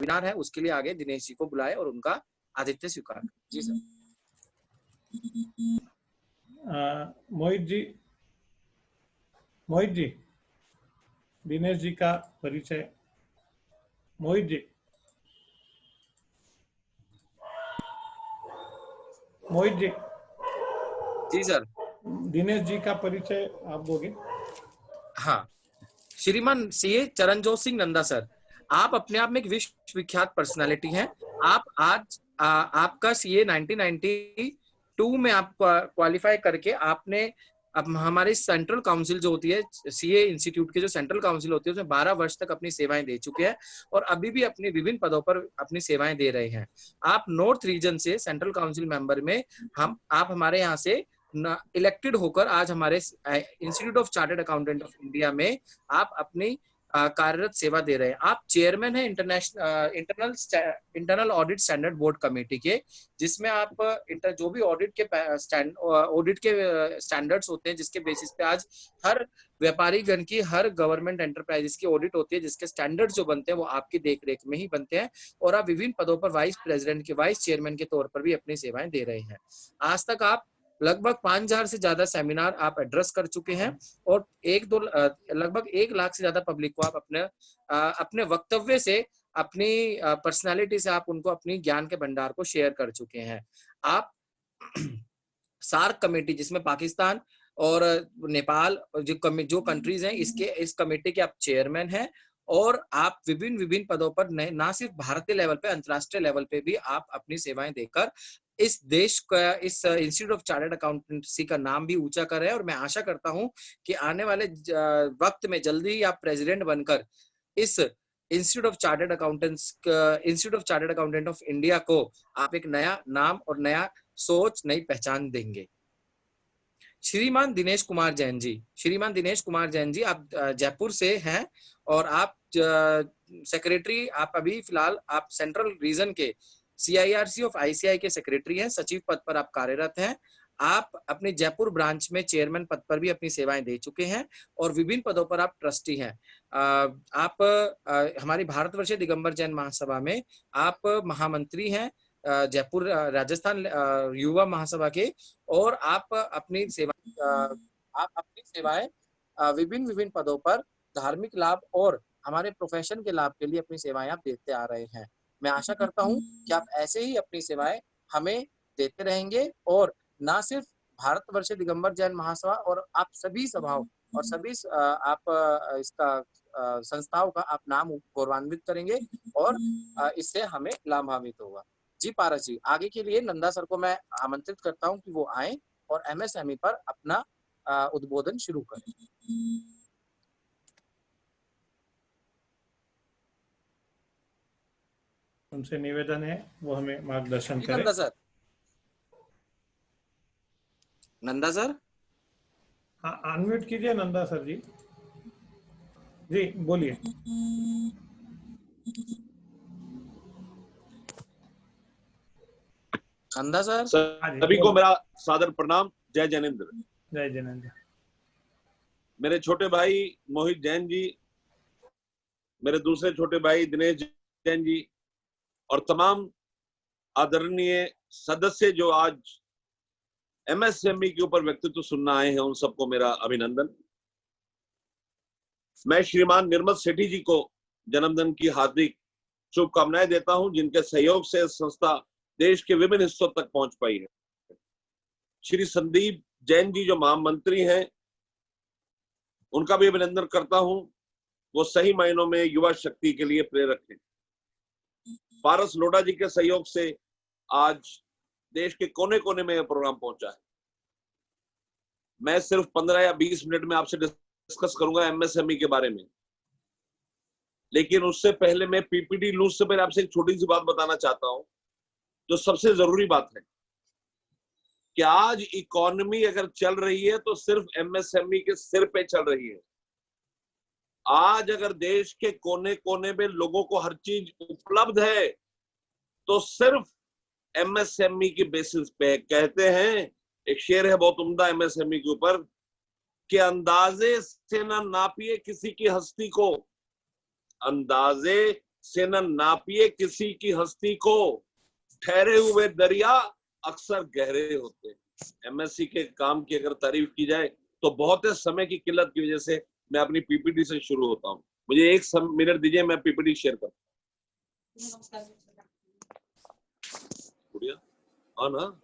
Webinar है उसके लिए आगे दिनेश जी को बुलाए और उनका आतिथ्य स्वीकार करें। जी सर। मोहित जी, दिनेश जी का परिचय। मोहित जी, जी सर। दिनेश जी का परिचय आप दोगे? हाँ, श्रीमान सीए चरणजोत सिंह नंदा सर, आप अपने आप में एक विश्व विख्यात पर्सनालिटी हैं। आप आज आपका सीए 1992 में आप क्वालिफाई करके आपने अब हमारी सेंट्रल काउंसिल जो होती है, सीए इंस्टीट्यूट की जो सेंट्रल काउंसिल होती है, उसमें 12 वर्ष तक अपनी सेवाएं दे चुके हैं और अभी भी अपने विभिन्न पदों पर अपनी सेवाएं दे रहे हैं। आप नॉर्थ रीजन से सेंट्रल काउंसिल मेंबर में आप हमारे यहाँ से इलेक्टेड होकर आज हमारे institute of chartered accountant of India में आप अपनी कार्यरत सेवा दे रहे हैं। आप चेयरमैन हैं internal audit standard board committee के, जिसमें आप जो भी ऑडिट के स्टैंडर्ड्स होते हैं, जिसके बेसिस पे आज हर व्यापारी गण की, हर गवर्नमेंट एंटरप्राइजेस की ऑडिट होती है, जिसके स्टैंडर्ड्स जो बनते हैं वो आपकी देखरेख में ही बनते हैं और आप विभिन्न पदों पर वाइस प्रेसिडेंट के, वाइस चेयरमैन के तौर पर भी अपनी सेवाएं दे रहे हैं। आज तक आप लगभग 5000 से ज्यादा सेमिनार आप एड्रेस कर चुके हैं और लगभग 1 लाख से ज्यादा पब्लिक को आप अपने वक्तव्य से, अपनी पर्सनालिटी से आप उनको अपनी ज्ञान के भंडार को शेयर कर चुके हैं। आप सार्क कमेटी, जिसमें पाकिस्तान और नेपाल जो कंट्रीज हैं, इस कमेटी के आप चेयरमैन हैं और आप विभिन्न पदों पर ना सिर्फ भारतीय लेवल पे, अंतर्राष्ट्रीय लेवल पे भी आप अपनी सेवाएं देकर इस देश का, इस इंस्टीट्यूट ऑफ चार्टर्ड अकाउंटेंसी का नाम भी ऊंचा कर रहे हैं। और मैं आशा करता हूं कि आने वाले वक्त में जल्दी ही आप प्रेसिडेंट बनकर इस institute of chartered accountant of India को आप एक नया नाम और नया सोच, नई पहचान देंगे। श्रीमान दिनेश कुमार जैन जी, आप जयपुर से हैं और आप सेक्रेटरी, आप अभी फिलहाल आप सेंट्रल रीजन के CIRC ऑफ ICI के सेक्रेटरी हैं, सचिव पद पर आप कार्यरत हैं। आप अपने जयपुर ब्रांच में चेयरमैन पद पर भी अपनी सेवाएं दे चुके हैं और विभिन्न पदों पर आप ट्रस्टी हैं। आप हमारी भारतवर्षीय दिगंबर जैन महासभा में आप महामंत्री हैं, जयपुर राजस्थान युवा महासभा के, और आप अपनी सेवाएं विभिन्न पदों पर धार्मिक लाभ और हमारे प्रोफेशन के लाभ के लिए अपनी सेवाएं आप देते आ रहे हैं। मैं आशा करता हूं कि आप ऐसे ही अपनी सेवाएं हमें देते रहेंगे और ना सिर्फ भारतवर्ष दिगंबर जैन महासभा और आप सभी सभाओं और सभी आप इसका संस्थाओं का आप नाम गौरवान्वित करेंगे और इससे हमें लाभान्वित होगा। जी पारस जी, आगे के लिए नंदा सर को मैं आमंत्रित करता हूं कि वो आए और MSME पर अपना उद्बोधन शुरू करें। उनसे निवेदन है वो हमें मार्गदर्शन करें। नंदा सर, हाँ, अनम्यूट कीजिए नंदा सर जी। जी बोलिए। नंदा सर, सभी को मेरा सादर प्रणाम। जय जैनेंद्र। जय जैनेंद्र। मेरे छोटे भाई मोहित जैन जी, मेरे दूसरे छोटे भाई दिनेश जैन जी और तमाम आदरणीय सदस्य जो आज MSME के ऊपर व्यक्तित्व सुनना आए हैं, उन सबको मेरा अभिनंदन। मैं श्रीमान निर्मल सेठी जी को जन्मदिन की हार्दिक शुभकामनाएं देता हूं, जिनके सहयोग से संस्था देश के विभिन्न हिस्सों तक पहुंच पाई है। श्री संदीप जैन जी जो महामंत्री हैं, उनका भी अभिनंदन करता हूं। वो सही मायनों में युवा शक्ति के लिए प्रेरक हैं। पारस लोढ़ा जी के सहयोग से आज देश के कोने कोने में यह प्रोग्राम पहुंचा है। मैं सिर्फ 15 या 20 मिनट में आपसे डिस्कस करूंगा MSME के बारे में, लेकिन उससे पहले मैं PPT लूज से पहले आपसे एक छोटी सी बात बताना चाहता हूं, जो सबसे जरूरी बात है कि आज इकोनॉमी अगर चल रही है तो सिर्फ MSME के सिर पे चल रही है। आज अगर देश के कोने कोने में लोगों को हर चीज उपलब्ध है तो सिर्फ MSME की बेसिस पे। कहते हैं, एक शेर है बहुत उम्दा MSME के ऊपर, कि अंदाजे से ना नापिए किसी की हस्ती को, अंदाजे से न नापिए किसी की हस्ती को, ठहरे हुए दरिया अक्सर गहरे होते हैं। एमएससी के काम की अगर तारीफ की जाए तो बहुत है, समय की किल्लत की वजह से मैं अपनी पीपीटी से शुरू होता हूँ। मुझे एक मिनट दीजिए, मैं पीपीटी शेयर करता हूँ। हाँ ना,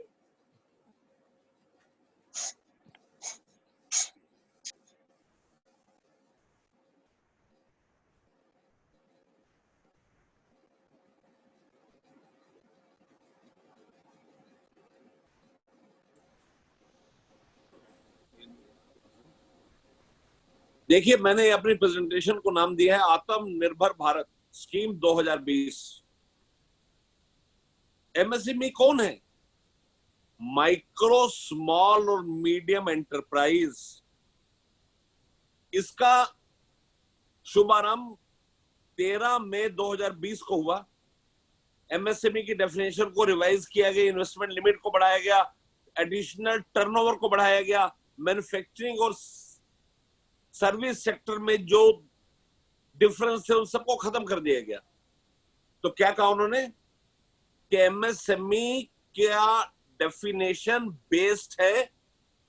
देखिए मैंने अपनी प्रेजेंटेशन को नाम दिया है आत्मनिर्भर भारत स्कीम 2020। एमएसएमई कौन है? माइक्रो स्मॉल और मीडियम एंटरप्राइज। इसका शुभारंभ 13 मई 2020 को हुआ। एमएसएमई की डेफिनेशन को रिवाइज किया गया, इन्वेस्टमेंट लिमिट को बढ़ाया गया, एडिशनल टर्नओवर को बढ़ाया गया, मैन्युफैक्चरिंग और सर्विस सेक्टर में जो डिफरेंस थे उन सबको खत्म कर दिया गया। तो क्या कहा उन्होंने कि एमएसएमई क्या डेफिनेशन बेस्ड है,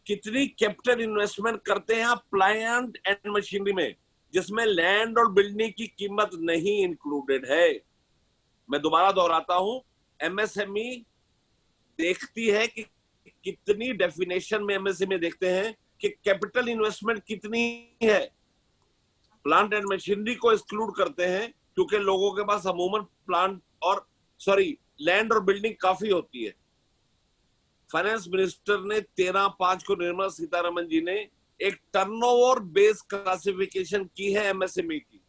कितनी कैपिटल इन्वेस्टमेंट करते हैं आप प्लांट एंड मशीनरी में, जिसमें लैंड और बिल्डिंग की कीमत नहीं इंक्लूडेड है। मैं दोबारा दोहराता हूं, एमएसएमई देखती है कि कितनी डेफिनेशन में एमएसएमई देखते हैं कि कैपिटल इन्वेस्टमेंट कितनी है। प्लांट एंड मशीनरी को एक्सक्लूड करते हैं क्योंकि लोगों के पास अमूमन प्लांट और लैंड और बिल्डिंग काफी होती है। फाइनेंस मिनिस्टर ने 13/5 को निर्मला सीतारमन जी ने एक टर्नओवर बेस्ड क्लासिफिकेशन की है एमएसएमई की।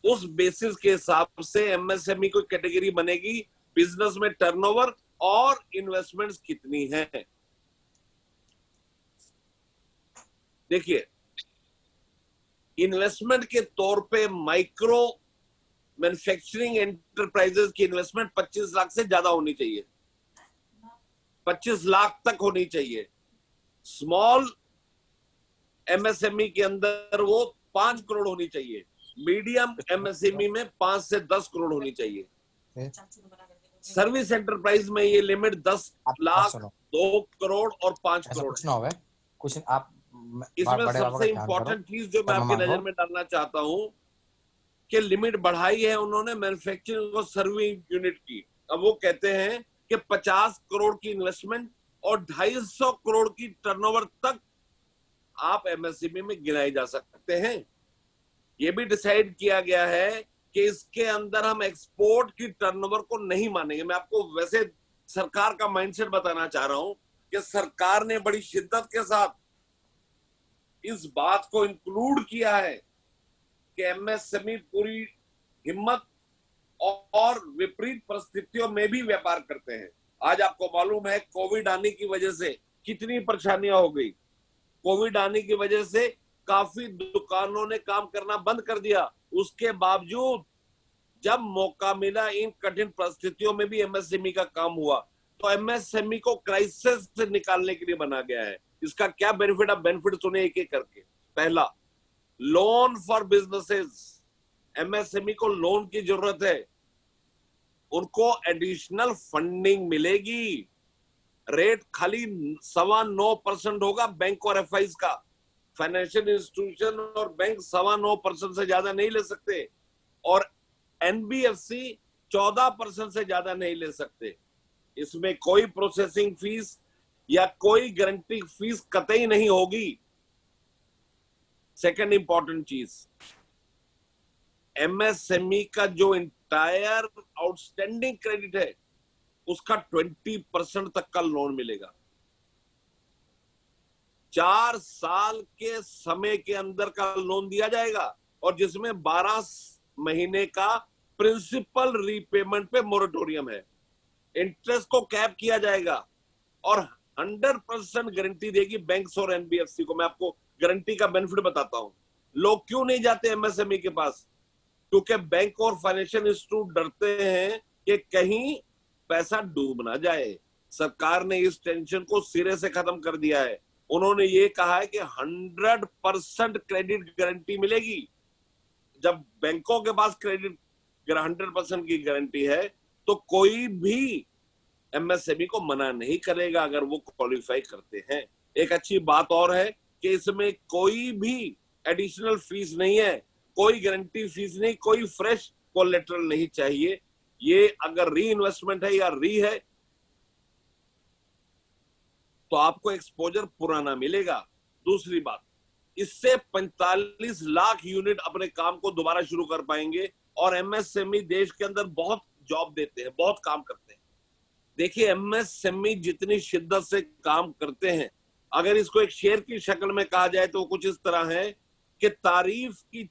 उस बेसिस के हिसाब से एमएसएमई को कैटेगरी बनेगी, बिजनेस में टर्नओवर और इन्वेस्टमेंट्स कितनी है। देखिए इन्वेस्टमेंट के तौर पे माइक्रो मैन्युफैक्चरिंग एंटरप्राइजेस की इन्वेस्टमेंट 25 लाख से ज्यादा होनी चाहिए, 25 लाख तक होनी चाहिए। स्मॉल एमएसएमई के अंदर वो 5 करोड़ होनी चाहिए, मीडियम एमएसएमई में 5 से 10 करोड़ होनी चाहिए। सर्विस एंटरप्राइज में ये लिमिट 10 लाख, 2 करोड़ और 5 करोड़। कुछ ना होवे, कुछ आप इसमें सबसे इंपॉर्टेंट चीज जो मैं आपकी नजर में डालना चाहता हूं कि लिमिट बढ़ाई है उन्होंने मैन्युफैक्चरिंग और सर्विंग यूनिट की। अब वो कहते हैं कि 50 करोड़ की इन्वेस्टमेंट और 250 करोड़ की टर्नओवर तक आप एमएसएमई में गिनाए जा सकते हैं। ये भी डिसाइड किया गया है कि इसके अंदर हम एक्सपोर्ट की टर्नओवर को नहीं मानेंगे। मैं आपको वैसे सरकार का माइंडसेट बताना चाह रहा हूं कि सरकार ने बड़ी शिद्दत के साथ इस बात को इंक्लूड किया है कि एमएसएमई पूरी हिम्मत और विपरीत परिस्थितियों में भी व्यापार करते हैं। आज आपको मालूम है कोविड आने की वजह से कितनी परेशानियां हो गई। कोविड आने की वजह से काफी दुकानों ने काम करना बंद कर दिया। उसके बावजूद जब मौका मिला इन कठिन परिस्थितियों में भी एमएसएमई का काम हुआ। तो एमएसएमई को क्राइसिस से निकालने के लिए बना गया है। इसका क्या बेनिफिट, आप बेनिफिट सुने एक एक करके। पहला, लोन फॉर बिजनेसेस। एमएसएमई को लोन की जरूरत है, उनको एडिशनल फंडिंग मिलेगी। रेट खाली 9.25% होगा बैंक और एफआईज का। फाइनेंशियल इंस्टीट्यूशन और बैंक 9.25% से ज्यादा नहीं ले सकते और एनबीएफसी 14% से ज्यादा नहीं ले सकते। इसमें कोई प्रोसेसिंग फीस या कोई गारंटी फीस कतई नहीं होगी। सेकंड इंपॉर्टेंट चीज, एमएसएमई का जो इंटायर आउटस्टैंडिंग क्रेडिट है उसका 20% तक का लोन मिलेगा। 4 साल के समय के अंदर का लोन दिया जाएगा और जिसमें 12 महीने का प्रिंसिपल रीपेमेंट पे मोरेटोरियम है। इंटरेस्ट को कैप किया जाएगा और 100% गारंटी देगी बैंक्स और एनबीएफसी को। मैं आपको गारंटी का बेनिफिट बताता हूं। लोग क्यों नहीं जाते एमएसएमई के पास? क्योंकि बैंक और फाइनेंशियल इंस्टीट्यूट डरते हैं कि कहीं पैसा डूब ना जाए। सरकार ने इस टेंशन को सिरे से खत्म कर दिया है। उन्होंने ये कहा है कि 100% क्रेडिट गारंटी मिलेगी। जब बैंकों के पास क्रेडिट अगर 100% की गारंटी है तो कोई भी एमएसएमई को मना नहीं करेगा अगर वो क्वालिफाई करते हैं। एक अच्छी बात और है कि इसमें कोई भी एडिशनल फीस नहीं है, कोई गारंटी फीस नहीं, कोई फ्रेश कोलेटरल नहीं चाहिए। ये अगर री इन्वेस्टमेंट है या री है तो आपको एक्सपोजर पुराना मिलेगा। दूसरी बात, इससे 45 लाख यूनिट अपने काम को दोबारा शुरू कर पाएंगे और एमएसएमई देश के अंदर बहुत जॉब देते हैं, बहुत काम करते हैं। देखिए एमएसएमई जितनी शिद्दत से काम करते हैं, अगर इसको एक शेर की शक्ल में कहा जाए तो कुछ इस तरह है कि तारीफ की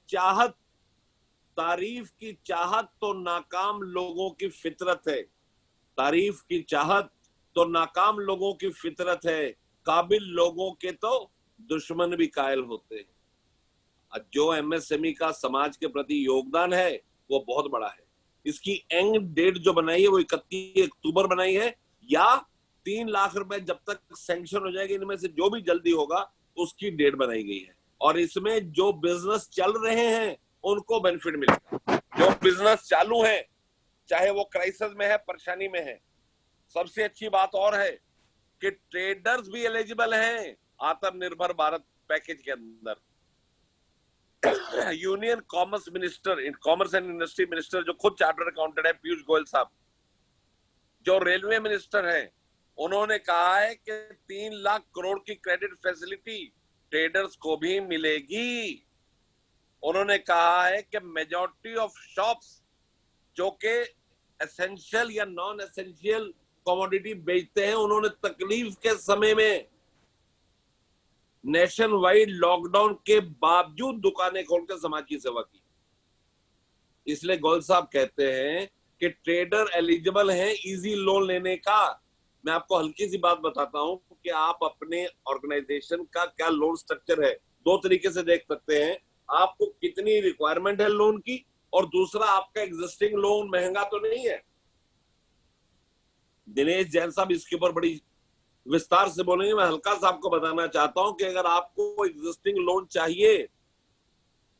चाहत तो नाकाम लोगों की फितरत है, तारीफ की चाहत तो नाकाम लोगों की फितरत है, काबिल लोगों के तो दुश्मन भी कायल होते हैं। जो एमएसएमई का समाज के प्रति योगदान है वो बहुत बड़ा है। इसकी एंड डेट जो बनाई है वो 31 अक्टूबर बनाई है, या 3 लाख रुपए जब तक सैंक्शन हो जाएगी इनमें से जो भी जल्दी होगा उसकी डेट बनाई गई है। और इसमें जो बिजनेस चल रहे हैं उनको बेनिफिट मिलेगा। जो बिजनेस चालू है चाहे वो क्राइसिस में है, परेशानी में है, सबसे अच्छी बात और है कि ट्रेडर्स भी एलिजिबल हैं आत्मनिर्भर भारत पैकेज के अंदर। Union commerce minister, commerce and industry minister जो खुद चार्टर्ड अकाउंटेंट है, पीयूष गोयल साहब, जो रेलवे मिनिस्टर हैं, उन्होंने कहा है कि 3 लाख करोड़ की क्रेडिट फैसिलिटी ट्रेडर्स को भी मिलेगी। उन्होंने कहा है कि मेजॉरिटी ऑफ शॉप्स जो कि एसेंशियल या नॉन एसेंशियल कमोडिटी बेचते हैं, उन्होंने तकलीफ के समय में नेशन वाइड लॉकडाउन के बावजूद दुकानें खोलकर समाज की सेवा की। इसलिए गोयल साहब कहते हैं कि ट्रेडर एलिजिबल हैं इजी लोन लेने का। मैं आपको हल्की सी बात बताता हूं कि आप अपने ऑर्गेनाइजेशन का क्या लोन स्ट्रक्चर है, 2 तरीके से देख सकते हैं। आपको कितनी रिक्वायरमेंट है लोन की, और दूसरा आपका एग्जिस्टिंग लोन महंगा तो नहीं है। दिनेश जैन साहब इसके ऊपर बड़ी विस्तार से बोलेंगे, मैं हल्का सा आपको बताना चाहता हूं कि अगर आपको एग्जिस्टिंग लोन चाहिए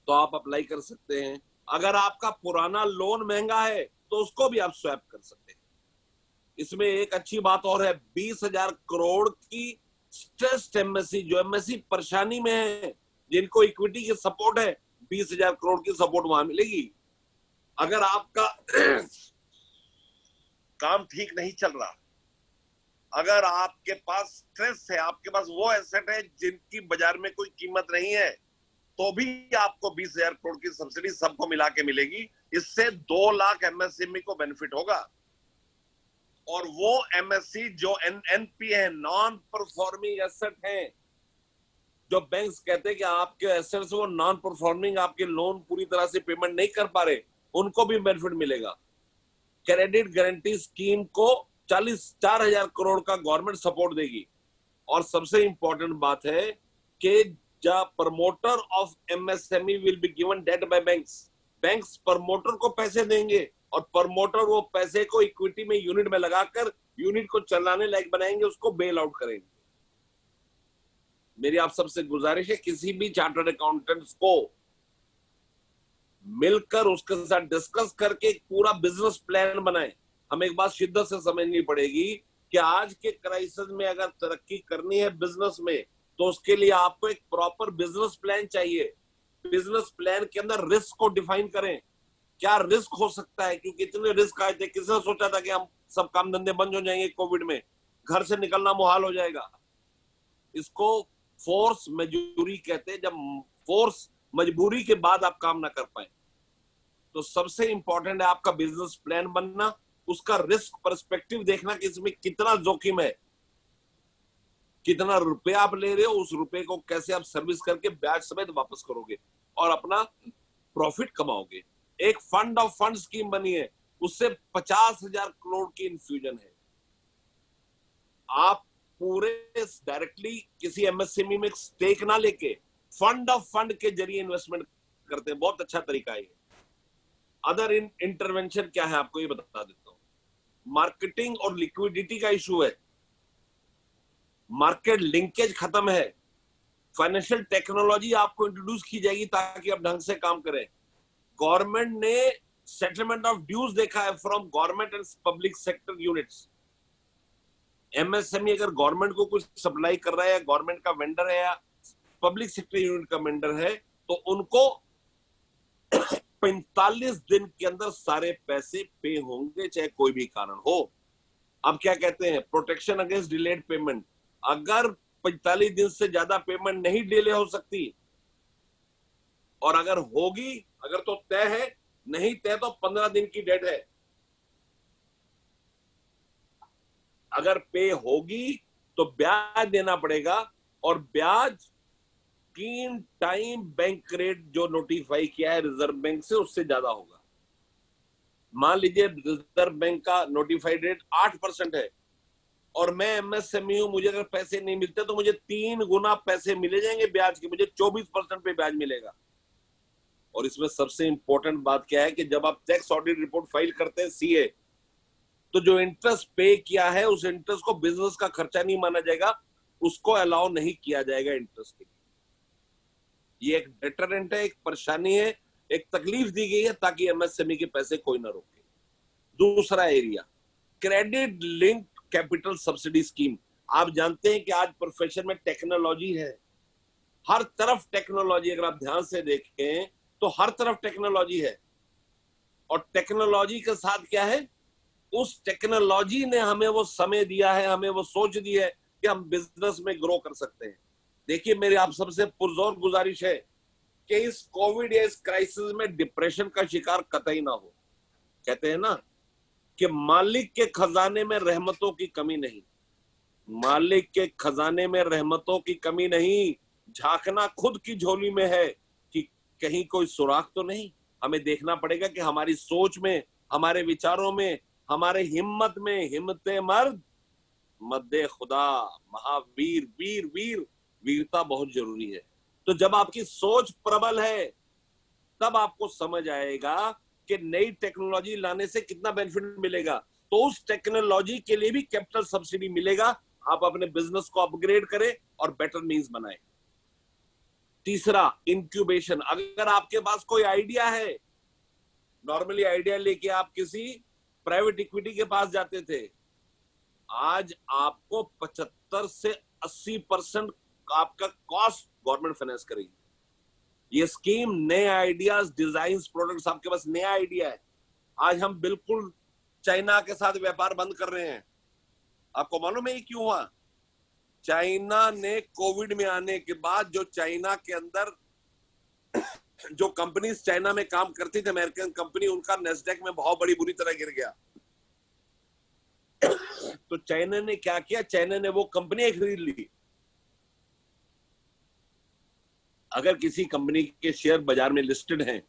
तो आप अप्लाई कर सकते हैं। अगर आपका पुराना लोन महंगा है तो उसको भी आप स्वैप कर सकते हैं। इसमें एक अच्छी बात और है, 20,000 करोड़ की स्ट्रेस्ड एमएससी, जो एमएससी परेशानी में है, जिनको इक्विटी की सपोर्ट है, 20,000 करोड़ की सपोर्ट वहां मिलेगी। अगर आपका काम ठीक नहीं चल रहा, अगर आपके पास स्ट्रेस है, आपके पास वो एसेट है जिनकी बाजार में कोई कीमत नहीं है, तो भी आपको 20,000 करोड़ की सब्सिडी सबको मिला के मिलेगी। इससे 2 लाख एमएसएमई को बेनिफिट होगा। और वो एमएससी जो एनपी है, नॉन परफॉर्मिंग एसेट है, जो बैंक्स कहते हैं कि आपके एसेट्स वो नॉन परफॉर्मिंग, आपके लोन पूरी तरह से पेमेंट नहीं कर पा रहे, उनको भी बेनिफिट मिलेगा। क्रेडिट गारंटी स्कीम को 4,000 करोड़ का गवर्नमेंट सपोर्ट देगी। और सबसे इंपॉर्टेंट बात है कि the promoter of MSME will be given debt by banks. Banks promoter को पैसे देंगे और प्रमोटर वो पैसे को इक्विटी में, यूनिट में लगाकर यूनिट को चलाने लायक बनाएंगे, उसको बेल आउट करेंगे। मेरी आप सबसे गुजारिश है, किसी भी चार्टर्ड अकाउंटेंट्स को मिलकर उसके साथ डिस्कस करके एक पूरा बिजनेस प्लान बनाएं। हमें एक बात शिद्दत से समझनी पड़ेगी कि आज के क्राइसिस में अगर तरक्की करनी है बिजनेस में, तो उसके लिए आपको एक प्रॉपर बिजनेस प्लान चाहिए। बिजनेस प्लान के अंदर रिस्क को डिफाइन करें, क्या रिस्क हो सकता है, क्योंकि इतने रिस्क आए थे। किसने सोचा था कि हम सब काम धंधे बंद हो जाएंगे कोविड में, घर से निकलना मुहाल हो जाएगा। इसको फोर्स मजबूरी कहते हैं, जब फोर्स मजबूरी के बाद आप काम ना कर पाए। तो सबसे इंपॉर्टेंट है आपका बिजनेस प्लान बनना, उसका रिस्क पर्सपेक्टिव देखना कि इसमें कितना जोखिम है, कितना रुपया आप ले रहे हो, उस रुपए को कैसे आप सर्विस करके ब्याज समेत वापस करोगे और अपना प्रॉफिट कमाओगे। एक फंड ऑफ फंड स्कीम बनी है, उससे 50,000 करोड़ की इन्फ्यूजन है। आप पूरे डायरेक्टली किसी एमएसएमई में स्टेक ना लेके फंड ऑफ फंड के जरिए इन्वेस्टमेंट करते हैं, बहुत अच्छा तरीका है। अदर इंटरवेंशन क्या है आपको ये बता देता हूं। मार्केटिंग और लिक्विडिटी का इशू है, मार्केट लिंकेज खत्म है, फाइनेंशियल टेक्नोलॉजी आपको इंट्रोड्यूस की जाएगी ताकि आप ढंग से काम करें। गवर्नमेंट ने सेटलमेंट ऑफ ड्यूज देखा है from government and public sector units. MSME अगर गवर्नमेंट को कुछ सप्लाई कर रहा है या गवर्नमेंट का वेंडर है या पब्लिक सेक्टर यूनिट का वेंडर है, तो उनको 45 दिन के अंदर सारे पैसे पे होंगे, चाहे कोई भी कारण हो। अब क्या कहते हैं, प्रोटेक्शन अगेंस्ट डिलेड पेमेंट। अगर 45 दिन से ज्यादा पेमेंट नहीं डिले हो सकती, और अगर होगी, अगर तो तय है, नहीं तय तो 15 दिन की डेट है। अगर पे होगी तो ब्याज देना पड़ेगा, और ब्याज 3 टाइम बैंक रेट जो नोटिफाई किया है रिजर्व बैंक से, उससे ज्यादा होगा। मान लीजिए रिजर्व बैंक का नोटिफाइड रेट 8% है, और मैं एमएसएमई हूं, मुझे अगर पैसे नहीं मिलते तो मुझे 3 गुना पैसे मिले जाएंगे ब्याज के, मुझे 24% पे ब्याज मिलेगा। और इसमें सबसे इंपॉर्टेंट बात क्या है कि जब आप टैक्स ऑडिट रिपोर्ट फाइल करते हैं सीए, तो जो इंटरेस्ट पे किया है उस इंटरेस्ट को बिजनेस का खर्चा नहीं माना जाएगा, उसको अलाउ नहीं किया जाएगा इंटरेस्ट के लिए। ये एक डिटरेंट है, एक परेशानी है, एक तकलीफ दी गई है ताकि एमएसएमई के पैसे कोई ना रोके। दूसरा area, credit link capital subsidy scheme. आप जानते हैं कि आज प्रोफेशन में टेक्नोलॉजी है, हर तरफ टेक्नोलॉजी। अगर आप ध्यान से देखें तो हर तरफ टेक्नोलॉजी है, और टेक्नोलॉजी के साथ क्या है, उस टेक्नोलॉजी ने हमें वो समय दिया है, हमें वो सोच दी है कि हम बिजनेस में ग्रो कर सकते हैं। देखिए, मेरी आप सबसे पुरजोर गुजारिश है कि इस कोविड या इस क्राइसिस में डिप्रेशन का शिकार कतई ना हो। कहते हैं ना कि मालिक के खजाने में रहमतों की कमी नहीं, मालिक के खजाने में रहमतों की कमी नहीं। झांकना खुद की झोली में है कि कहीं कोई सुराख तो नहीं। हमें देखना पड़ेगा कि हमारी सोच में, हमारे विचारों में, हमारे हिम्मत में, हिम्मते मर्द मद्दे खुदा, महावीर, वीर वीर, वीरता बहुत जरूरी है। तो जब आपकी सोच प्रबल है, तब आपको समझ आएगा कि नई टेक्नोलॉजी लाने से कितना बेनिफिट मिलेगा। तो उस टेक्नोलॉजी के लिए भी कैपिटल सब्सिडी मिलेगा। आप अपने बिजनेस को अपग्रेड करें और बेटर मींस बनाएं। तीसरा, इंक्यूबेशन। अगर आपके पास कोई आइडिया है, नॉर्मली आइडिया लेके आप किसी प्राइवेट इक्विटी के पास जाते थे, आज आपको 75 से 80% आपका कॉस्ट गवर्नमेंट फाइनेंस करेगी। ये स्कीम नए आइडियाज, डिजाइन, प्रोडक्ट्स, आपके पास नया आइडिया है। आज हम बिल्कुल चाइना के साथ व्यापार बंद कर रहे हैं। आपको मालूम है ये क्यों हुआ? चाइना ने कोविड में आने के बाद, जो चाइना के अंदर जो कंपनीज चाइना में काम करती थी, अमेरिकन कंपनी, उनका नेस्डैक में बहुत बड़ी बुरी तरह गिर गया। तो चाइना ने क्या किया, चाइना ने वो कंपनी खरीद ली। अगर किसी कंपनी के शेयर बाजार में लिस्टेड हैं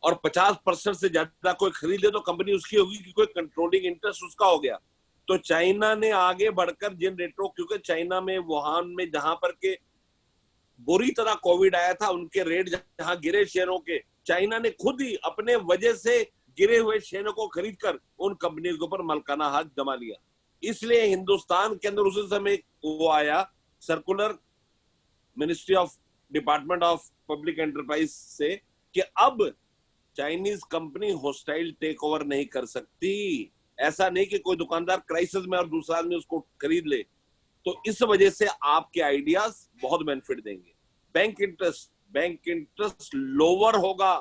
और 50% से ज्यादा कोई खरीद ले, तो कंपनी उसकी होगी कि कोई कंट्रोलिंग इंटरेस्ट उसका हो गया। तो चाइना ने आगे बढ़कर जिन रेटों, क्योंकि चाइना में, वुहान में, जहां पर के बुरी तरह कोविड आया था, उनके रेट जहां गिरे शेयरों के, चाइना ने खुद ही अपने वजह से गिरे हुए शेयरों को खरीदकर उन कंपनियों के ऊपर मलकाना हाथ जमा लिया। इसलिए हिंदुस्तान के अंदर उसी समय वो आया circular ministry of department of public enterprise से कि अब Chinese company hostile take over नहीं कर सकती। ऐसा नहीं कि कोई दुकानदार क्राइसिस में और दूसरा आदमी उसको खरीद ले। तो इस वजह से आपके आइडियाज बहुत बेनिफिट देंगे। बैंक इंटरेस्ट लोअर होगा।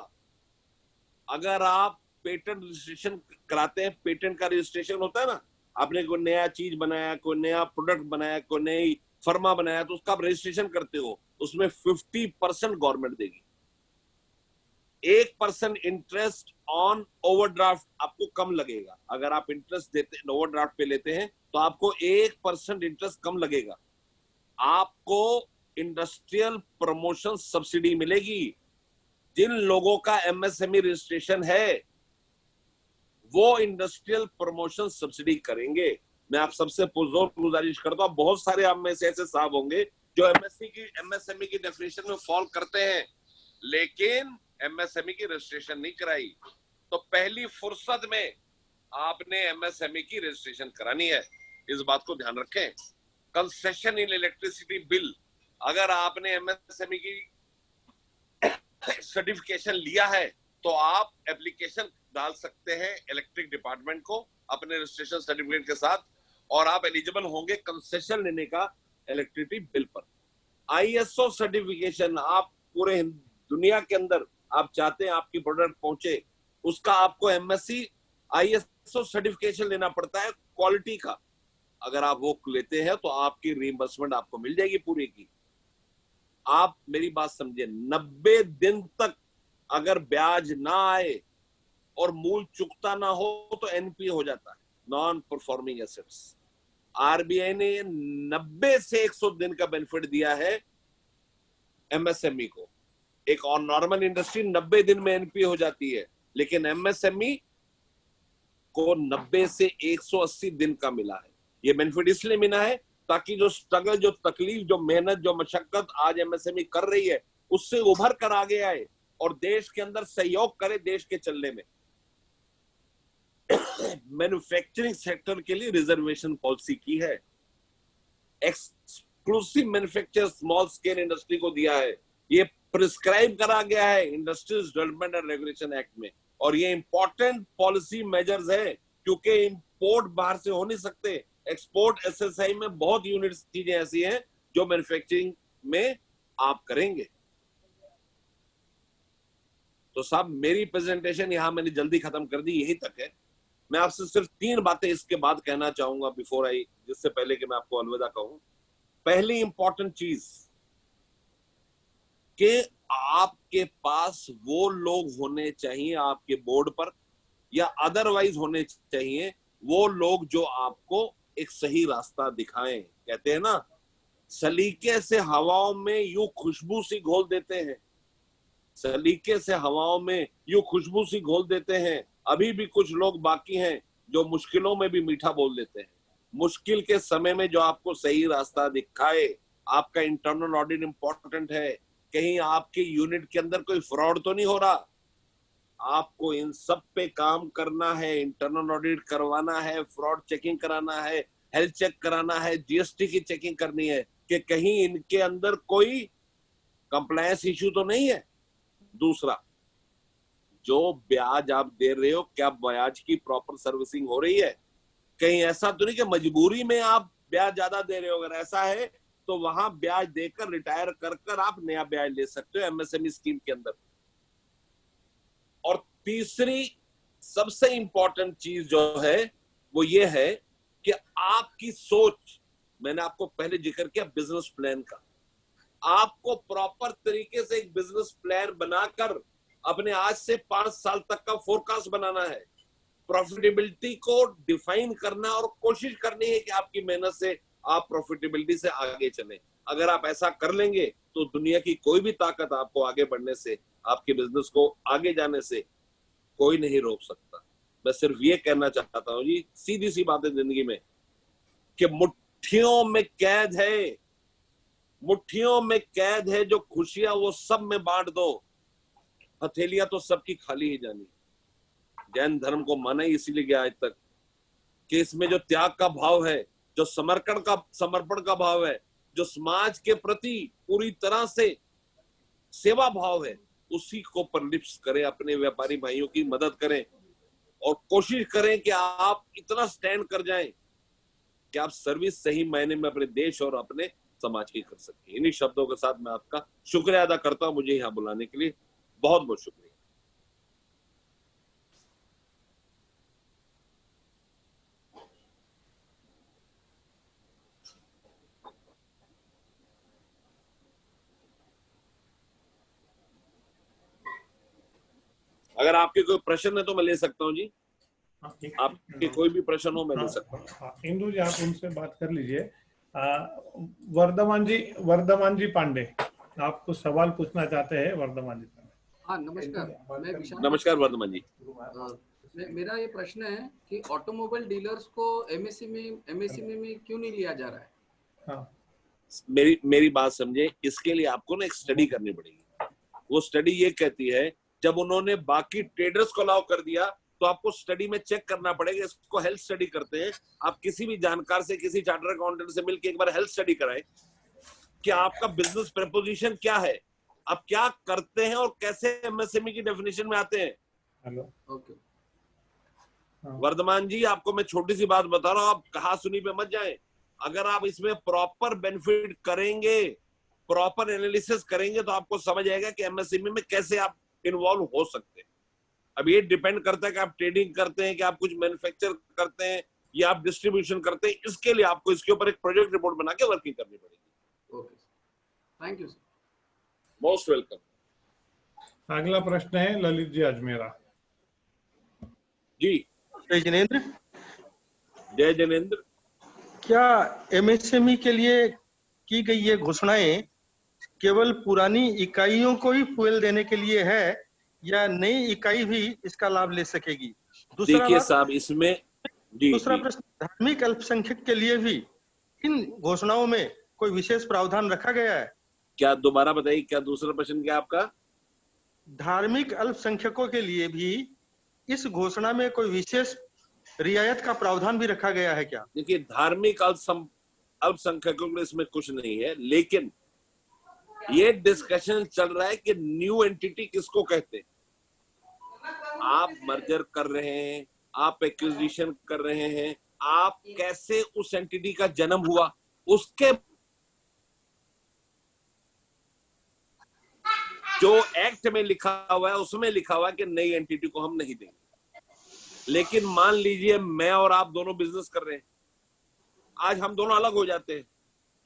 अगर आप पेटेंट रजिस्ट्रेशन कराते हैं, पेटेंट का रजिस्ट्रेशन होता है ना, आपने कोई नया चीज बनाया, कोई नया प्रोडक्ट बनाया, कोई नई फर्मा बनाया, तो उसका आप रजिस्ट्रेशन करते हो, उसमें 50% गवर्नमेंट देगी। 1% इंटरेस्ट ऑन ओवरड्राफ्ट आपको कम लगेगा। अगर आप इंटरेस्ट देते हैं, ओवरड्राफ्ट पे लेते हैं, तो आपको 1% इंटरेस्ट कम लगेगा। आपको इंडस्ट्रियल प्रमोशन सब्सिडी मिलेगी। जिन लोगों का एमएसएमई रजिस्ट्रेशन है वो इंडस्ट्रियल प्रमोशन सब्सिडी करेंगे। मैं आप सबसे पुरजोर गुजारिश करता हूं, बहुत सारे आप में से ऐसे साहब होंगे जो एमएसएमई की डेफिनेशन में फॉल करते हैं, लेकिन एमएसएमई की रजिस्ट्रेशन नहीं कराई। तो पहली फुर्सत में आपने एमएसएमई की रजिस्ट्रेशन करानी है, इस बात को ध्यान रखें। कंसेशन इन इलेक्ट्रिसिटी बिल, अगर आपने एमएसएमई की सर्टिफिकेशन लिया है तो आप एप्लीकेशन डाल सकते हैं इलेक्ट्रिक डिपार्टमेंट को अपने रजिस्ट्रेशन सर्टिफिकेट के साथ, और आप एलिजिबल होंगे कंसेशन लेने का इलेक्ट्रिसिटी बिल पर। ISO सर्टिफिकेशन आप पूरे दुनिया के अंदर आप चाहते हैं आपकी प्रोडक्ट पहुंचे, उसका आपको MSc ISO सर्टिफिकेशन लेना पड़ता है क्वालिटी का। अगर आप वो लेते हैं तो आपकी रीइंबर्समेंट आपको मिल जाएगी पूरी की। आप मेरी बात समझिए, 90 दिन तक अगर ब्याज ना आए और मूल चुकता ना हो तो NPA हो जाता है, नॉन परफॉर्मिंग एसेट्स। RBI ने 90 से 100 दिन का बेनिफिट दिया है MSME को। एक और नॉर्मल इंडस्ट्री 90 दिन में NPA हो जाती है, लेकिन MSME को 90 से 180 दिन का मिला है। ये बेनिफिट इसलिए मिला है ताकि जो स्ट्रगल, जो तकलीफ, जो मेहनत, जो मशक्कत आज MSME कर रही है उससे उभर कर आगे आए और देश के अंदर सहयोग करे देश के चलने में। मैन्युफैक्चरिंग सेक्टर के लिए रिजर्वेशन पॉलिसी की है, exclusive manufacture small scale industry को दिया है, ये प्रिस्क्राइब करा गया है industries development and regulation act में। और ये इंपॉर्टेंट पॉलिसी मेजर्स है क्योंकि इंपोर्ट बाहर से हो नहीं सकते। एक्सपोर्ट SSI में बहुत यूनिट्स चीजें ऐसी हैं जो मैन्युफैक्चरिंग में आप करेंगे। तो साहब मेरी प्रेजेंटेशन यहां मैंने जल्दी खत्म कर दी, यही तक है। मैं आपसे सिर्फ 3 बातें इसके बाद कहना चाहूंगा बिफोर आई, जिससे पहले कि मैं आपको अलविदा कहूं। पहली इंपॉर्टेंट चीज कि आपके पास वो लोग होने चाहिए आपके बोर्ड पर या अदरवाइज होने चाहिए वो लोग जो आपको एक सही रास्ता दिखाएं। कहते हैं ना, सलीके से हवाओं में यूं खुशबू सी घोल देते हैं, सलीके से हवाओं में यूं खुशबू सी घोल देते हैं। अभी भी कुछ लोग बाकी हैं जो मुश्किलों में भी मीठा बोल देते हैं। मुश्किल के समय में जो आपको सही रास्ता दिखाए। आपका इंटरनल ऑडिट इंपॉर्टेंट है, कहीं आपके यूनिट के अंदर कोई फ्रॉड तो नहीं हो रहा। आपको इन सब पे काम करना है, इंटरनल ऑडिट करवाना है, फ्रॉड चेकिंग कराना है, हेल्थ चेक कराना है, GST की चेकिंग करनी है कि कहीं इनके अंदर कोई कंप्लायंस इश्यू तो नहीं है। दूसरा, जो ब्याज आप दे रहे हो क्या ब्याज की प्रॉपर सर्विसिंग हो रही है? कहीं ऐसा तो नहीं कि मजबूरी में आप ब्याज ज्यादा दे रहे हो। अगर ऐसा है तो वहां ब्याज देकर रिटायर कर आप नया ब्याज ले सकते हो MSME स्कीम के अंदर। और तीसरी सबसे इंपॉर्टेंट चीज जो है वो ये है कि आपकी सोच, मैंने आपको पहले जिक्र किया बिजनेस प्लान का, आपको प्रॉपर तरीके से एक बिजनेस प्लान बनाकर अपने आज से 5 साल तक का फोरकास्ट बनाना है, प्रॉफिटेबिलिटी को डिफाइन करना और कोशिश करनी है कि आपकी मेहनत से आप प्रॉफिटेबिलिटी से आगे चलें। अगर आप ऐसा कर लेंगे तो दुनिया की कोई भी ताकत आपको आगे बढ़ने से, आपके बिजनेस को आगे जाने से कोई नहीं रोक सकता। मैं सिर्फ ये कहना चाहता हूं जी, सीधी सी बात है जिंदगी में, कि मुट्ठियों में कैद है, मुट्ठियों में कैद है जो खुशियां वो सब में बांट दो, हथेलियां तो सबकी खाली ही जानी। जैन धर्म को माना ही इसीलिए गया आज तक कि इसमें जो त्याग का भाव है, जो समर्पण का भाव है, जो समाज के प्रति पूरी तरह से सेवा भाव है, उसी को परिलिप्त करें, अपने व्यापारी भाइयों की मदद करें और कोशिश करें कि आप इतना स्टैंड कर जाएं कि आप सर्विस सही मायने में अपने देश और अपने समाज की कर सकें। इन्हीं शब्दों के साथ मैं आपका शुक्रिया अदा करता हूं मुझे यहाँ बुलाने के लिए। बहुत बहुत शुक्रिया। अगर आपके कोई प्रश्न है तो मैं ले सकता हूं जी। आपके कोई भी प्रश्न हो मैं ले सकता हूं। इंदु जी, आप उनसे बात कर लीजिए। वर्धमान जी पांडे, आप कुछ सवाल पूछना चाहते हैं? वर्धमान जी पांडे। हाँ, नमस्कार। मैं विशाल। नमस्कार वर्धमान जी। मेरा ये प्रश्न है कि ऑटोमोबाइल डीलर्स को MSME में क्यों नहीं लिया जा रहा है? हाँ। मेरी बात समझे, इसके लिए आपको ना एक स्टडी करनी पड़ेगी। वो स्टडी ये कहती है, जब उन्होंने बाकी ट्रेडर्स को अलाउ कर दिया तो आपको स्टडी में चेक करना पड़ेगा। इसको हेल्थ स्टडी करते हैं। आप किसी भी जानकार से, किसी चार्टर्ड अकाउंटेंट से मिलकर एक बार हेल्थ स्टडी कराएं कि आपका बिजनेस प्रपोजिशन क्या है, आप क्या करते हैं और कैसे एमएसएमई की डेफिनेशन में आते हैं। Hello okay. वर्धमान जी, आपको मैं छोटी सी बात बता रहा हूं, आप कहा सुनी पे मत जाएं। अगर आप इसमें प्रॉपर बेनिफिट करेंगे, प्रॉपर एनालिसिस करेंगे, तो आपको समझ आएगा कि एमएसएमई में कैसे आप इन्वॉल्व हो सकते हैं। अब ये डिपेंड करता है कि आप ट्रेडिंग करते हैं, कि आप कुछ मैन्युफैक्चर करते हैं, या आप डिस्ट्रीब्यूशन करते हैं। इसके लिए आपको इसके ऊपर एक प्रोजेक्ट रिपोर्ट बना के वर्किंग करनी पड़ेगी। Okay, thank you sir. Most welcome. अगला प्रश्न है ललित जी अजमेरा जी। जय जिनेंद्र। जय जिनेंद्र। क्या एमएसएमई के लिए की गई ये घोषणाएं केवल पुरानी इकाइयों को ही फ्यूल देने के लिए है या नई इकाई भी इसका लाभ ले सकेगी? देखिए साहब, इसमें दूसरा प्रश्न, धार्मिक अल्पसंख्यक के लिए भी इन घोषणाओं में कोई विशेष प्रावधान रखा गया है? क्या दोबारा बताइए, क्या दूसरा प्रश्न क्या आपका? धार्मिक अल्पसंख्यकों के लिए भी इस घोषणा में कोई विशेष रियायत का प्रावधान भी रखा गया है क्या? देखिए, धार्मिक अल्पसंख्यकों के लिए इसमें कुछ नहीं है, लेकिन ये डिस्कशन चल रहा है कि न्यू एंटिटी किसको कहते हैं। आप मर्जर कर रहे हैं, आप एक्विजिशन कर रहे हैं, आप कैसे उस एंटिटी का जन्म हुआ, उसके जो एक्ट में लिखा हुआ है उसमें लिखा हुआ है कि नई एंटिटी को हम नहीं देंगे। लेकिन मान लीजिए मैं और आप दोनों बिजनेस कर रहे हैं, आज हम दोनों अलग हो जाते हैं,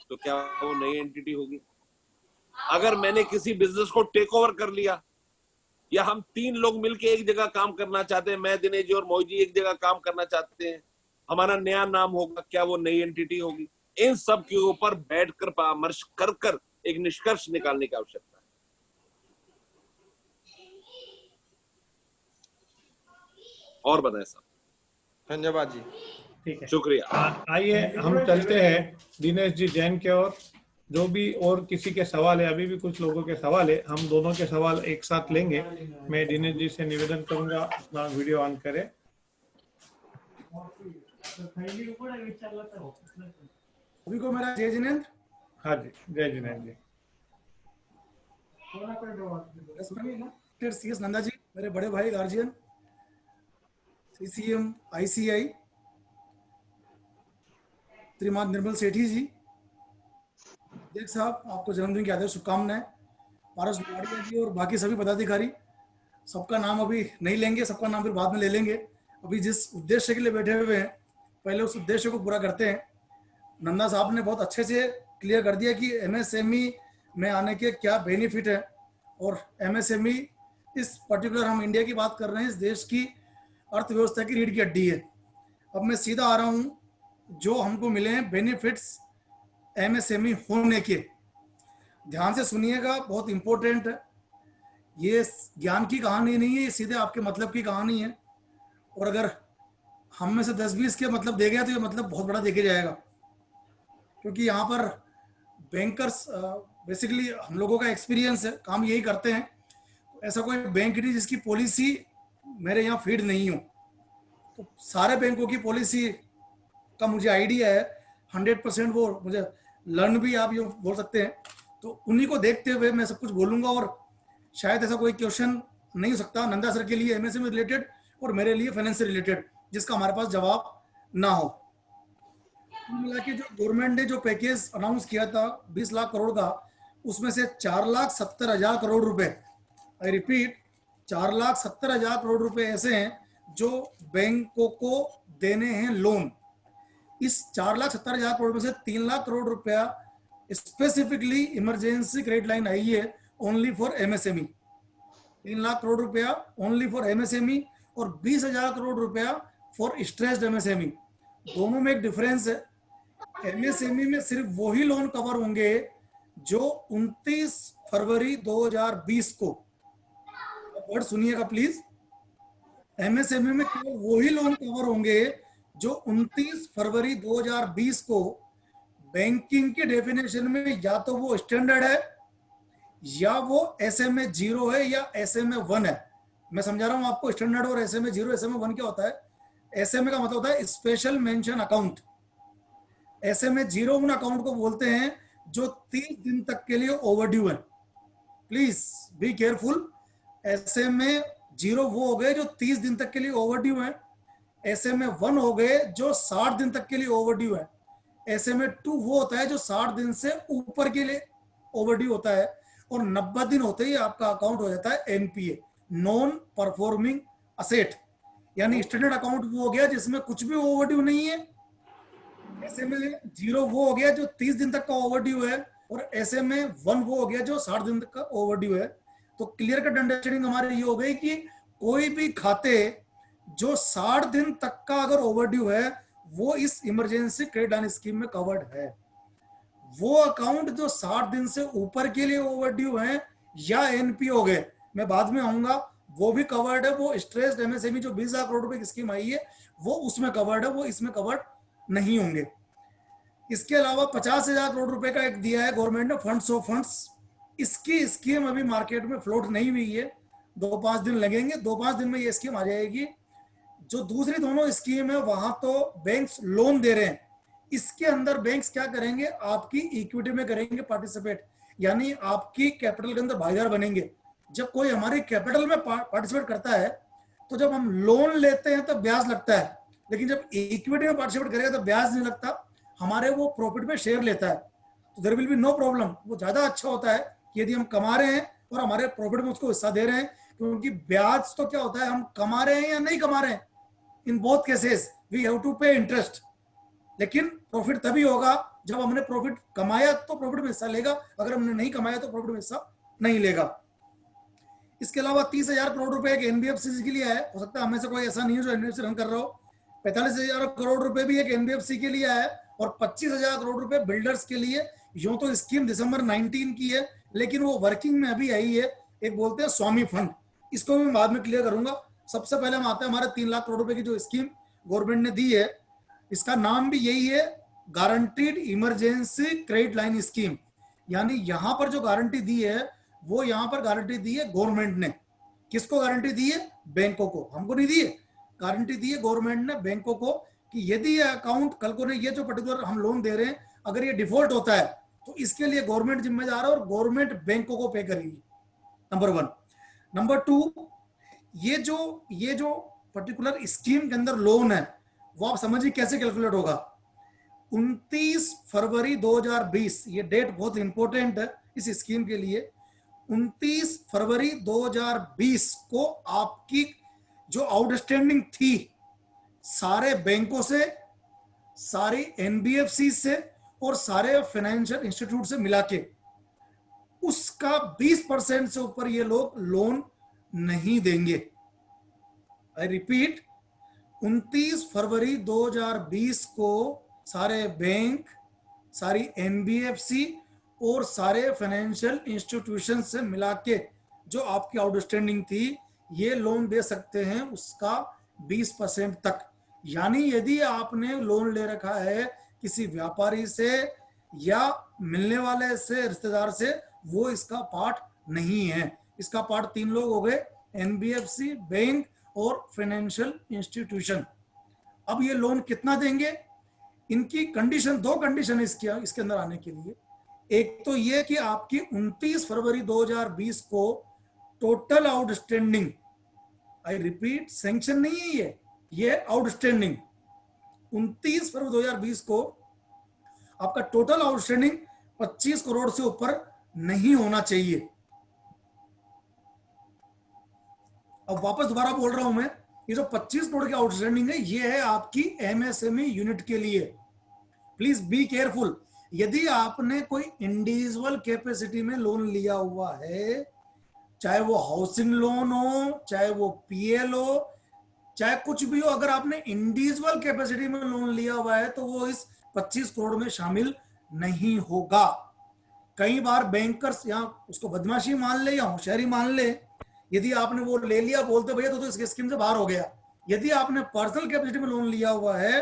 तो क्या वो नई एंटिटी होगी? अगर मैंने किसी बिजनेस को टेक ओवर कर लिया, या हम 3 लोग मिलके एक जगह काम करना चाहते हैं, मैं, दिनेश जी और मोहित जी एक जगह काम करना चाहते हैं, हमारा नया नाम होगा, क्या वो नई एंटिटी होगी? इन सब के ऊपर बैठकर परामर्श कर एक निष्कर्ष निकालने की आवश्यकता है। और बताएं साहब। धन्यवाद जी। ठीक है, शुक्रिया। आइए हम चलते हैं दिनेश जी जैन के और जो भी और किसी के सवाल है, अभी भी कुछ लोगों के सवाल है, हम दोनों के सवाल एक साथ लेंगे। मैं दिनेश जी से निवेदन करूंगा अपना वीडियो ऑन करें। अभी को मेरा जय जिनेंद्र। हाँ जी, जय जिनेंद्र जी। CS नंदा जी, मेरे बड़े भाई गार्जियन, CCM ICI श्रीमान निर्मल सेठी जी, देख साहब आपको जन्मदिन की हार्दिक शुभकामनाएं। पारस गुवाड़िया जी और बाकी सभी पदाधिकारी, सबका नाम अभी नहीं लेंगे, सबका नाम फिर बाद में ले लेंगे। अभी जिस उद्देश्य के लिए बैठे हुए हैं, पहले उस उद्देश्य को पूरा करते हैं। नंदा साहब ने बहुत अच्छे से क्लियर कर दिया कि MSME में आने के क्या बेनिफिट है, और MSME इस पर्टिकुलर, हम इंडिया की बात कर रहे हैं, इस देश की अर्थव्यवस्था की रीढ़ की हड्डी है। अब मैं सीधा आ रहा हूँ, जो हमको मिले हैं बेनिफिट्स MSME होने के, ध्यान से सुनिएगा, बहुत इंपॉर्टेंट है। ये ज्ञान की कहानी नहीं है, ये सीधे आपके मतलब की कहानी है। और अगर हम में से 10-20 के मतलब दे गया तो ये मतलब बहुत बड़ा देखे जाएगा, क्योंकि यहाँ पर बैंकर्स बेसिकली हम लोगों का एक्सपीरियंस है, काम यही करते हैं। तो ऐसा कोई बैंक नहीं जिसकी पॉलिसी मेरे यहाँ फीड नहीं हो। तो सारे बैंकों की पॉलिसी का मुझे आइडिया है 100%, वो मुझे लर्न भी आप ये बोल सकते हैं। तो उन्हीं को देखते हुए मैं सब कुछ बोलूँगा, और शायद ऐसा कोई क्वेश्चन नहीं हो सकता नंदा सर के लिए MSME रिलेटेड और मेरे लिए फाइनेंस से रिलेटेड जिसका हमारे पास जवाब ना हो। मिला के जो गवर्नमेंट ने जो पैकेज अनाउंस किया था 20 लाख करोड़ का, उसमें से 4,70,000 करोड़ रुपए, आई रिपीट 4,70,000 करोड़ रुपए ऐसे हैं जो बैंकों को देने हैं लोन। इस 4,70,000 करोड़ में से 3 लाख करोड़ रुपया स्पेसिफिकली इमरजेंसी क्रेडिट लाइन आई है only for MSME। 3 lakh crore रुपया ओनली फॉर MSME और 20,000 करोड़ रुपया फॉर स्ट्रेस्ड MSME। दोनों में एक डिफरेंस है। MSME में सिर्फ वही लोन कवर होंगे जो 29 फरवरी 2020 को, वर्ड सुनिएगा प्लीज, MSME में केवल वही लोन कवर होंगे जो 29 फरवरी 2020 को बैंकिंग के डेफिनेशन में या तो वो स्टैंडर्ड है या वो SMA 0 है या SMA 1 है। मैं समझा रहा हूं आपको, स्टैंडर्ड और SMA 0 SMA 1 क्या होता है। SMA का मतलब होता है स्पेशल मेंशन अकाउंट। SMA 0 उन अकाउंट को बोलते हैं जो 30 दिन तक के लिए ओवरड्यू है। Please be careful. ऐसे में 0 वो हो गए जो 30 दिन तक के लिए ओवरड्यू हैं, ऐसे में 1 हो गए जो 60 दिन तक के लिए ओवरड्यू है, ऐसे में 2 वो होता है जो 60 दिन से ऊपर के लिए ओवरड्यू होता है, और 90 दिन होते ही आपका अकाउंट हो जाता है एनपीए, नॉन परफॉर्मिंग असेट, यानी स्टैंडर्ड अकाउंट वो हो गया जिसमें कुछ भी ओवरड्यू नहीं है। ऐसे में 0 वो हो गया जो 30 दिन तक का ओवरड्यू है, और ऐसे में 1 वो हो गया जो 60 दिन तक का ओवरड्यू है। तो क्लियर कट अंडरस्टैंडिंग हमारी ये हो गई कि कोई भी खाते जो 60 दिन तक का अगर ओवरड्यू है वो इस इमरजेंसी क्रेडिट लाइन स्कीम में कवर्ड है। वो अकाउंट जो 60 दिन से ऊपर के लिए ओवरड्यू है या एनपीए हो गए, मैं बाद में आऊंगा, वो भी कवर्ड है। वो स्ट्रेस्ड एमएसएमई जो 20,000 करोड़ रुपए की स्कीम आई है वो उसमें कवर्ड है, वो इसमें कवर्ड नहीं होंगे। इसके अलावा 50,000 करोड़ रुपए का एक दिया है गवर्नमेंट ने फंड्स ऑफ फंड्स, इसकी स्कीम अभी मार्केट में फ्लोट नहीं हुई है, 2-5 दिन लगेंगे, 2-5 दिन में ये स्कीम आ जाएगी। जो दूसरी दोनों स्कीम है वहां तो बैंक्स लोन दे रहे हैं, इसके अंदर बैंक्स क्या करेंगे, आपकी इक्विटी में करेंगे पार्टिसिपेट, यानी आपकी कैपिटल के अंदर भागीदार बनेंगे। जब कोई हमारी कैपिटल में पार्टिसिपेट करता है तो जब हम लोन लेते हैं तो ब्याज लगता है, लेकिन जब इक्विटी में पार्टिसिपेट करेगा तो ब्याज नहीं लगता, हमारे वो प्रॉफिट में शेयर लेता है, तो there will be no problem. वो ज्यादा अच्छा होता है कि यदि हम कमा रहे हैं और हमारे प्रॉफिट में उसको हिस्सा दे रहे हैं, क्योंकि ब्याज तो क्या होता है, हम कमा रहे हैं या नहीं कमा रहे हैं, in both cases we have to pay interest, लेकिन प्रॉफिट तभी होगा जब हमने प्रॉफिट कमाया तो प्रॉफिट में हिस्सा लेगा, अगर हमने नहीं कमाया तो प्रॉफिट में हिस्सा नहीं लेगा। इसके अलावा 30,000 करोड़ रुपए एक एनबीएफसी के लिए है, हो सकता है हमें से कोई ऐसा नहीं है जो एनबीएफसी रन कर रहा हो। 45,000 करोड़ रुपए भी एक एनबीएफसी के लिए है, और 25,000 करोड़ रुपए बिल्डर्स के लिए। यूं तो स्कीम दिसंबर 19 की है, लेकिन वो वर्किंग में अभी आई है, एक बोलते हैं स्वामी फंड, इसको भी मैं बाद में क्लियर करूंगा। सबसे पहले हम आते हैं हमारे 3 लाख करोड़ रुपए की जो स्कीम गवर्नमेंट ने दी है, इसका नाम भी यही है, guaranteed emergency credit line scheme. यानी यहां पर जो गारंटी दी है वो यहां पर गारंटी दी है गवर्नमेंट ने। किसको गारंटी दी है, बैंकों को, हमको नहीं दी है, गारंटी दी है गवर्नमेंट ने बैंकों को, कि यदि ये अकाउंट कल को नहीं, ये जो पर्टिकुलर हम लोन दे रहे हैं अगर ये डिफॉल्ट होता है तो इसके लिए गवर्नमेंट जिम्मेदार है और गवर्नमेंट बैंकों को पे करेगी, नंबर 1। नंबर 2, ये जो पर्टिकुलर स्कीम के अंदर लोन है वो आप समझिए कैसे कैलकुलेट होगा। 29 फरवरी 2020, ये डेट बहुत इंपॉर्टेंट है इस स्कीम के लिए। 29 फरवरी 2020 को आपकी जो आउटस्टैंडिंग थी सारे बैंकों से, सारी एनबीएफसी से और सारे फाइनेंशियल इंस्टीट्यूट से मिला के, उसका 20% से ऊपर ये लोग लोन नहीं देंगे। आई रिपीट, 29 फरवरी 2020 को सारे बैंक, सारी एनबीएफसी और सारे फाइनेंशियल इंस्टीट्यूशन से मिला के जो आपकी आउटस्टैंडिंग थी ये लोन दे सकते हैं उसका 20% तक। यानी यदि आपने लोन ले रखा है किसी व्यापारी से या मिलने वाले से, रिश्तेदार से, वो इसका पार्ट नहीं है। इसका पार्ट 3 लोग हो गए, एनबीएफसी, बैंक और फाइनेंशियल इंस्टीट्यूशन। अब ये लोन कितना देंगे, इनकी कंडीशन, 2 कंडीशन है इसके अंदर आने के लिए। एक तो ये कि आपकी 29 फरवरी 2020 को total outstanding, I repeat, sanction नहीं है ये आउटस्टैंडिंग, 29 फरवरी 2020 को आपका टोटल आउटस्टैंडिंग 25 करोड़ से ऊपर नहीं होना चाहिए। अब वापस दोबारा बोल रहा हूं मैं, ये जो 25 करोड़ की आउटस्टैंडिंग है ये है आपकी एमएसएमई यूनिट के लिए। प्लीज बी केयरफुल, यदि आपने कोई इंडिविजुअल कैपेसिटी में लोन लिया हुआ है, चाहे वो हाउसिंग लोन हो, चाहे वो पीएल हो, चाहे कुछ भी हो, अगर आपने इंडिविजुअल कैपेसिटी में लोन लिया हुआ है तो वो इस 25 करोड़ में शामिल नहीं होगा। कई बार बैंकर्स यहाँ उसको बदमाशी मान ले या होशियारी मान ले, यदि आपने वो ले लिया, बोलते भैया तो इसके स्कीम से बाहर हो गया। यदि आपने पर्सनल कैपेसिटी में लोन लिया हुआ है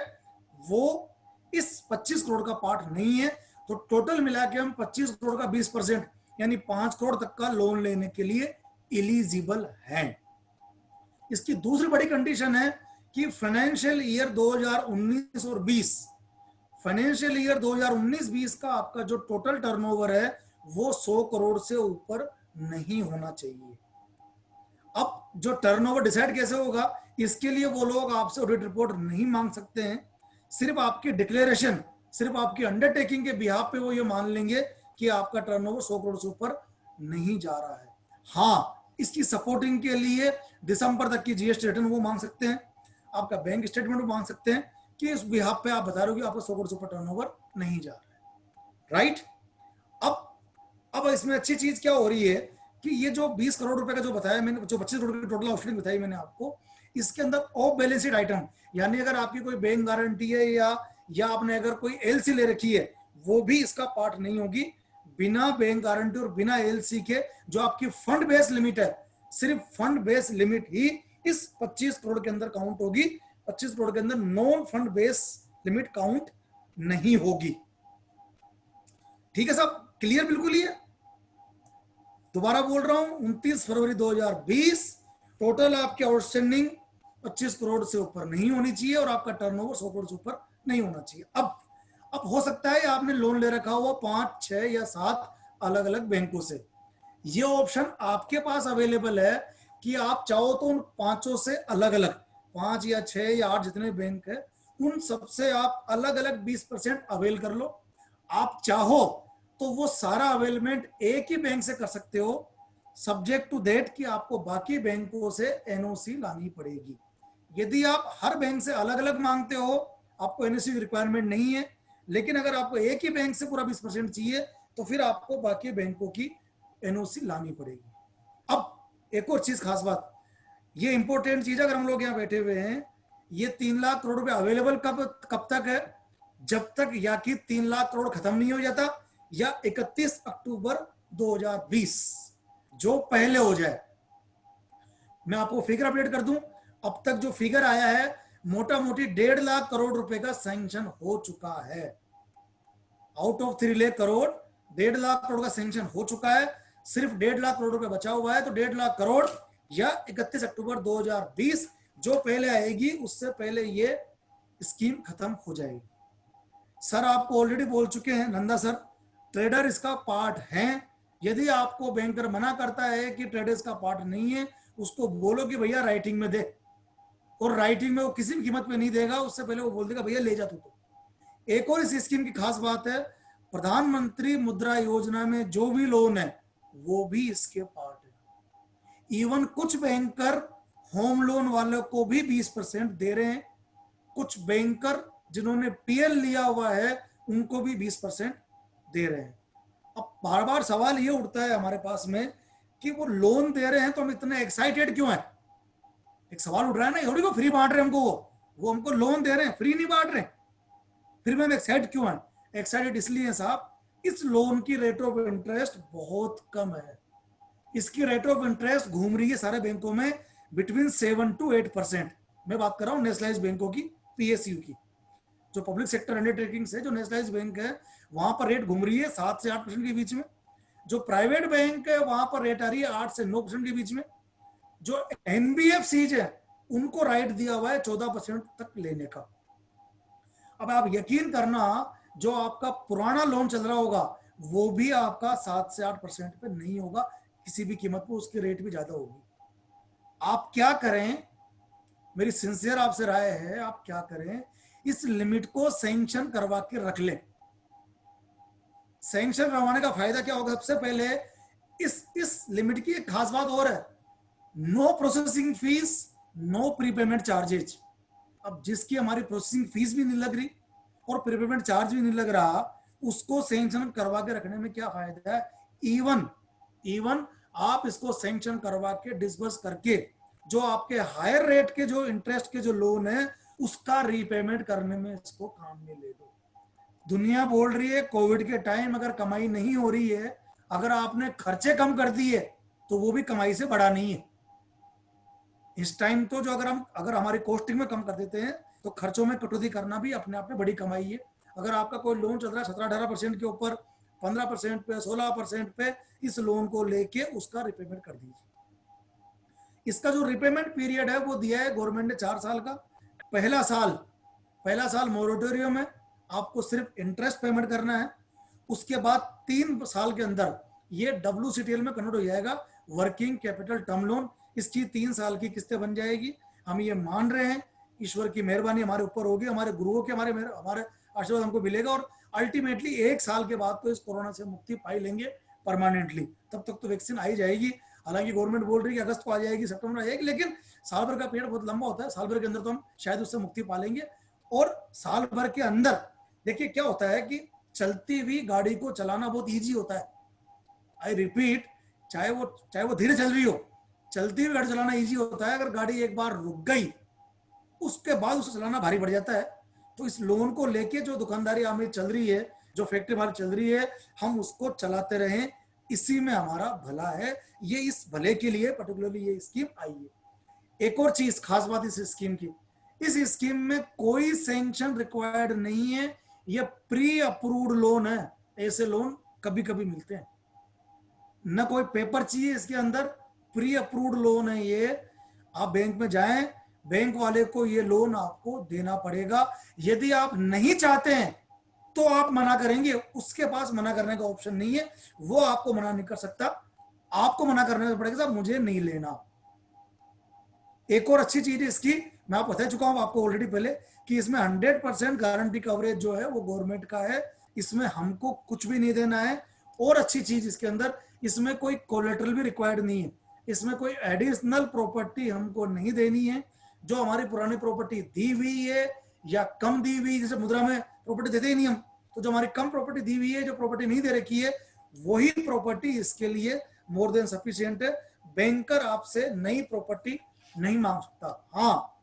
वो इस 25 करोड़ का पार्ट नहीं है, तो टोटल मिला के हम 25 करोड़ का 20% यानी 5 करोड़ तक का लोन लेने के लिए एलिजिबल हैं। इसकी दूसरी बड़ी कंडीशन है कि फाइनेंशियल ईयर 2019 और 20, फाइनेंशियल ईयर 2019-20 का आपका जो टोटल टर्नओवर है वो 100 करोड़ से ऊपर नहीं होना चाहिए। अब जो टर्नओवर डिसाइड कैसे होगा, इसके लिए वो लोग आपसे ऑडिट रिपोर्ट नहीं मांग सकते हैं, सिर्फ आपकी डिक्लेरेशन, सिर्फ आपकी अंडरटेकिंग के बिहाफ पे वो ये मान लेंगे कि आपका टर्नओवर 100 करोड़ से ऊपर नहीं जा रहा है। हाँ, इसकी सपोर्टिंग के लिए दिसंबर तक की जीएसटी रिटर्न वो मांग सकते हैं, आपका बैंक स्टेटमेंट वो मांग सकते हैं कि इस बिहाफ पे आप बता रहे हो कि आपका 100 करोड़ से ऊपर टर्नओवर नहीं जा रहा है, राइट। अब इसमें अच्छी चीज क्या हो रही है कि ये जो 20 करोड़ रुपए का जो बताया मैंने, जो 25 करोड़ की टोटल आउटस्टैंडिंग बताई मैंने आपको, इसके अंदर ऑफ बैलेंस शीट आइटम, यानी अगर आपकी कोई बैंक गारंटी है या आपने अगर कोई एलसी ले रखी है, वो भी इसका पार्ट नहीं होगी। बिना बैंक गारंटी और बिना एलसी के जो आपकी फंड बेस लिमिट है, सिर्फ फंड बेस लिमिट ही इस 25 करोड़ के अंदर काउंट होगी। 25 करोड़ के अंदर non fund base limit count नहीं होगी। ठीक है साहब, क्लियर बिल्कुल ही है। दोबारा बोल रहा हूं, 29 फरवरी 2020 टोटल आपके आउटस्टैंडिंग 25 करोड़ से ऊपर नहीं होनी चाहिए और आपका टर्नओवर 100 करोड़ से ऊपर नहीं होना चाहिए। अब हो सकता है आपने लोन ले रखा हुआ 5, 6 या 7 अलग अलग बैंकों से, ये ऑप्शन आपके पास अवेलेबल है कि आप चाहो तो उन 5 से अलग अलग 5 या 6 या 8 जितने बैंक है उन सबसे आप अलग अलग 20% अवेल कर लो। आप चाहो तो वो सारा अवेलमेंट एक ही बैंक से कर सकते हो, सब्जेक्ट टू दैट कि आपको बाकी बैंकों से एनओसी लानी पड़ेगी। यदि आप हर बैंक से अलग अलग मांगते हो, आपको एनओसी की रिक्वायरमेंट नहीं है, लेकिन अगर आपको एक ही बैंक से पूरा 20% चाहिए तो फिर आपको बाकी बैंकों की एनओसी लानी पड़ेगी। अब एक और चीज, खास बात, ये इंपॉर्टेंट चीज, अगर हम लोग यहाँ बैठे हुए हैं, ये 3 लाख करोड़ रुपए अवेलेबल कब तक है? जब तक या कि 3 लाख करोड़ खत्म नहीं हो जाता या 31 अक्टूबर 2020 जो पहले हो जाए। मैं आपको फिगर अपडेट कर दूं, अब तक जो फिगर आया है मोटा मोटी 1.5 लाख करोड़ रुपए का सैंक्शन हो चुका है। आउट ऑफ 3 लाख करोड़ 1.5 लाख करोड़ का सैंक्शन हो चुका है, सिर्फ 1.5 लाख करोड़ रुपए बचा हुआ है। तो 1.5 लाख करोड़ या 31 अक्टूबर 2020 जो पहले आएगी उससे पहले ये स्कीम खत्म हो जाएगी। सर आपको ऑलरेडी बोल चुके हैं, नंदा सर, ट्रेडर इसका पार्ट है। यदि आपको बैंकर मना करता है कि ट्रेडर इसका पार्ट नहीं है, उसको बोलो कि भैया राइटिंग में दे, और राइटिंग में वो किसी भी कीमत पे नहीं देगा, उससे पहले वो बोल देगा भैया ले जा तू। तो एक और इस स्कीम की खास बात है, प्रधानमंत्री मुद्रा योजना में जो भी लोन है वो भी इसके पार्ट है। इवन कुछ बैंकर होम लोन वालों को भी 20% दे रहे हैं, कुछ बैंकर जिन्होंने पीएल लिया हुआ है उनको भी 20% दे रहे हैं। अब बार बार सवाल ये उठता है हमारे पास में कि वो लोन दे रहे हैं तो हम इतने एक्साइटेड क्यों हैं? एक सवाल उठ रहा है ना, थोड़ी को फ्री बांट रहे हैं हमको, वो हमको लोन दे रहे हैं, फ्री नहीं बांट रहे, फिर में हम एक्साइटेड क्यों हैं? एक्साइटेड इसलिए है साहब, इस लोन की रेट ऑफ इंटरेस्ट बहुत कम है। इसकी रेट ऑफ इंटरेस्ट घूम रही है सारे बैंकों में बिटवीन 7 to 8%। मैं बात कर रहा हूँ नेशनलाइज्ड बैंकों की, पीएसयू की, जो पब्लिक सेक्टर अंडरटेकिंग से जो नेशनलाइज्ड बैंक है वहां पर रेट घूम रही है 7 से 8% के बीच में। जो प्राइवेट बैंक है वहां पर रेट आ रही है 8 से 9% के बीच में। जो एनबीएफसीज है उनको राइट दिया हुआ है 14% तक लेने का। अब आप यकीन करना, जो आपका पुराना लोन चल रहा होगा वो भी आपका 7 से 8% पे नहीं होगा, किसी भी कीमत पर उसकी रेट भी ज्यादा होगी। आप क्या करें, मेरी सिंसियर आपसे राय है, आप क्या करें, इस लिमिट को सैंक्शन करवा के रख लें। सैंक्शन करवाने का फायदा क्या होगा? सबसे पहले इस लिमिट की एक खास बात और है, no processing fees, no prepayment charges. अब जिसकी हमारी प्रोसेसिंग फीस भी नहीं लग रही और प्रीपेमेंट चार्ज भी नहीं लग रहा, उसको सैंक्शन करवा के रखने में क्या फायदा है? इवन आप इसको सैंक्शन करवा के डिसबर्स करके जो आपके हायर रेट के जो इंटरेस्ट के जो लोन है उसका रीपेमेंट करने में इसको काम में ले लो। दुनिया बोल रही है कोविड के टाइम अगर कमाई नहीं हो रही है, अगर आपने खर्चे कम कर दिए तो वो भी कमाई से बड़ा नहीं है। इस टाइम तो जो अगर हमारी कॉस्टिंग में कम कर देते हैं तो खर्चों में कटौती करना भी अपने आप में बड़ी कमाई है। अगर आपका कोई लोन चल रहा है 17-18% के ऊपर, 15% पे, 16% पे, इस लोन को लेके उसका रिपेमेंट कर दीजिए। इसका जो रिपेमेंट पीरियड है वो दिया है गवर्नमेंट ने 4 साल का। पहला साल मोरेटोरियम है, आपको सिर्फ इंटरेस्ट पेमेंट करना है। उसके बाद 3 साल के अंदर ये WCTL में कन्वर्ट हो जाएगा, वर्किंग कैपिटल टर्म लोन। इसकी 3 साल की किस्तें बन जाएगी। हम ये मान रहे हैं, ईश्वर की मेहरबानी हमारे ऊपर होगी, हमारे गुरुओं के हमारे आशीर्वाद हमको मिलेगा, और अल्टीमेटली 1 साल के बाद तो इस कोरोना से मुक्ति पाई लेंगे परमानेंटली। तब तक तो वैक्सीन आई जाएगी। हालांकि गवर्नमेंट बोल रही है कि अगस्त को आ जाएगी, सितंबर में आ जाएगी, लेकिन साल भर का पीरियड बहुत लंबा होता है। साल भर के अंदर तो हम शायद उससे मुक्ति पा लेंगे। और साल भर के अंदर देखिए क्या होता है कि चलती हुई गाड़ी को चलाना बहुत ईजी होता है। आई रिपीट, चाहे वो धीरे चल रही हो, चलती हुई गाड़ी चलाना ईजी होता है। अगर गाड़ी एक बार रुक गई, उसके बाद उसे चलाना भारी पड़ जाता है। तो इस लोन को लेके जो दुकानदारी हमें चल रही है, जो फैक्ट्री हमारी चल रही है, हम उसको चलाते रहें, इसी में हमारा भला है। ये इस भले के लिए पर्टिकुलरली ये स्कीम आई है। एक और चीज खास बात इस स्कीम की, इस स्कीम में कोई सैंक्शन रिक्वायर्ड नहीं है। ये प्री अप्रूव्ड लोन है। ऐसे लोन कभी कभी मिलते हैं, न कोई पेपर चाहिए इसके अंदर, प्री अप्रूव्ड लोन है ये। आप बैंक में जाएं, बैंक वाले को ये लोन आपको देना पड़ेगा। यदि आप नहीं चाहते हैं तो आप मना करेंगे, उसके पास मना करने का ऑप्शन नहीं है, वो आपको मना नहीं कर सकता। आपको मना करने पड़ेगा, साहब मुझे नहीं लेना। एक और अच्छी चीज है इसकी, मैं आपको बता चुका हूं आपको ऑलरेडी पहले, कि इसमें 100% गारंटी कवरेज जो है वो गवर्नमेंट का है। इसमें हमको कुछ भी नहीं देना है। और अच्छी चीज इसके अंदर, इसमें कोई कोलेटरल भी रिक्वायर्ड नहीं है। इसमें कोई एडिशनल प्रॉपर्टी हमको नहीं देनी है। जो हमारी पुरानी प्रॉपर्टी दी हुई है या कम दी हुई, जैसे मुद्रा में प्रॉपर्टी देते ही नहीं हम, तो जो हमारी कम प्रॉपर्टी दी हुई है, जो प्रॉपर्टी नहीं दे रखी है, वही प्रॉपर्टी इसके लिए मोर देन सफिशिएंट है। बैंकर आपसे नई प्रॉपर्टी नहीं मांग सकता। हाँ,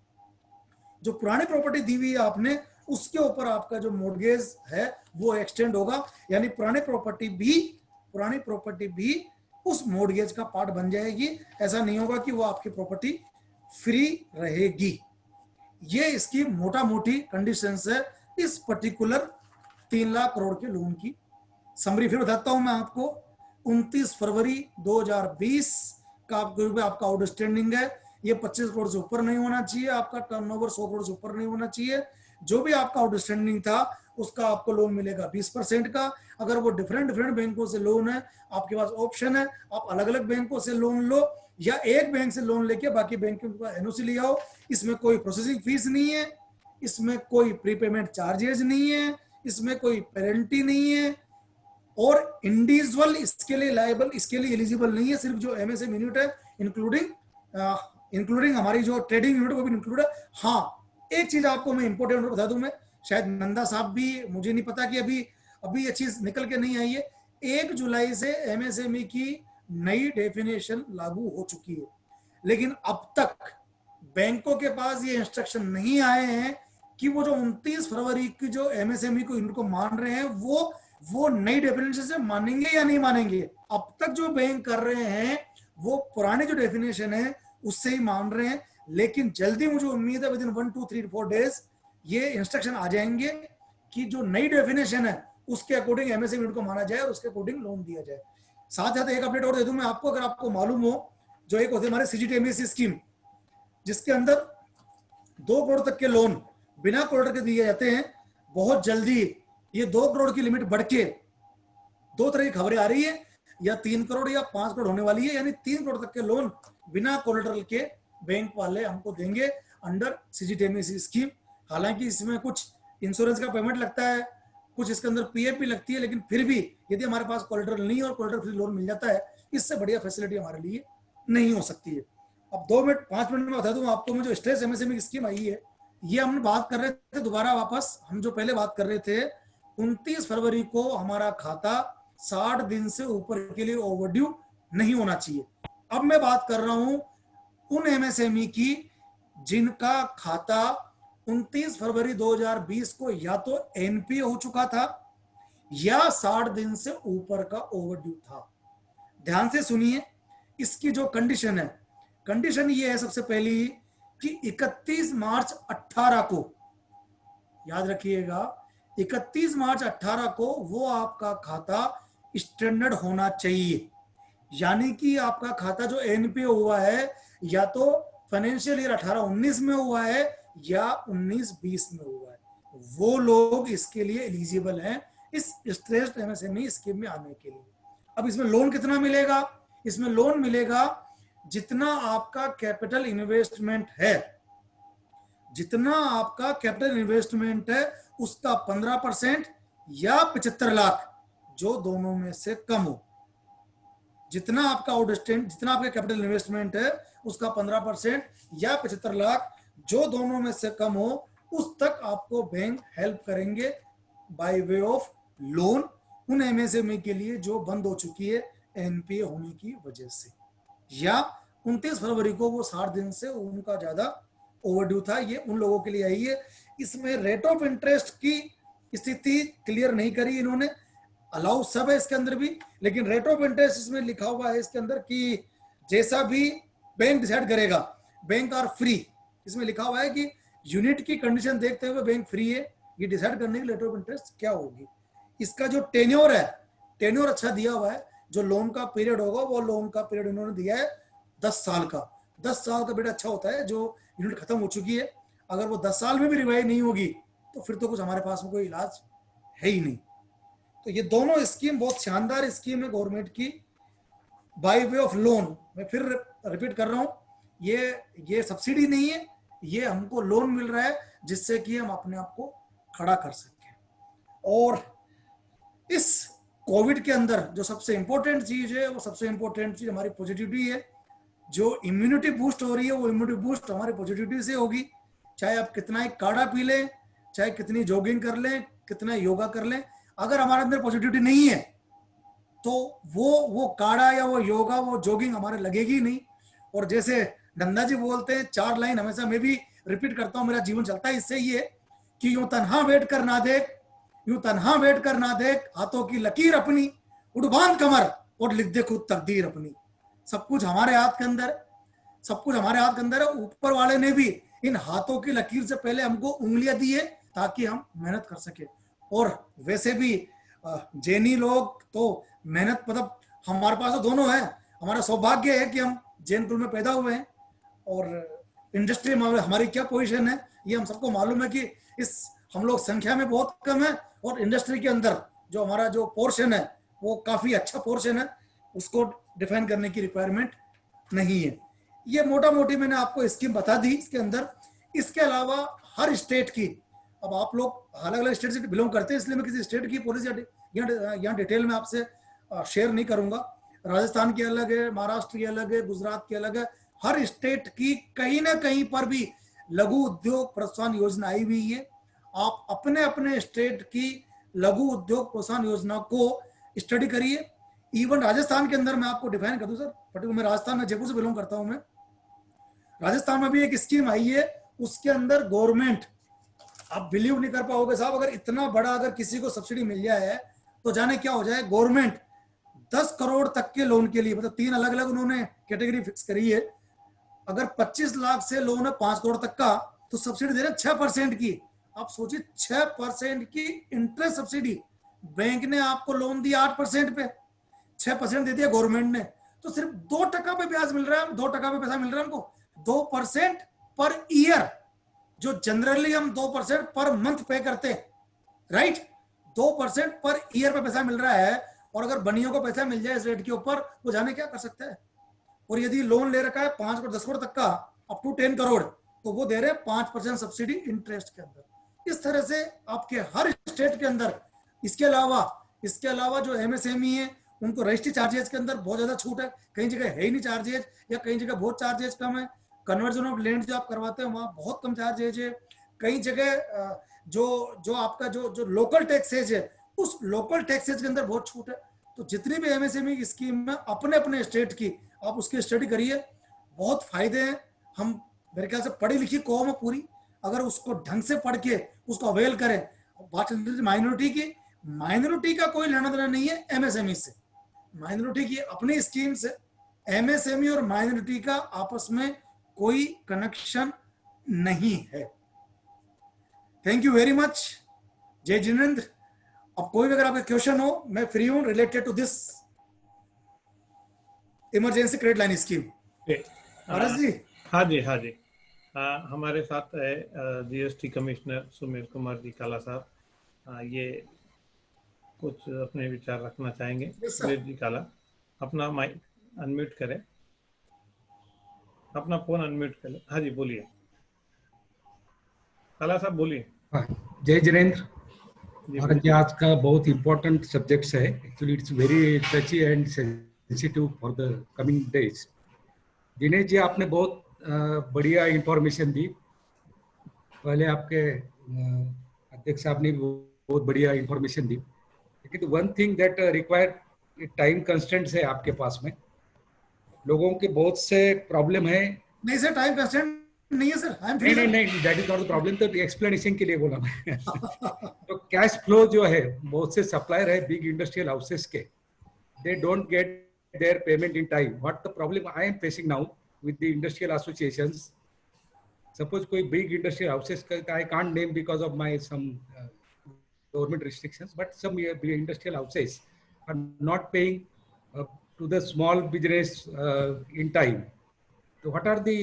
जो पुरानी प्रॉपर्टी दी हुई है आपने, उसके ऊपर आपका जो मोर्गेज है वो एक्सटेंड होगा, यानी पुरानी प्रॉपर्टी भी उस मोर्गेज का पार्ट बन जाएगी। ऐसा नहीं होगा कि वो आपकी प्रॉपर्टी फ्री रहेगी। ये इसकी मोटा मोटी कंडीशंस है इस पर्टिकुलर 3 लाख करोड़ के लोन की। समरी फिर बताता हूं मैं आपको। 29 फरवरी 2020 का आपका आउटस्टैंडिंग है। ये 25 करोड़ से ऊपर नहीं होना चाहिए। आपका टर्नओवर 100 करोड़ से ऊपर नहीं होना चाहिए। जो भी आपका आउटस्टैंडिंग था उसका आपको लोन मिलेगा 20% का। अगर वो डिफरेंट बैंकों से लोन है, आपके पास ऑप्शन है, आप अलग अलग बैंकों से लोन लो या एक बैंक से लोन लेके बाकी बैंकों का एनओसी ले आओ। इसमें कोई प्रोसेसिंग फीस नहीं है, इसमें कोई प्रीपेमेंट चार्जेस नहीं है, इसमें कोई पेनल्टी नहीं है। और इंडिविजुअल इसके लिए लायबल, इसके लिए एलिजिबल नहीं है। सिर्फ जो एमएसएमई यूनिट है, इंक्लूडिंग हमारी जो ट्रेडिंग यूनिट, वो भी इंक्लूड है। हाँ, एक चीज आपको मैं इंपोर्टेंट बता दूं, मैं शायद नंदा साहब भी, मुझे नहीं पता कि अभी ये चीज निकल के नहीं आई है। 1 जुलाई से एमएसएमई की नई डेफिनेशन लागू हो चुकी है, लेकिन अब तक बैंकों के पास ये इंस्ट्रक्शन नहीं आए हैं कि वो जो 29 फरवरी की जो एमएसएमई को इनको मान रहे हैं वो नई डेफिनेशन से मानेंगे या नहीं मानेंगे। अब तक जो बैंक कर रहे हैं वो पुरानी जो डेफिनेशन है उससे ही मान रहे हैं, लेकिन जल्दी मुझे उम्मीद है विद इन 1, 2, 3, 4 डेज ये इंस्ट्रक्शन आ जाएंगे कि जो नई डेफिनेशन है उसके अकॉर्डिंग एमएसएमई को माना जाए और उसके अकॉर्डिंग लोन दिया जाए। साथ साथ एक अपडेट और दे दूं मैं आपको, अगर आपको मालूम हो, जो एक होती है हमारे सीजीटीएमएससी स्कीम, जिसके अंदर 2 करोड़ तक के लोन बिना कोलेटरल के दिए जाते हैं। बहुत जल्दी ये 2 करोड़ की लिमिट बढ़ के 2 तरह की खबरें आ रही है, या 3 करोड़ या 5 करोड़ होने वाली है, यानी 3 करोड़ तक के लोन बिना कोलेटरल के बैंक वाले हमको देंगे अंडर सीजीटीएमएससी स्कीम। हालांकि इसमें कुछ इंश्योरेंस का पेमेंट लगता है, कुछ इसके अंदर पीएपी लगती है, लेकिन फिर भी यदि हमारे पास कोलेटरल नहीं और कोलेटरल फ्री लोन मिल जाता है, इससे बढ़िया फैसिलिटी हमारे लिए नहीं हो सकती है। अब 5 मिनट में बता दूं आपको, मैं जो स्ट्रेस एमएसएमई स्कीम आई है, ये हम बात कर रहे थे दोबारा वापस, हम जो पहले बात कर रहे थे 29 फरवरी को हमारा खाता 60 दिन से ऊपर के लिए ओवरड्यू नहीं होना चाहिए। अब मैं बात कर रहा हूं उन एमएसएमई की जिनका खाता 29 फरवरी 2020 को या तो एनपीए हो चुका था या 60 दिन से ऊपर का ओवरड्यू था। ध्यान से सुनिए, इसकी जो कंडीशन है, कंडीशन ये है सबसे पहली कि 31 मार्च 18 को, याद रखिएगा 31 मार्च 18 को वो आपका खाता स्टैंडर्ड होना चाहिए। यानी कि आपका खाता जो एनपीए हुआ है या तो फाइनेंशियल ईयर 18-19 में हुआ है या 19-20 में हुआ है, वो लोग इसके लिए एलिजिबल हैं इस स्ट्रेस्ड एमएसएमई स्कीम में आने के लिए। अब इसमें लोन कितना मिलेगा? इसमें लोन मिलेगा जितना आपका कैपिटल इन्वेस्टमेंट है, जितना आपका कैपिटल इन्वेस्टमेंट है उसका 15% या 75 लाख, जो दोनों में से कम हो। जितना आपका आउटस्टैंडिंग, जितना आपका कैपिटल इन्वेस्टमेंट है उसका 15% या 75 लाख, जो दोनों में से कम हो, उस तक आपको बैंक हेल्प करेंगे बाय वे ऑफ लोन, उन एमएसएमई के लिए जो बंद हो चुकी है एनपीए होने की वजह से, या 29 फरवरी को वो 60 दिन से उनका ज्यादा ओवरड्यू था, ये उन लोगों के लिए आई है। इसमें रेट ऑफ इंटरेस्ट की स्थिति क्लियर नहीं करी इन्होंने, अलाउ सब है इसके अंदर भी, लेकिन रेट ऑफ इंटरेस्ट इसमें लिखा हुआ है इसके अंदर कि जैसा भी बैंक डिसाइड करेगा, बैंक आर फ्री, इसमें लिखा हुआ है कि यूनिट की कंडीशन देखते हुए बैंक फ्री है ये डिसाइड करने की रेट ऑफ इंटरेस्ट क्या होगी। इसका जो टेन्योर है, टेन्योर अच्छा दिया हुआ है, जो लोन का पीरियड होगा वो लोन का पीरियड इन्होंने दिया है 10 साल का। 10 साल का पीरियड अच्छा होता है, जो यूनिट खत्म हो चुकी है, अगर वो 10 साल में भी रिवाइव नहीं होगी तो फिर तो कुछ हमारे पास में कोई इलाज है ही नहीं। तो ये दोनों स्कीम बहुत शानदार स्कीम है गवर्नमेंट की, बाय वे ऑफ लोन। मैं फिर रिपीट कर रहा हूं, ये सब्सिडी नहीं है, ये हमको लोन मिल रहा है जिससे कि हम अपने आप को खड़ा कर सकें। और इस कोविड के अंदर जो सबसे इंपॉर्टेंट चीज है, वो सबसे इंपॉर्टेंट चीज हमारी पॉजिटिविटी है। जो इम्यूनिटी बूस्ट हो रही है वो इम्यूनिटी बूस्ट हमारी पॉजिटिविटी से होगी। चाहे आप कितना ही काढ़ा पी लें, चाहे कितनी जॉगिंग कर लें, कितना योगा कर लें, अगर हमारे अंदर पॉजिटिविटी नहीं है तो वो काढ़ा या वो योगा, वो जॉगिंग हमारे लगेगी नहीं। और जैसे नंदा जी बोलते हैं, 4 लाइन हमेशा मैं भी रिपीट करता हूं, मेरा जीवन चलता है इससे, ये कि यूं तन्हा बैठ कर ना देख, यूं तन्हा बैठ कर ना देख, हाथों की लकीर अपनी, उठ बांध कमर और लिख दे खुद तकदीर अपनी। सब कुछ हमारे हाथ के अंदर, सब कुछ हमारे हाथ के अंदर है। ऊपर वाले ने भी इन हाथों की लकीर से पहले हमको उंगलियां दी है ताकि हम मेहनत कर सके। और वैसे भी जैनी लोग तो मेहनत, मतलब हमारे पास तो दोनों है, हमारा सौभाग्य है कि हम जैन कुल में पैदा हुए हैं। और इंडस्ट्री में हमारी क्या पोजीशन है ये हम सबको मालूम है कि इस हम लोग संख्या में बहुत कम है, और इंडस्ट्री के अंदर जो हमारा जो पोर्शन है वो काफी अच्छा पोर्शन है, उसको डिफाइन करने की रिक्वायरमेंट नहीं है। ये मोटा मोटी मैंने आपको स्कीम बता दी इसके अंदर। इसके अलावा हर स्टेट की, अब आप लोग अलग अलग स्टेट से बिलोंग करते हैं इसलिए मैं किसी स्टेट की पॉलिसी यहाँ डिटेल में आपसे शेयर नहीं करूंगा। राजस्थान की अलग है, महाराष्ट्र की अलग है, गुजरात की अलग है, हर स्टेट की कहीं ना कहीं पर भी लघु उद्योग प्रोत्साहन योजना आई हुई है। आप अपने अपने स्टेट की लघु उद्योग प्रोत्साहन योजना को स्टडी करिए। इवन राजस्थान के अंदर मैं आपको डिफाइन कर दूं सर, पर्टिकुलर मैं राजस्थान में जयपुर से बिलोंग करता हूं मैं, राजस्थान में भी एक स्कीम आई है, उसके अंदर गवर्नमेंट, आप बिलीव नहीं कर पाओगे साहब, अगर इतना बड़ा अगर किसी को सब्सिडी मिल जाए तो जाने क्या हो जाए। गवर्नमेंट 10 करोड़ तक के लोन के लिए, मतलब 3 अलग अलग उन्होंने कैटेगरी फिक्स करी है। अगर 25 लाख से लोन है 5 करोड़ तक का, तो सब्सिडी दे रहे हैं 6% की। आप सोचिए 6% की इंटरेस्ट सब्सिडी, बैंक ने आपको लोन दिया 8% पे, 6% दे दिया गवर्नमेंट ने, तो सिर्फ 2% पे ब्याज मिल रहा है, 2% पे पैसा मिल रहा है हमको, 2% पर ईयर, जो जनरली हम 2% पर मंथ पे करते हैं, राइट। 2% पर ईयर पे पैसा मिल रहा है, और अगर बनियों को पैसा मिल जाए इस रेट के ऊपर, वो जाने क्या कर सकता है। और यदि लोन ले रखा है 5 करोड़ 10 करोड़ तक का, अप टू 10 करोड़, तो वो दे रहे हैं 5% सब्सिडी इंटरेस्ट के अंदर। इस तरह से आपके हर स्टेट के अंदर, इसके अलावा जो एमएसएमई है उनको रजिस्ट्री चार्जेस के अंदर बहुत ज्यादा छूट है, कई जगह है ही नहीं चार्जेज, या कई जगह बहुत चार्जेस कम है। कन्वर्जन ऑफ लैंड जो आप करवाते हैं वहां बहुत कम चार्जेज है। कई जगह जो आपका जो लोकल टैक्सेज है, उस लोकल टैक्सेज के अंदर बहुत छूट है। तो जितनी भी एमएसएमई स्कीम में अपने अपने स्टेट की आप उसकी स्टडी करिए, बहुत फायदे हैं। हम मेरे ख्याल से पढ़ी लिखी कौम है पूरी, अगर उसको ढंग से पढ़ के उसको अवेल करें। बात माइनॉरिटी की, माइनॉरिटी का कोई लेना देना नहीं है एमएसएमई से, माइनॉरिटी की अपनी स्कीम से। एमएसएमई और माइनॉरिटी का आपस में कोई कनेक्शन नहीं है। थैंक यू वेरी मच, जय जिनेंद्र। अब कोई भी अगर आपका क्वेश्चन हो, मैं फ्री हूं related to this emergency credit line scheme. Paras ji. हाँ जी, हाँ जी। हमारे साथ है जीएसटी कमिश्नर सुमेर कुमार जी काला साहब। ये कुछ अपने विचार रखना चाहेंगे। Yes, sir. सुरेश जी काला, अपना माइक अनम्यूट करें, अपना फोन अनम्यूट करें। हाँ जी बोलिए, काला साहब बोलिए। हाँ, जय जिनेंद्र। जी और बोलिए। आज का बहुत इम्पोर्टेंट सब्जेक्ट्स है, actually it's very touchy and sensitive for the coming days. Dinesh ji, आपने बहुत बढ़िया इंफॉर्मेशन दी। पहले आपके अध्यक्ष साहब ने बहुत बढ़िया इंफॉर्मेशन दी, लेकिन one thing that require time constants है आपके पास में। लोगों के बहुत से प्रॉब्लम है। नहीं सर, टाइम कंस्टेंट नहीं है सर, आई एम फ्री। नहीं, that is not the problem. तो एक्सप्लेनेशन के लिए बोला मैं। तो कैश फ्लो जो है, बहुत से सप्लायर है बिग इंडस्ट्रियल हाउसेस के, they don't get their payment in time. What the problem I am facing now with the industrial associations? Suppose koi big industrial houses, I can't name because of my some government restrictions, but some big industrial houses are not paying to the small business in time. So what are the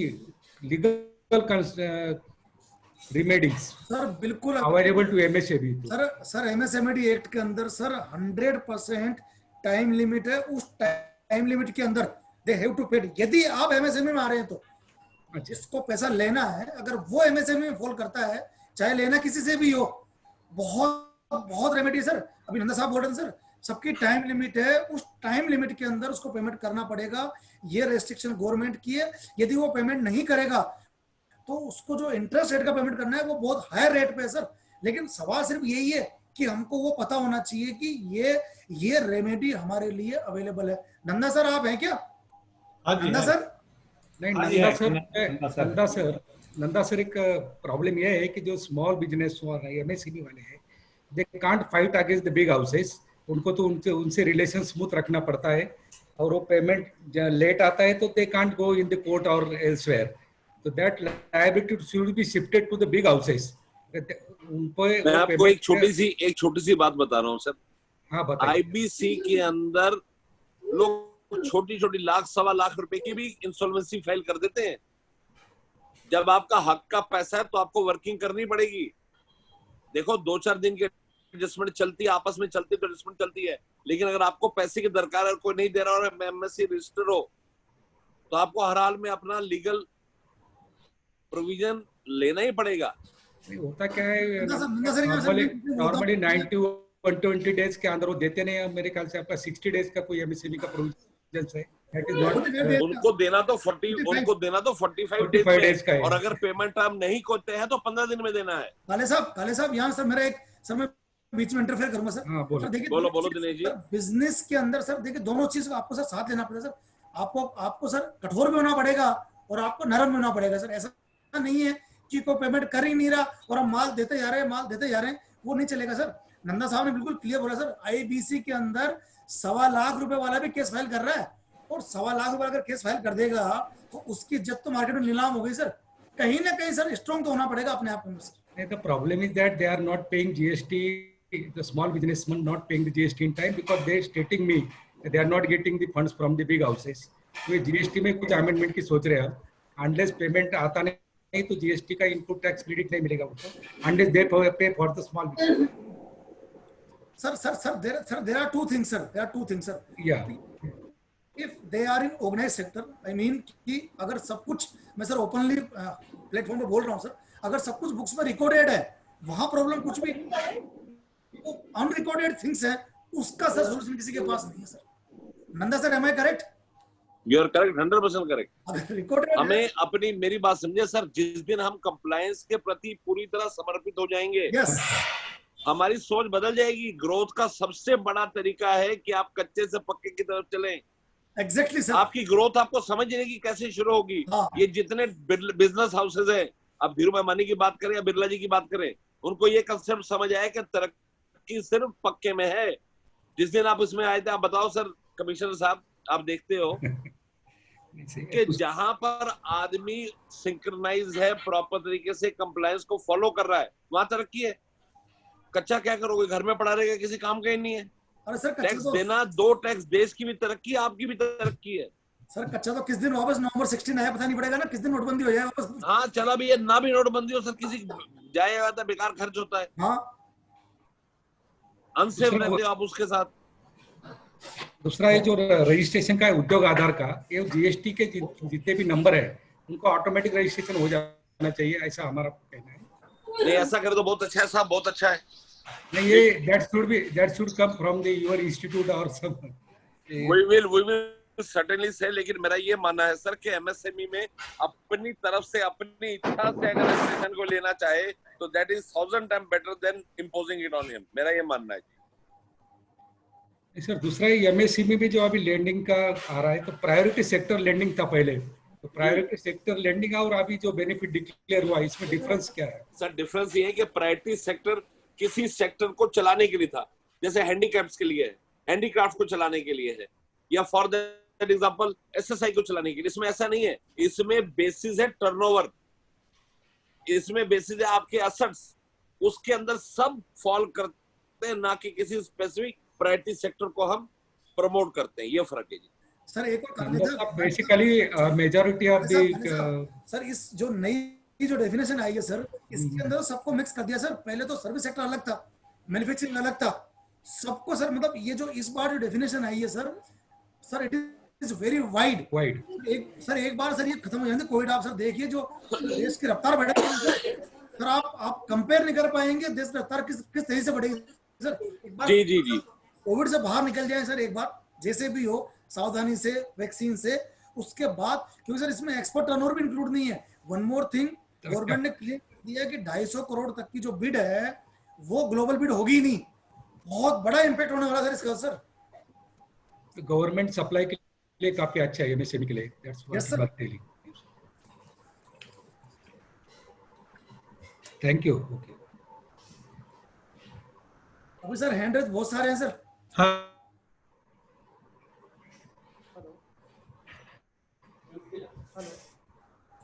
legal remedies sir बिल्कुल available to MSME? Sir MSME act के अंदर sir 100% time limit है। उस time limit के अंदर दे have to पे। यदि आप MSME में आ रहे हैं तो जिसको पैसा लेना है, अगर वो MSME में फॉल करता है, चाहे लेना किसी से भी हो, बहुत रेमेडी सर। अभी नंदा साहब बोल रहे हैं सर, सबकी टाइम लिमिट है, उस टाइम लिमिट के अंदर उसको पेमेंट करना पड़ेगा। ये रेस्ट्रिक्शन गवर्नमेंट की है। यदि वो पेमेंट नहीं करेगा तो उसको जो इंटरेस्ट रेट का पेमेंट करना है वो बहुत हायर रेट पे है सर। लेकिन सवाल सिर्फ यही है कि हमको वो पता होना चाहिए कि ये रेमेडी हमारे लिए अवेलेबल है। नंदा सर आप हैं क्या? नंदा सर नहीं, नंदा सर एक प्रॉब्लम यह है कि जो स्मॉल बिजनेस और MSME वाले हैं, they can't fight against the big houses. उनको तो उनसे रिलेशन स्मूथ रखना पड़ता है, और वो पेमेंट लेट आता है तो they can't go in the court और एल्सवेयर। तो that liability should be shifted to the big houses. मैं आपको एक छोटी सी बात बता रहा हूँ सर। हाँ बताइए। IBC के अंदर लोग छोटी लाख सवा लाख रुपए की भी इंसॉल्वेंसी फाइल कर देते हैं। जब आपका हक का पैसा है तो आपको वर्किंग करनी पड़ेगी। देखो 2-4 दिन की एडजस्टमेंट चलती है, आपस में चलती है तो एडजस्टमेंट चलती है, लेकिन अगर आपको पैसे की दरकार है और कोई नहीं दे रहा और MSC रजिस्टर हो तो आपको हर हाल में अपना लीगल प्रोविजन लेना ही पड़ेगा। होता क्या है, नॉर्मली 90-120 डेज के अंदर वो देते नहीं है। मेरे ख्याल से आपका 60 डेज का कोई MSME का प्रोविजन है। उनको देना तो 45 डेज का है, और अगर पेमेंट आप नहीं करते हैं तो 15 दिन में देना है। काले साहब यहाँ सर मेरा एक सर मैं बीच में इंटरफेयर करूंगा सर। हाँ, देखिए बोलो दिनेश जी। बिजनेस के अंदर सर देखिए दोनों चीज को आपको सर साथ लेना पड़ेगा सर। आपको सर कठोर भी होना पड़ेगा और आपको नरम भी होना पड़ेगा सर। ऐसा नहीं है कि कोई पेमेंट कर ही नहीं रहा और हम माल देते जा रहे हैं, वो नहीं चलेगा सर। नंदा साहब ने बिल्कुल क्लियर बोला सर। IBC के अंदर 1.25 लाख रुपए वाला भी केस फाइल कर रहा है, और 1.25 लाख रुपए अगर केस फाइल कर देगा तो उसकी इज्जत तो मार्केट में नीलाम हो गई सर। कहीं ना कहीं सर स्ट्रॉन्ग तो होना पड़ेगा अपने आप में sir. The problem is that they are not paying GST. The small businessmen not paying the GST in time because they stating me that they are not getting the funds from the big houses. तो GST में कुछ amendment की सोच रहे हैं। Unless payment आता नहीं तो GST का इनपुट टैक्स क्रेडिट नहीं मिलेगा उनको, unless they pay for the small business. Sir, there are two things, sir. Yeah. If they are in organized sector, I mean कि अगर सब कुछ, मैं सर ओपनली प्लेटफॉर्म पे बोल रहा हूँ सर, अगर सब कुछ बुक्स में रिकॉर्डेड है, वहां प्रॉब्लम कुछ भी अनरिकॉर्डेड थिंग्स है, उसका सर सोल्यूशन किसी के पास नहीं है sir. Nanda sir, am I correct? You are correct, 100% correct. हमें अपनी मेरी बात समझे सर, जिस दिन हम कंप्लायंस के प्रति पूरी तरह समर्पित हो जाएंगे, yes. हमारी सोच बदल जाएगी। ग्रोथ का सबसे बड़ा तरीका है कि आप कच्चे से पक्के की तरफ चलें। Exactly sir. आपकी ग्रोथ आपको समझने की कैसे शुरू होगी। ये जितने बिजनेस हाउसेज हैं, अब धीरू अंबानी की बात करें या बिरला जी की बात करें, उनको ये कंसेप्ट समझ आया कि तरक्की सिर्फ पक्के में है। जिस दिन आप इसमें आए थे, आप बताओ सर कमिश्नर साहब, आप देखते हो कि जहां पर आदमी सिंक्रोनाइज है, प्रॉपर तरीके से कंप्लायंस को फॉलो कर रहा है, वहां तरक्की है। कच्चा क्या करोगे, घर में पड़ा रहेगा, किसी काम का ही नहीं है। अरे सर, टैक्स देना, 2 टैक्स देश की भी तरक्की, आपकी भी तरक्की है। सर कच्चा तो किस दिन वापस नवंबर 16 आया पता नहीं पड़ेगा ना, किस दिन नोटबंदी हो जाए वापस। हाँ चला भी, ये ना भी नोटबंदी हो सर, किसी जाएगा तो बेकार खर्च होता है। हाँ अनसेफ रहते हो आप उसके साथ। दूसरा ये जो रजिस्ट्रेशन का है उद्योग आधार का, ये जीएसटी के जितने भी नंबर है उनको ऑटोमेटिक रजिस्ट्रेशन हो जाना चाहिए, ऐसा हमारा कहना है। नहीं ऐसा करे तो बहुत अच्छा है साहब, बहुत अच्छा है। नहीं, ये that should come from the your institute or some we will certainly say, लेकिन मेरा ये मानना है सर कि एमएसएमई में अपनी तरफ से अपनी इच्छा से अगर रजिस्ट्रेशन को लेना चाहे तो that is 1000 time better than imposing it on him, मेरा ये मानना है। सर दूसरा एमएसएमई में जो अभी लैंडिंग का आ रहा है, तो प्रायोरिटी सेक्टर लैंडिंग था पहले, तो प्रायोरिटी सेक्टर लैंडिंग और अभी जो बेनिफिट डिक्लेयर हुआ इसमें डिफरेंस क्या है? सर डिफरेंस ये है कि प्रायोरिटी सेक्टर किसी सेक्टर को चलाने के लिए था, जैसे हैंडीकैप्स के लिए है, हैंडीक्राफ्ट को चलाने के लिए है, या फॉर दैट एग्जांपल एसएसआई को चलाने के लिए। इसमें ऐसा नहीं है, इसमें बेसिस है टर्नओवर, इसमें बेसिस है आपके एसेट्स, उसके अंदर सब फॉल करते हैं, ना कि किसी स्पेसिफिक प्रायोरिटी सेक्टर को हम प्रमोट करते हैं, ये फर्क है जी। सर एक और कर लेते हैं, basically majority of the sir इस जो नई जो डेफिनेशन आई है सर, इसके अंदर सबको मिक्स कर दिया सर। पहले तो सर्विस सेक्टर अलग था, मैन्युफैक्चरिंग अलग था, सबको सर मतलब ये जो इस बार जो डेफिनेशन आई है sir it is very wide. एक बार सर ये खत्म हो जाएंगे कोविड, आप सर देखिए जो देश की रफ्तार बढ़ेगी सर, आप कंपेयर नहीं कर पाएंगे देश की रफ्तार किस तेजी से बढ़ेगी सर। एक बार जी कोविड से बाहर निकल जाए सर, एक बार जैसे भी हो, सावधानी से, वैक्सीन से, उसके बाद, क्योंकि सर इसमें एक्सपोर्ट टर्नओवर भी इंक्लूड नहीं है। वन मोर थिंग, गवर्नमेंट ने क्लियर कर दिया कि 250 करोड़ तक की जो बिड है वो ग्लोबल बिड होगी ही नहीं। बहुत बड़ा इंपैक्ट होने वाला सर इसका सर। गवर्नमेंट सप्लाई के लिए काफी अच्छा है एमएसएमई के लिए। That's what telling. Thank you. Okay अभी सर हैंड रेज बहुत सारे हैं सर। हाँ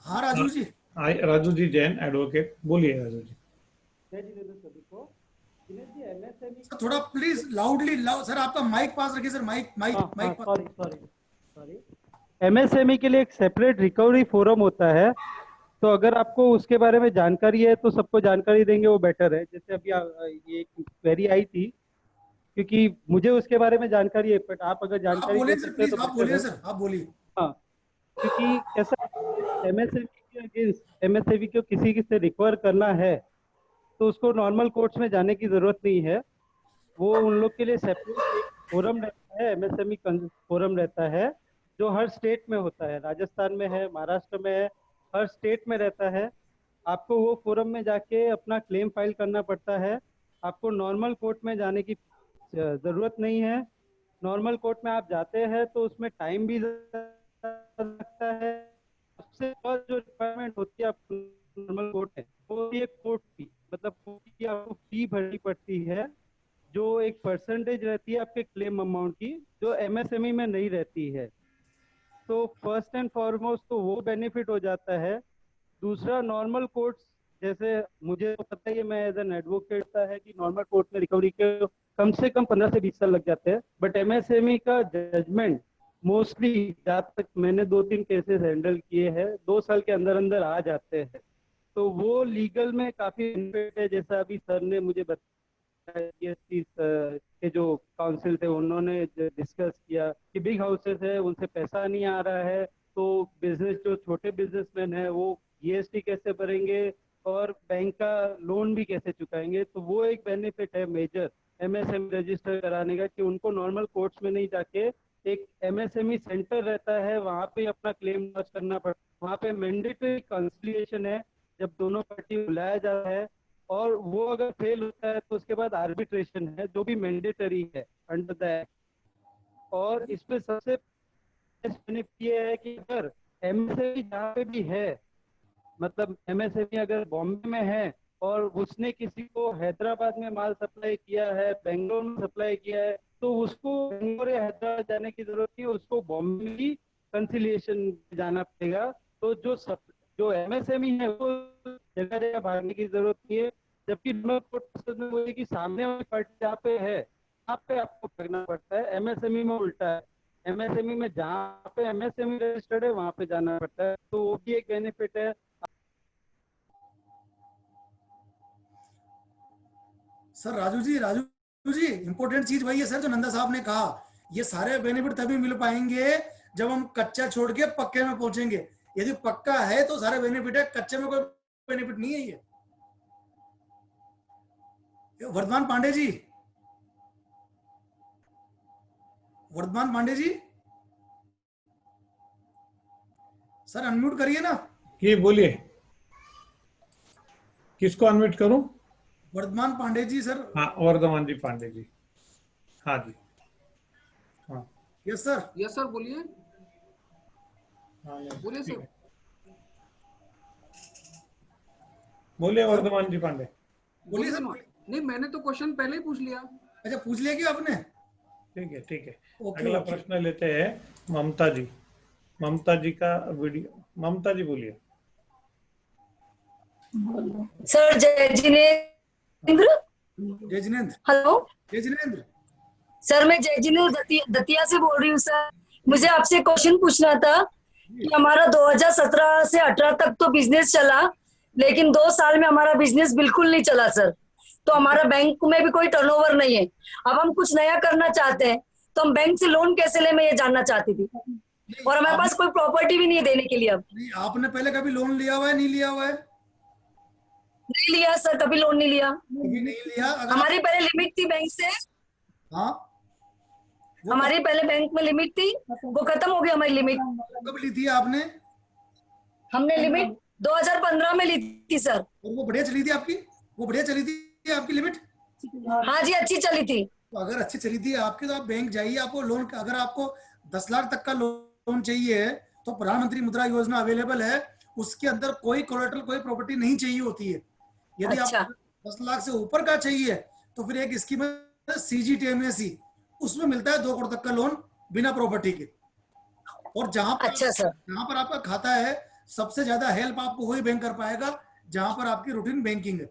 हाँ राजू जी। राजू जी जैन एडवोकेट, बोलिए राजू जी। सर थोड़ा प्लीज लाउडली सर आपका माइक पास रखिए सर, माइक सॉरी। एमएसएमई के लिए एक सेपरेट रिकवरी फोरम होता है, तो अगर आपको उसके बारे में जानकारी है तो सबको जानकारी देंगे वो बेटर है। जैसे अभी ये एक क्वेरी आई थी, क्योंकि मुझे उसके बारे में जानकारी है, बट आप अगर जानकारी बोलिए सर प्लीज, आप बोलिए सर, आप बोलिए। हाँ, क्योंकि कैसा एमएसएमई के अगेंस्ट एमएसएमई को किसी से रिकवर करना है तो उसको नॉर्मल कोर्ट्स में जाने की जरूरत नहीं है। वो उन लोग के लिए सेपरेट एक फोरम रहता है, एमएसएमई फोरम रहता है, जो हर स्टेट में होता है। राजस्थान में है, महाराष्ट्र में है, हर स्टेट में रहता है। आपको वो फोरम में जाके अपना क्लेम फाइल करना पड़ता है। आपको नॉर्मल कोर्ट में जाने की जरूरत नहीं है। नॉर्मल कोर्ट में आप जाते हैं तो उसमें टाइम भी लगता है। सबसे जो रिक्वायरमेंट होती है आपको नॉर्मल कोर्ट है वो ये कोर्ट फी, मतलब आपको फी भरनी पड़ती है, जो एक परसेंटेज रहती है आपके क्लेम अमाउंट की, जो एमएसएमई में नहीं रहती है। तो फर्स्ट एंड फॉरमोस्ट तो वो बेनिफिट हो जाता है। दूसरा, नॉर्मल कोर्ट्स, जैसे मुझे तो पता ही है, मैं एज एन एडवोकेट है कि नॉर्मल कोर्ट में रिकवरी के कम से कम 15 से 20 साल लग जाते हैं, बट एमएसएमई का जजमेंट मोस्टली, जहाँ तक मैंने 2-3 केसेस हैंडल किए हैं, 2 साल के अंदर अंदर आ जाते हैं। तो वो लीगल में काफी बेनिफिट है। जैसा अभी सर ने मुझे बताया, के जो काउंसिल थे उन्होंने डिस्कस किया कि बिग हाउसेस है उनसे पैसा नहीं आ रहा है, तो बिजनेस जो छोटे बिजनेसमैन है वो जीएसटी कैसे भरेंगे और बैंक का लोन भी कैसे चुकाएंगे। तो वो एक बेनिफिट है मेजर एमएसएमई रजिस्टर कराने का, कि उनको नॉर्मल कोर्ट्स में नहीं जाके एक एमएसएमई सेंटर रहता है, वहाँ पे अपना क्लेम लॉन्च करना पड़ता है। वहाँ पे मैंडेटरी कंसिलिएशन है, जब दोनों पार्टी बुलाया जाता है, और वो अगर फेल होता है तो उसके बाद आर्बिट्रेशन है, जो भी मैंडेटरी है अंडर द एक्ट। और इसमें सबसे बेनिफिट ये है कि अगर एमएसएमई जहाँ पे भी है, मतलब एमएसएमई अगर बॉम्बे में है और उसने किसी को हैदराबाद में माल सप्लाई किया है, बेंगलोर में सप्लाई किया है, तो उसको बेंगलोर या हैदराबाद जाने की जरूरत नहीं है, उसको बॉम्बे में ही कंसिलिएशन जाना पड़ेगा। तो जो एमएसएमई है वो जगह जगह भागने की जरूरत नहीं है, जबकि में वो है कि सामने वाली पार्टी जहाँ पे है वहाँ पे आपको भागना पड़ता है। एमएसएमई में उल्टा है, एमएसएमई में जहाँ पे एमएसएमई रजिस्टर्ड है वहाँ पे जाना पड़ता है, तो वो भी एक बेनिफिट है। सर राजू जी इंपॉर्टेंट चीज वही है सर जो नंदा साहब ने कहा, ये सारे बेनिफिट तभी मिल पाएंगे जब हम कच्चा छोड़ के पक्के में पहुंचेंगे। यदि पक्का है तो सारे बेनिफिट है, कच्चे में कोई बेनिफिट नहीं है। ये वर्धमान पांडे जी, वर्धमान पांडे जी सर अनम्यूट करिए ना। जी बोलिए, किसको अनम्यूट करूं? वर्धमान पांडे जी सर। हाँ वर्धमान जी पांडे जी, हाँ जी, हाँ यस सर। यस सर बोलिए, हाँ बोलिए सर। बोलिए वर्धमान जी पांडे। बोलिए सर। नहीं मैंने तो क्वेश्चन पहले ही पूछ लिया। अच्छा पूछ लिया क्या आपने? ठीक है ठीक है। ओके, अगला ओके। प्रश्न लेते हैं ममता जी। ममता जी का वीडियो, ममता जी बोलिए। सर जय जिनेंद्र। जय जिनेंद्र। हेलो जय जिनेंद्र। सर, मैं जय जिनेंद्र दतिया से बोल रही हूँ सर। मुझे आपसे क्वेश्चन पूछना था कि हमारा 2017 से 18 तक तो बिजनेस चला, लेकिन 2 साल में हमारा बिजनेस बिल्कुल नहीं चला सर। तो हमारा बैंक में भी कोई टर्नओवर नहीं है। अब हम कुछ नया करना चाहते हैं तो हम बैंक से लोन कैसे ले, मैं ये जानना चाहती थी। और हमारे पास कोई प्रॉपर्टी भी नहीं है देने के लिए। अब नहीं, आपने पहले कभी लोन लिया हुआ है? नहीं लिया हुआ है? नहीं लिया सर, कभी लोन नहीं लिया। कभी नहीं लिया? अगर हमारी पहले लिमिट थी बैंक से। हाँ हमारी पहले बैंक में लिमिट थी, वो खत्म हो गई हमारी लिमिट। कब ली थी आपने? हमने लिमिट 2015 में ली थी सर। और वो बढ़िया चली थी आपकी? वो बढ़िया चली थी आपकी लिमिट? हाँ जी, अच्छी चली थी। तो अगर अच्छी चली थी आपकी तो आप बैंक जाइए, आपको लोन, अगर आपको 10 लाख तक का लोन चाहिए तो प्रधानमंत्री मुद्रा योजना अवेलेबल है। उसके अंदर कोई कोलेटरल, कोई प्रॉपर्टी नहीं चाहिए होती है। यदि अच्छा। आप 10 लाख से ऊपर का चाहिए तो फिर एक स्कीम है CGTMSE, उसमें मिलता है 2 करोड़ तक का लोन बिना प्रॉपर्टी के। और जहां पर अच्छा सर, जहां पर आपका खाता है, सबसे ज्यादा हेल्प आपको वही बैंक कर पाएगा जहां पर आपकी रूटीन बैंकिंग है।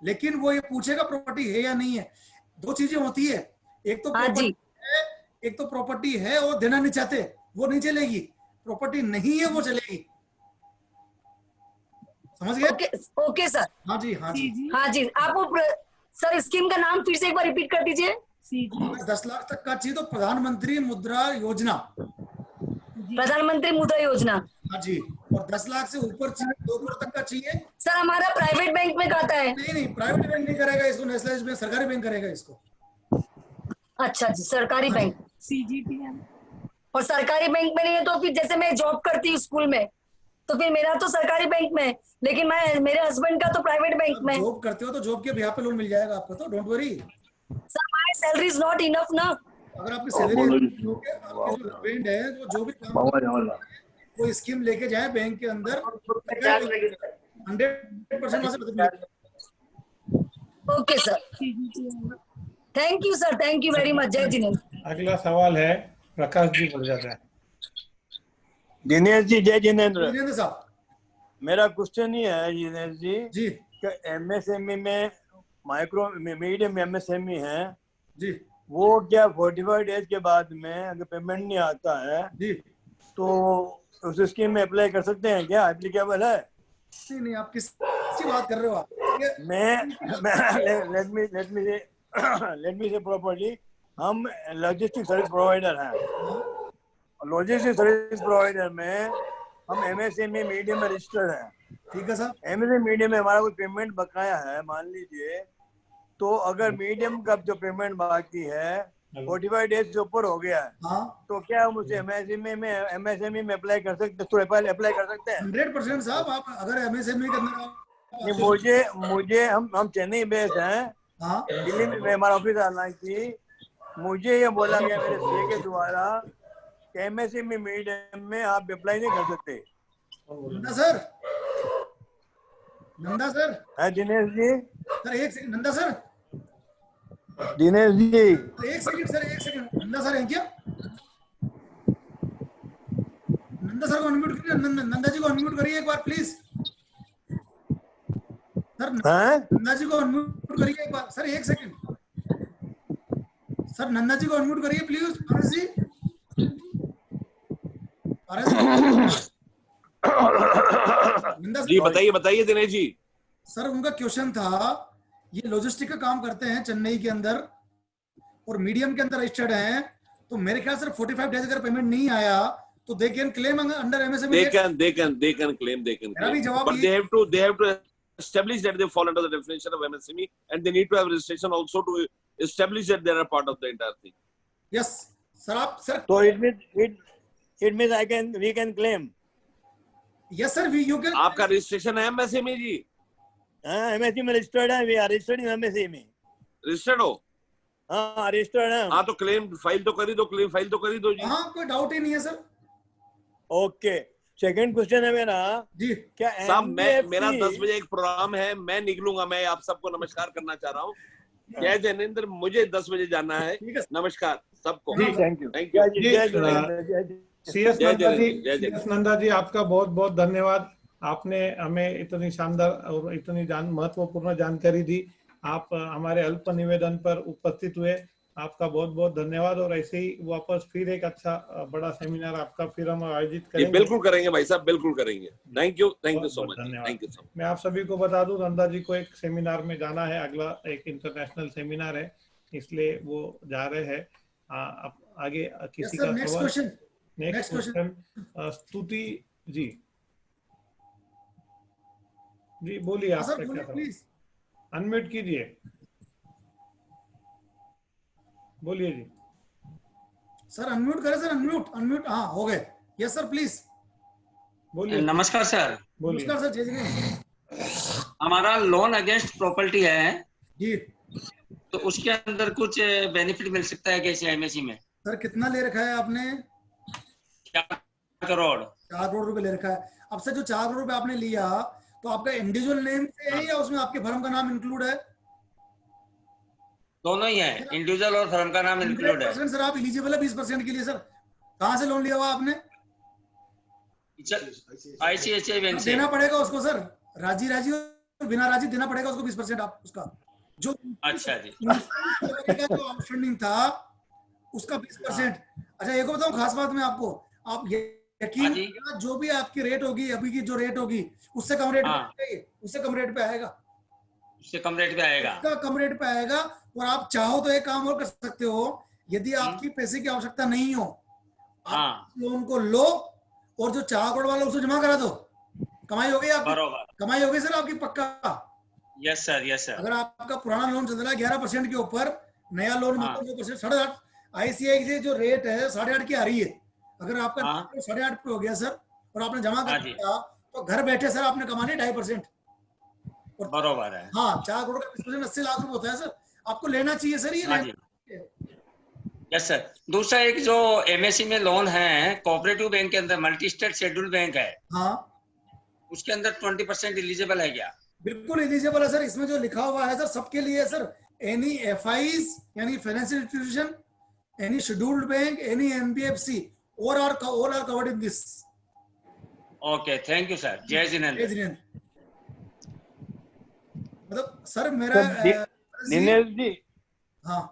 लेकिन वो ये पूछेगा प्रॉपर्टी है या नहीं है। 2 चीजें होती है, एक तो हाँ जी। प्रॉपर्टी है, एक तो प्रॉपर्टी है और देना नहीं चाहते, वो नहीं चलेगी। प्रॉपर्टी नहीं है वो चलेगी। समझ गए? Okay okay sir. हाँ जी, हाँ जी। हाँ जी, आप वो सर स्कीम का नाम फिर से एक बार रिपीट कर दीजिए। 10 लाख तक का चाहिए तो प्रधानमंत्री मुद्रा योजना। प्रधानमंत्री मुद्रा योजना। हाँ जी। और 10 लाख से ऊपर चाहिए, 2 करोड़ तक का चाहिए। सर हमारा प्राइवेट बैंक में खाता है। नहीं नहीं, प्राइवेट बैंक नहीं करेगा इसको, नेशनलाइज्ड बैंक, सरकारी बैंक करेगा इसको। अच्छा जी, सरकारी बैंक। और सरकारी बैंक में नहीं है तो फिर जैसे मैं जॉब करती हूँ स्कूल में, तो फिर मेरा तो सरकारी बैंक में, लेकिन मैं मेरे हस्बैंड का तो प्राइवेट बैंक में। जॉब करते हो तो जॉब के बिहाफ पे लोन मिल जाएगा आपको, तो don't worry. Sir my salary is not enough ना। अगर आपकी सैलरी, आपके जो हस्बैंड है जो भी काम करते हैं, वो स्कीम लेके जाए बैंक के अंदर, 100% वहां से मदद मिलेगी। Okay sir, thank you sir, thank you very much. जय जिनेंद्र। अगला सवाल है प्रकाश जी बोल जाता है। दिनेश जी, जय जिनेंद्र। जिनेंद्र साहब, मेरा क्वेश्चन ये है जिनेश जी जी कि MSME में माइक्रो मीडियम MSME है जी वो क्या 45 डेज के बाद में अगर पेमेंट नहीं आता है जी, तो उस स्कीम में अप्लाई कर सकते हैं क्या? एप्लीकेबल है? नहीं नहीं, आप किसकी बात कर रहे हो आप? मैं लेट मी से प्रॉपर्ली, हम लॉजिस्टिक सर्विस प्रोवाइडर हैं। लॉजिस्टिक सर्विस प्रोवाइडर में हम MSME मीडियम में रजिस्टर्ड हैं। ठीक है सर। MSME मीडियम में हमारा कोई पेमेंट बकाया है मान लीजिए, तो अगर मीडियम का जो पेमेंट बाकी है 45 डेज से ऊपर हो गया है, हाँ, तो क्या हम उसे MSME में अप्लाई कर सकते, तो अप्लाई कर सकते हैं? 100% साहब। आप अगर MSME के अंदर नहीं, मुझे हम चेन्नई बेस्ड हैं, हाँ, दिल्ली में हमारा ऑफिस है। हालांकि मुझे ये बोला गया मेरे सीए के द्वारा कि MSME मीडियम में आप अप्लाई नहीं कर सकते। Nanda sir, Nanda sir. है दिनेश जी? सर एक सेकंड, नंदा सर, दिनेश जी एक सेकंड सर, एक सेकंड। नंदा सर है क्या? नंदा सर को अनम्यूट करिए, नंदा जी को अनम्यूट करिए एक बार प्लीज सर। नंदा जी को अनम्यूट करिए एक बार सर, एक सेकंड सर। नंदा जी को अनम्यूट करिए प्लीज। पारस जी, पारस नंदा जी बताइए बताइए दिनेश जी। सर, उनका क्वेश्चन था, ये लॉजिस्टिक का काम करते हैं चेन्नई के अंदर, और मीडियम के अंदर रजिस्टर्ड हैं, तो मेरे ख्याल से 45 डेज अगर पेमेंट नहीं आया तो they can claim under MSME. They can claim. मेरा भी जवाब But they have to establish that they fall under the definition of MSME, and they need to have registration also to establish that they are part of the entire thing. Yes sir, आप sir. So it means we can claim. Yes sir, you can. आपका registration है MSME जी? हाँ, MSME में registered है, we are registered in MSME. Registered हो? हाँ, registered है। हाँ, तो क्लेम फाइल तो कर ही दो जी। हाँ, कोई डाउट ही नहीं है सर। ओके, सेकंड क्वेश्चन है मेरा जी। क्या साहब, मेरा 10 बजे एक प्रोग्राम है, मैं निकलूंगा। मैं आप सबको नमस्कार करना चाह रहा हूँ। जय जिनेंद्र, मुझे 10 बजे जाना है। नमस्कार सबको। Thank you. CS Nanda ji, आपका बहुत बहुत धन्यवाद। आपने हमें इतनी शानदार और इतनी महत्वपूर्ण जानकारी दी। आप हमारे अल्प निवेदन पर उपस्थित हुए, आपका बहुत बहुत धन्यवाद। और ऐसे ही वापस फिर एक अच्छा बड़ा सेमिनार आपका फिर हम आयोजित करेंगे। बिल्कुल करेंगे भाई साहब, बिल्कुल करेंगे। Thank you so much. Thank you so much. मैं आप सभी को बता दूं, नंदा जी को एक सेमिनार में जाना है, अगला एक इंटरनेशनल सेमिनार है, इसलिए वो जा रहे हैं। आगे किसी का सवाल? नेक्स्ट क्वेश्चन स्तुति जी। जी बोलिए, आप प्लीज अनम्यूट कीजिए, बोलिए जी। सर अनम्यूट करें सर, अनम्यूट। हाँ, हो गए। यस सर, प्लीज बोलिए। नमस्कार सर। नमस्कार सर, जय जी। हमारा लोन अगेंस्ट प्रॉपर्टी है जी, तो उसके अंदर कुछ बेनिफिट मिल सकता है कैसे MSE में? सर कितना ले रखा है आपने? 4 करोड़। 4 करोड़ रुपए ले रखा है। अब से जो 4 करोड़ रुपए आपने लिया, तो आपका इंडिविजुअल नेम से है या उसमें आपके फर्म का नाम इंक्लूड है? दोनों ही है, इंडिविजुअल और फर्म का नाम इंक्लूड है। सर आप एलिजिबल है 20% के लिए। सर कहाँ से लोन लिया हुआ आपने? ICICI बैंक से। देना पड़ेगा उसको सर, राजी और बिना राजी देना पड़ेगा उसको 20% आप उसका जो। अच्छा जी। जो आउटस्टैंडिंग था उसका 20%। अच्छा, एक बताऊं खास बात में आपको, आप यकीन, जो भी आपकी रेट होगी, अभी की जो रेट होगी उससे कम रेट उससे कम रेट पे आएगा। उससे कम रेट पे आएगा? कम रेट पे आएगा। और आप चाहो तो एक काम और कर सकते हो, यदि आपकी पैसे की आवश्यकता नहीं हो, आप लोन को लो और जो 4 करोड़ वाला उसको जमा करा दो, कमाई हो गई आपकी। बरोबर, कमाई हो गई सर आपकी पक्का। Yes sir, yes sir. अगर आपका पुराना लोन चल रहा है 11% के ऊपर, नया लोन मतलब 2%, 8.5, ICICI जो रेट है 8.5 की आ रही है। अगर आपका 8.5 पे हो गया सर और आपने जमा कर दिया, तो घर बैठे सर आपने कमा लिया 2.5%। बरोबर है। हाँ, 4 करोड़ का 20% 80 लाख रुपए होता है सर। आपको लेना चाहिए सर ये। Yes sir. दूसरा एक जो MSE में लोन है कोऑपरेटिव बैंक के अंदर, मल्टी स्टेट शेड्यूल बैंक है, हाँ, उसके अंदर 20% एलिजिबल है क्या? बिल्कुल एलिजिबल है सर। इसमें जो लिखा हुआ है सर सबके लिए सर, एनी FIs यानी financial institution, any scheduled bank, any NBFC, all are covered in this. Okay, thank you sir. Jai Jinendra. मतलब सर मेरा दिनेश जी। हाँ,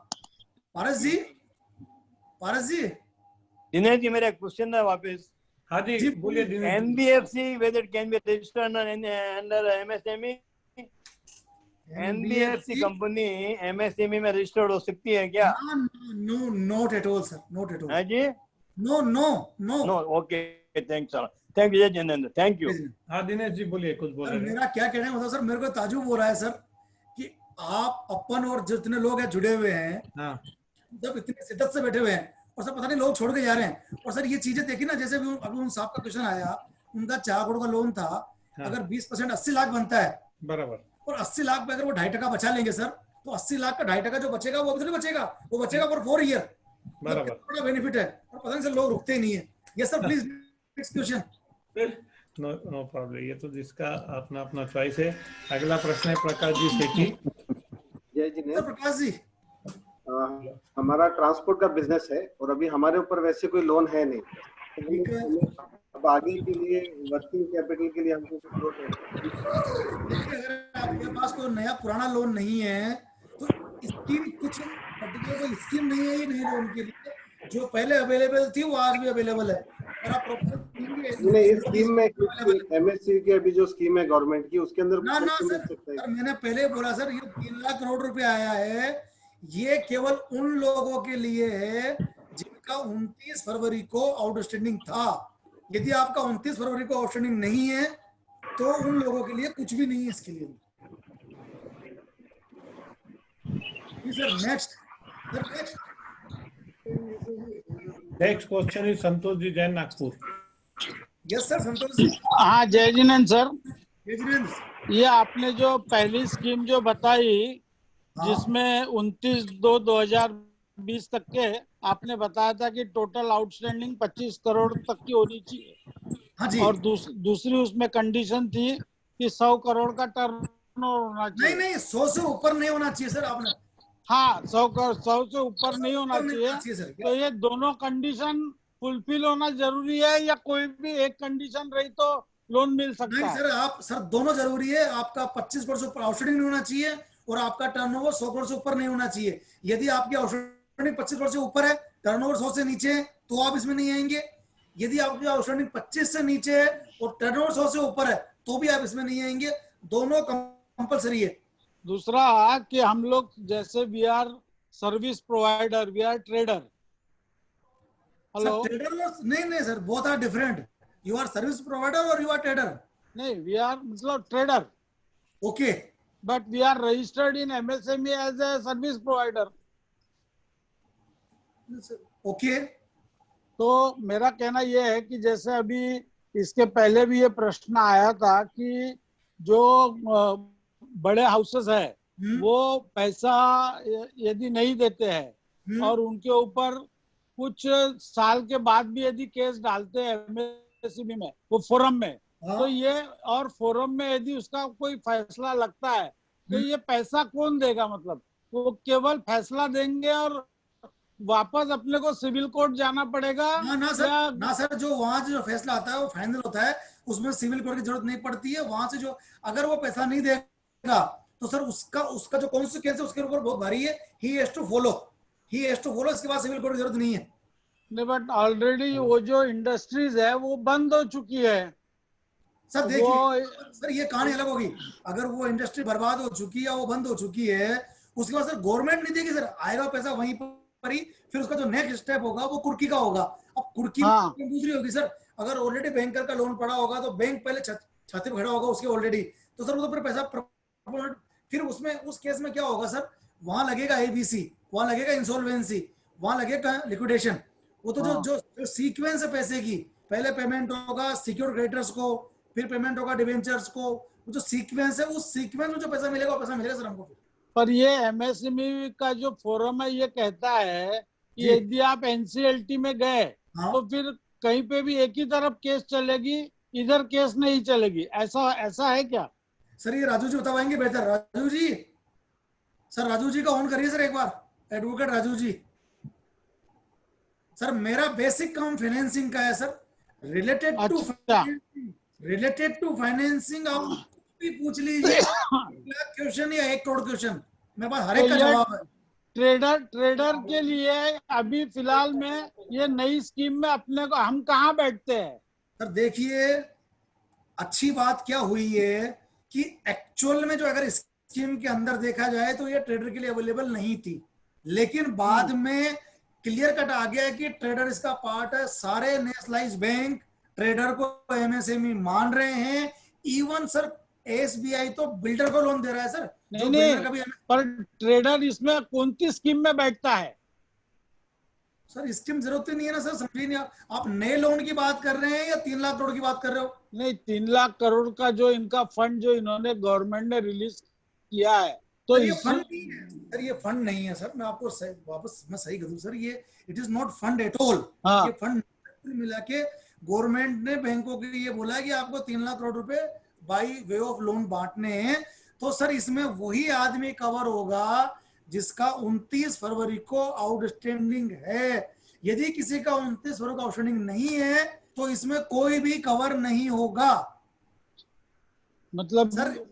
पारस जी दिनेश जी, मेरा क्वेश्चन है वापस। हाँ जी बोलिए। NBFC whether it can be registered under MSME? NBFC company MSME में रजिस्टर्ड हो सकती है क्या? No, not at all sir, not at all. हाँ जी, no. Okay, thanks sir. Thank you Jinendra, thank you. हाँ दिनेश जी बोलिए, कुछ बोल रहे हैं। मेरा क्या कहना है सर, मेरे को ताजुब हो रहा है सर कि आप अपन और जितने लोग हैं जुड़े हुए हैं, जब इतनी शिद्दत से बैठे हुए हैं और सर पता नहीं लोग छोड़ के जा रहे हैं। और सर ये चीजें देखी ना, जैसे अभी उन साहब का क्वेश्चन आया, उनका 4 करोड़ का लोन था, अगर 20% 80 लाख बनता है बराबर, और 80 लाख पे अगर वो 2.5% बचा लेंगे सर, तो 80 लाख का 2.5% जो बचेगा वो भी बचेगा, वो बचेगा फॉर 4 ईयर। बराबर, बड़ा बेनिफिट है। और पता नहीं सर लोग रुकते ही नहीं है। Yes sir, please next question. No problem, ये तो जिसका अपना अपना चॉइस है। अगला प्रश्न है प्रकाश जी से की। जय जी। प्रकाश जी, हमारा ट्रांसपोर्ट का बिजनेस है और अभी हमारे ऊपर वैसे कोई लोन है नहीं, अब आगे के लिए वर्किंग कैपिटल के लिए हमको अगर आपके पास कोई नया पुराना लोन नहीं है तो स्कीम, कुछ पर्टिकुलर कोई स्कीम नहीं है ये नए लोन के लिए, जो पहले अवेलेबल थी वो आज भी अवेलेबल है। और आप नहीं, इस स्कीम में MSE की अभी जो स्कीम है गवर्नमेंट की, उसके अंदर ना सर, मैंने पहले बोला सर, ये 3 लाख करोड़ रुपए आया है, ये केवल उन लोगों के लिए है जिनका 29 फरवरी को आउटस्टैंडिंग था। यदि आपका 29 फरवरी को आउटस्टैंडिंग नहीं है तो उन लोगों के लिए कुछ भी नहीं है इसके लिए। Sir next next question is Santosh ji, Jain, Nagpur. Yes sir, Santosh ji. हाँ, जय जिनेंद्र सर। जय जिनेंद्र। ये आपने जो पहली स्कीम जो बताई, जिसमें 29/2/2020 तक के आपने बताया था कि टोटल आउटस्टैंडिंग 25 करोड़ तक की होनी चाहिए। हाँ जी। और दूसरी उसमें कंडीशन थी कि 100 करोड़ का टर्नओवर होना चाहिए। नहीं 100 से ऊपर नहीं होना चाहिए सर आपने। हाँ, 100 से ऊपर नहीं होना चाहिए। तो ये दोनों कंडीशन फुलफिल होना जरूरी है या कोई भी एक कंडीशन रही तो लोन मिल सकता है? नहीं सर दोनों जरूरी है। आपका 25 करोड़ से ऊपर आउटस्टैंडिंग नहीं होना चाहिए और आपका टर्नओवर 100 करोड़ से ऊपर नहीं होना चाहिए। यदि आपकी आउटस्टैंडिंग 25 करोड़ से ऊपर है, टर्नओवर 100 से नीचे है, तो आप इसमें नहीं आएंगे। यदि आपकी आउटस्टैंडिंग 25 से नीचे है और टर्नओवर 100 से ऊपर है तो भी आप इसमें नहीं आएंगे। दोनों कंपलसरी है। दूसरा कि हम लोग जैसे we are service provider, we are trader. Hello, नहीं sir, both are different. You are service provider और यू आर ट्रेडर। नहीं, वी आर मतलब trader. Okay, but we are registered in MSME as a service provider. Okay. तो मेरा कहना यह है कि जैसे अभी इसके पहले भी ये प्रश्न आया था कि जो बड़े हाउसेस है वो पैसा यदि नहीं देते हैं और उनके ऊपर कुछ साल के बाद भी यदि केस डालते हैं MSME में, वो फोरम में, तो ये और फोरम में यदि उसका कोई फैसला लगता है तो ये पैसा कौन देगा? मतलब वो केवल फैसला देंगे और वापस अपने को सिविल कोर्ट जाना पड़ेगा? ना सर, जो वहां से जो फैसला आता है वो फाइनल होता है, उसमें सिविल कोर्ट की जरूरत नहीं पड़ती है। वहां से जो अगर वो पैसा नहीं देगा तो सर उसका जो कॉन्सिक्वेंस है उसके ऊपर बहुत भारी है। ही हैज टू फॉलो, इसके बाद सिविल कोर्ट की जरूरत नहीं है। नहीं, बट ऑलरेडी वो जो इंडस्ट्रीज है वो बंद हो चुकी है। सर देखिए सर, ये कहानी अलग होगी। अगर वो इंडस्ट्री बर्बाद हो चुकी है, वो बंद हो चुकी है, उसके बाद सर गवर्नमेंट नहीं देगी सर, आएगा पैसा वहीं पर ही। फिर उसका जो नेक्स्ट स्टेप होगा वो कुर्की का होगा। अब कुर्की दूसरी होगी सर। अगर ऑलरेडी बैंकर का लोन पड़ा होगा तो बैंक पहले छाती पर खड़ा होगा उसके ऑलरेडी, तो सर वो तो फिर पैसा फिर उसमें उस केस में क्या होगा सर, वहां लगेगा ABC, वहां लगेगा इंसॉल्वेंसी, वहां लगेगा लिक्विडेशन। वो तो जो सीक्वेंस है पैसे की, पहले पेमेंट होगा सिक्योर क्रेडिटर्स को, फिर पेमेंट होगा डिवेंचर्स को। वो जो सीक्वेंस है उस सीक्वेंस में जो पैसा मिलेगा वो पैसा मिलेगा सर हमको। पर ये MSME का जो फोरम है ये कहता है कि यदि आप NCLT में गए तो फिर कहीं पे भी एक ही तरफ केस चलेगी, इधर केस नहीं चलेगी। ऐसा है क्या? सर ये राजू जी बताएंगे बेहतर। राजू जी, सर राजू जी का ऑन करिए सर एक बार, एडवोकेट राजू जी। सर मेरा बेसिक काम फाइनेंसिंग का है सर, रिलेटेड टू फाइनेंसिंग। आप भी पूछ लीजिए, 1 लाख क्वेश्चन या 1 करोड़ क्वेश्चन, मेरे पास हर एक का जवाब है। ट्रेडर के लिए अभी फिलहाल में ये नई स्कीम में अपने को हम कहाँ बैठते हैं? सर देखिए, अच्छी बात क्या हुई है कि एक्चुअल में जो अगर स्कीम के अंदर देखा जाए तो ये ट्रेडर के लिए अवेलेबल नहीं थी, लेकिन बाद में क्लियर कट आ गया है कि ट्रेडर इसका पार्ट है। सारे नेशनलाइज बैंक ट्रेडर को MSME मान रहे हैं। इवन सर SBI तो बिल्डर को लोन दे रहा है सर। नहीं, पर ट्रेडर इसमें कौन सी स्कीम में बैठता है? सर स्कीम जरूरत ही नहीं है ना सर, समझिए नहीं आप नए लोन की बात कर रहे हैं या 3 लाख करोड़ की बात कर रहे हो? नहीं, 3 लाख करोड़ का जो इनका फंड जो इन्होंने गवर्नमेंट ने रिलीज किया है, तो ये फंड नहीं है सर, ये फंड नहीं है सर। मैं आपको वापस मैं सही करूं सर, ये it is not fund at all. ये फंड मिला के गवर्नमेंट ने बैंकों के लिए बोला है कि आपको 3 लाख करोड़ रुपए बाई वे ऑफ लोन बांटने हैं। तो सर इसमें वही आदमी कवर होगा जिसका 29 फरवरी को आउटस्टैंडिंग है। यदि किसी का 29 फरवरी को आउटस्टैंडिंग नहीं है तो इसमें कोई भी कवर नहीं होगा। मतलब सर